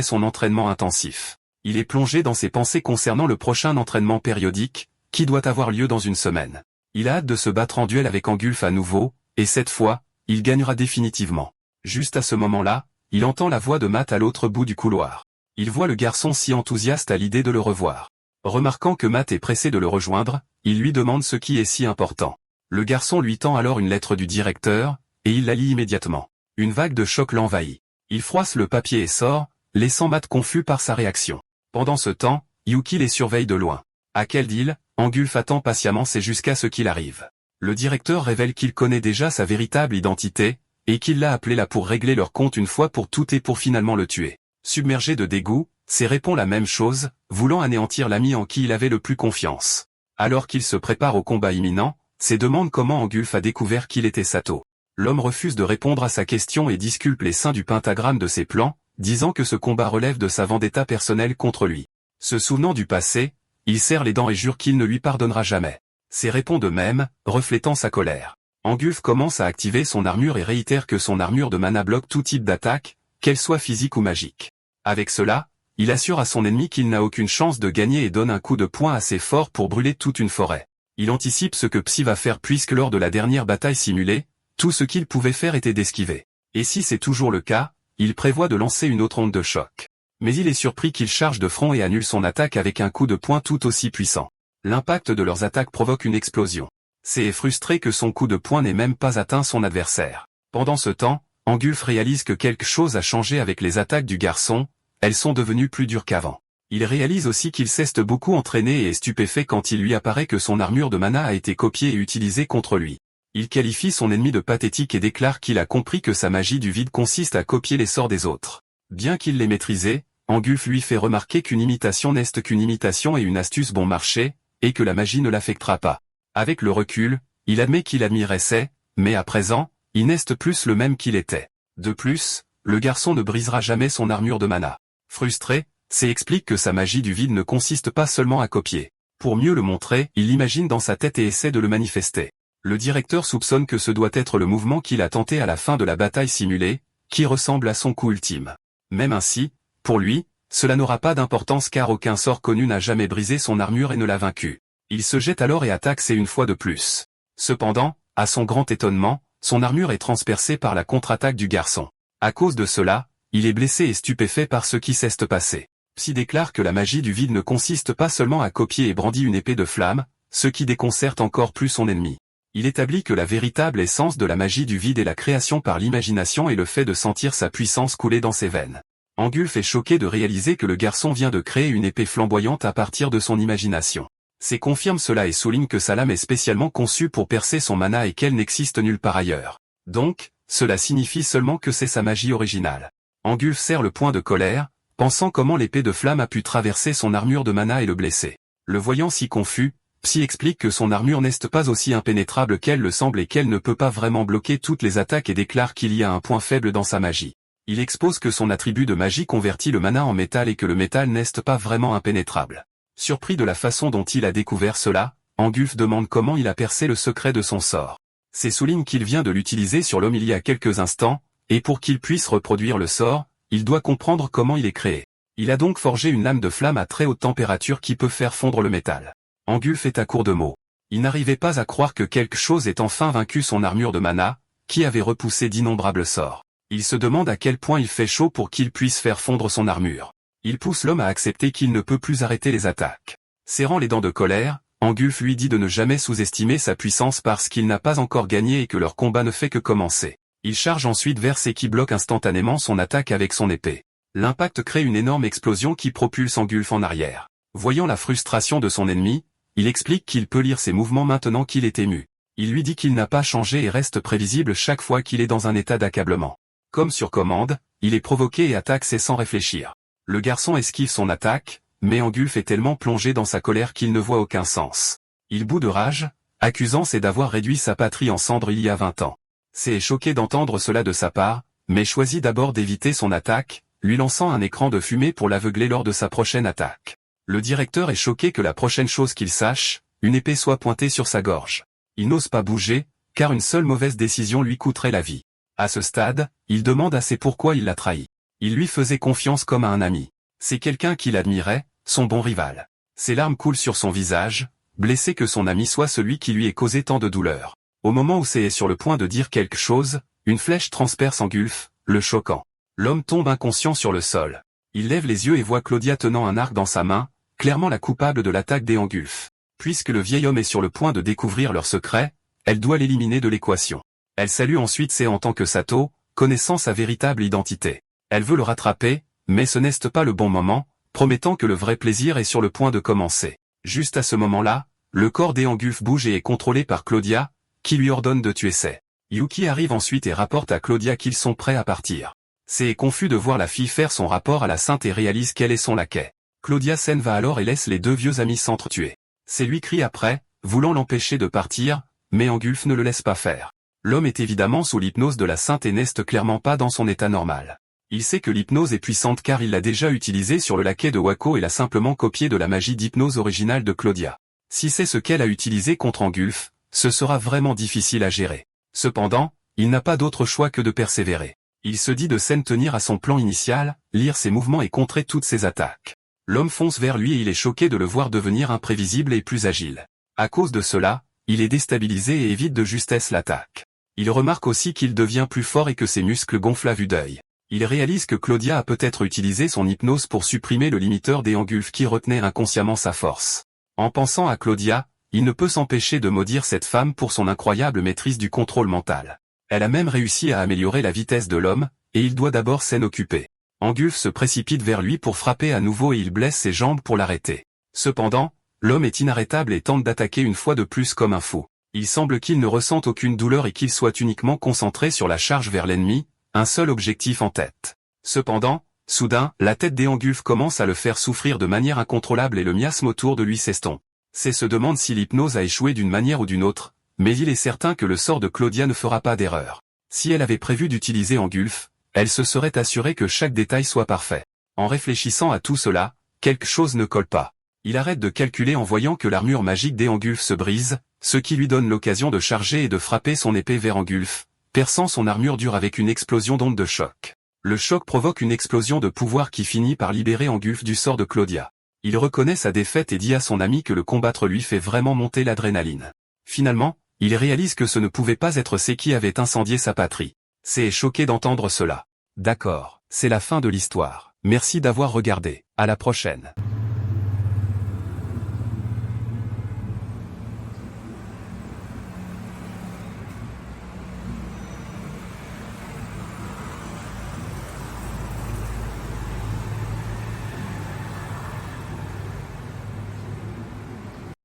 son entraînement intensif. Il est plongé dans ses pensées concernant le prochain entraînement périodique, qui doit avoir lieu dans une semaine. Il a hâte de se battre en duel avec Angulf à nouveau, et cette fois, il gagnera définitivement. Juste à ce moment-là, il entend la voix de Matt à l'autre bout du couloir. Il voit le garçon si enthousiaste à l'idée de le revoir. Remarquant que Matt est pressé de le rejoindre, il lui demande ce qui est si important. Le garçon lui tend alors une lettre du directeur, et il la lit immédiatement. Une vague de choc l'envahit. Il froisse le papier et sort, laissant Matt confus par sa réaction. Pendant ce temps, Yuki les surveille de loin. À quelle île, Angulf attend patiemment c'est jusqu'à ce qu'il arrive. Le directeur révèle qu'il connaît déjà sa véritable identité, et qu'il l'a appelé là pour régler leur compte une fois pour toutes et pour finalement le tuer. Submergé de dégoût, Sei répond la même chose, voulant anéantir l'ami en qui il avait le plus confiance. Alors qu'il se prépare au combat imminent, Sei demande comment Angulf a découvert qu'il était Sato. L'homme refuse de répondre à sa question et disculpe les saints du pentagramme de ses plans, disant que ce combat relève de sa vendetta personnelle contre lui. Se souvenant du passé, il serre les dents et jure qu'il ne lui pardonnera jamais. Sei répond de même, reflétant sa colère. Angulf commence à activer son armure et réitère que son armure de mana bloque tout type d'attaque, qu'elle soit physique ou magique. Avec cela, il assure à son ennemi qu'il n'a aucune chance de gagner et donne un coup de poing assez fort pour brûler toute une forêt. Il anticipe ce que Psy va faire puisque lors de la dernière bataille simulée, tout ce qu'il pouvait faire était d'esquiver. Et si c'est toujours le cas, il prévoit de lancer une autre onde de choc. Mais il est surpris qu'il charge de front et annule son attaque avec un coup de poing tout aussi puissant. L'impact de leurs attaques provoque une explosion. C est frustré que son coup de poing n'ait même pas atteint son adversaire. Pendant ce temps, Angulf réalise que quelque chose a changé avec les attaques du garçon, elles sont devenues plus dures qu'avant. Il réalise aussi qu'il s'est beaucoup entraîné et est stupéfait quand il lui apparaît que son armure de mana a été copiée et utilisée contre lui. Il qualifie son ennemi de pathétique et déclare qu'il a compris que sa magie du vide consiste à copier les sorts des autres. Bien qu'il l'ait maîtrisé, Angulf lui fait remarquer qu'une imitation n'est qu'une imitation et une astuce bon marché, et que la magie ne l'affectera pas. Avec le recul, il admet qu'il admirait C, mais à présent, il n'est plus le même qu'il était. De plus, le garçon ne brisera jamais son armure de mana. Frustré, C explique que sa magie du vide ne consiste pas seulement à copier. Pour mieux le montrer, il l'imagine dans sa tête et essaie de le manifester. Le directeur soupçonne que ce doit être le mouvement qu'il a tenté à la fin de la bataille simulée, qui ressemble à son coup ultime. Même ainsi, pour lui, cela n'aura pas d'importance car aucun sort connu n'a jamais brisé son armure et ne l'a vaincu. Il se jette alors et attaque C une fois de plus. Cependant, à son grand étonnement, son armure est transpercée par la contre-attaque du garçon. À cause de cela, il est blessé et stupéfait par ce qui s'est passé. Psy déclare que la magie du vide ne consiste pas seulement à copier et brandit une épée de flamme, ce qui déconcerte encore plus son ennemi. Il établit que la véritable essence de la magie du vide est la création par l'imagination et le fait de sentir sa puissance couler dans ses veines. Angulf est choqué de réaliser que le garçon vient de créer une épée flamboyante à partir de son imagination. C confirme cela et souligne que sa lame est spécialement conçue pour percer son mana et qu'elle n'existe nulle part ailleurs. Donc, cela signifie seulement que c'est sa magie originale. Angulf serre le poing de colère, pensant comment l'épée de flamme a pu traverser son armure de mana et le blesser. Le voyant si confus, Psy explique que son armure n'est pas aussi impénétrable qu'elle le semble et qu'elle ne peut pas vraiment bloquer toutes les attaques et déclare qu'il y a un point faible dans sa magie. Il expose que son attribut de magie convertit le mana en métal et que le métal n'est pas vraiment impénétrable. Surpris de la façon dont il a découvert cela, Angulf demande comment il a percé le secret de son sort. C souligne qu'il vient de l'utiliser sur l'homme il y a quelques instants, et pour qu'il puisse reproduire le sort, il doit comprendre comment il est créé. Il a donc forgé une lame de flamme à très haute température qui peut faire fondre le métal. Angulf est à court de mots. Il n'arrivait pas à croire que quelque chose ait enfin vaincu son armure de mana, qui avait repoussé d'innombrables sorts. Il se demande à quel point il fait chaud pour qu'il puisse faire fondre son armure. Il pousse l'homme à accepter qu'il ne peut plus arrêter les attaques. Serrant les dents de colère, Angulf lui dit de ne jamais sous-estimer sa puissance parce qu'il n'a pas encore gagné et que leur combat ne fait que commencer. Il charge ensuite vers C qui bloque instantanément son attaque avec son épée. L'impact crée une énorme explosion qui propulse Angulf en arrière. Voyant la frustration de son ennemi, il explique qu'il peut lire ses mouvements maintenant qu'il est ému. Il lui dit qu'il n'a pas changé et reste prévisible chaque fois qu'il est dans un état d'accablement. Comme sur commande, il est provoqué et attaque C sans réfléchir. Le garçon esquive son attaque, mais Angulf est tellement plongé dans sa colère qu'il ne voit aucun sens. Il bout de rage, accusant C d'avoir réduit sa patrie en cendres il y a 20 ans. C est choqué d'entendre cela de sa part, mais choisit d'abord d'éviter son attaque, lui lançant un écran de fumée pour l'aveugler lors de sa prochaine attaque. Le directeur est choqué que la prochaine chose qu'il sache, une épée soit pointée sur sa gorge. Il n'ose pas bouger, car une seule mauvaise décision lui coûterait la vie. À ce stade, il demande à C pourquoi il l'a trahi. Il lui faisait confiance comme à un ami. C'est quelqu'un qu'il admirait, son bon rival. Ses larmes coulent sur son visage, blessé que son ami soit celui qui lui ait causé tant de douleur. Au moment où C est sur le point de dire quelque chose, une flèche transperce Angulf, le choquant. L'homme tombe inconscient sur le sol. Il lève les yeux et voit Claudia tenant un arc dans sa main, clairement la coupable de l'attaque des Angulf. Puisque le vieil homme est sur le point de découvrir leur secret, elle doit l'éliminer de l'équation. Elle salue ensuite C en tant que Sato, connaissant sa véritable identité. Elle veut le rattraper, mais ce n'est pas le bon moment, promettant que le vrai plaisir est sur le point de commencer. Juste à ce moment-là, le corps des Angulf bouge et est contrôlé par Claudia, qui lui ordonne de tuer C. Yuki arrive ensuite et rapporte à Claudia qu'ils sont prêts à partir. C est confus de voir la fille faire son rapport à la sainte et réalise qu'elle est son laquais. Claudia s'en va alors et laisse les deux vieux amis s'entretuer. C lui crie après, voulant l'empêcher de partir, mais Angulf ne le laisse pas faire. L'homme est évidemment sous l'hypnose de la sainte et n'est clairement pas dans son état normal. Il sait que l'hypnose est puissante car il l'a déjà utilisée sur le laquais de Wako et l'a simplement copié de la magie d'hypnose originale de Claudia. Si c'est ce qu'elle a utilisé contre Angulf, ce sera vraiment difficile à gérer. Cependant, il n'a pas d'autre choix que de persévérer. Il se dit de s'en tenir à son plan initial, lire ses mouvements et contrer toutes ses attaques. L'homme fonce vers lui et il est choqué de le voir devenir imprévisible et plus agile. À cause de cela, il est déstabilisé et évite de justesse l'attaque. Il remarque aussi qu'il devient plus fort et que ses muscles gonflent à vue d'œil. Il réalise que Claudia a peut-être utilisé son hypnose pour supprimer le limiteur d'Eangulf qui retenait inconsciemment sa force. En pensant à Claudia, il ne peut s'empêcher de maudire cette femme pour son incroyable maîtrise du contrôle mental. Elle a même réussi à améliorer la vitesse de l'homme, et il doit d'abord s'en occuper. Angulf se précipite vers lui pour frapper à nouveau et il blesse ses jambes pour l'arrêter. Cependant, l'homme est inarrêtable et tente d'attaquer une fois de plus comme un fou. Il semble qu'il ne ressente aucune douleur et qu'il soit uniquement concentré sur la charge vers l'ennemi, un seul objectif en tête. Cependant, soudain, la tête d'Eangulf commence à le faire souffrir de manière incontrôlable et le miasme autour de lui s'estompe. C'est se demande si l'hypnose a échoué d'une manière ou d'une autre, mais il est certain que le sort de Claudia ne fera pas d'erreur. Si elle avait prévu d'utiliser Angulf, elle se serait assurée que chaque détail soit parfait. En réfléchissant à tout cela, quelque chose ne colle pas. Il arrête de calculer en voyant que l'armure magique d'Eangulf se brise, ce qui lui donne l'occasion de charger et de frapper son épée vers Angulf, perçant son armure dure avec une explosion d'ondes de choc. Le choc provoque une explosion de pouvoir qui finit par libérer Angulf du sort de Claudia. Il reconnaît sa défaite et dit à son ami que le combattre lui fait vraiment monter l'adrénaline. Finalement, il réalise que ce ne pouvait pas être c'est qui avait incendié sa patrie. C'est choqué d'entendre cela. D'accord, c'est la fin de l'histoire. Merci d'avoir regardé. À la prochaine.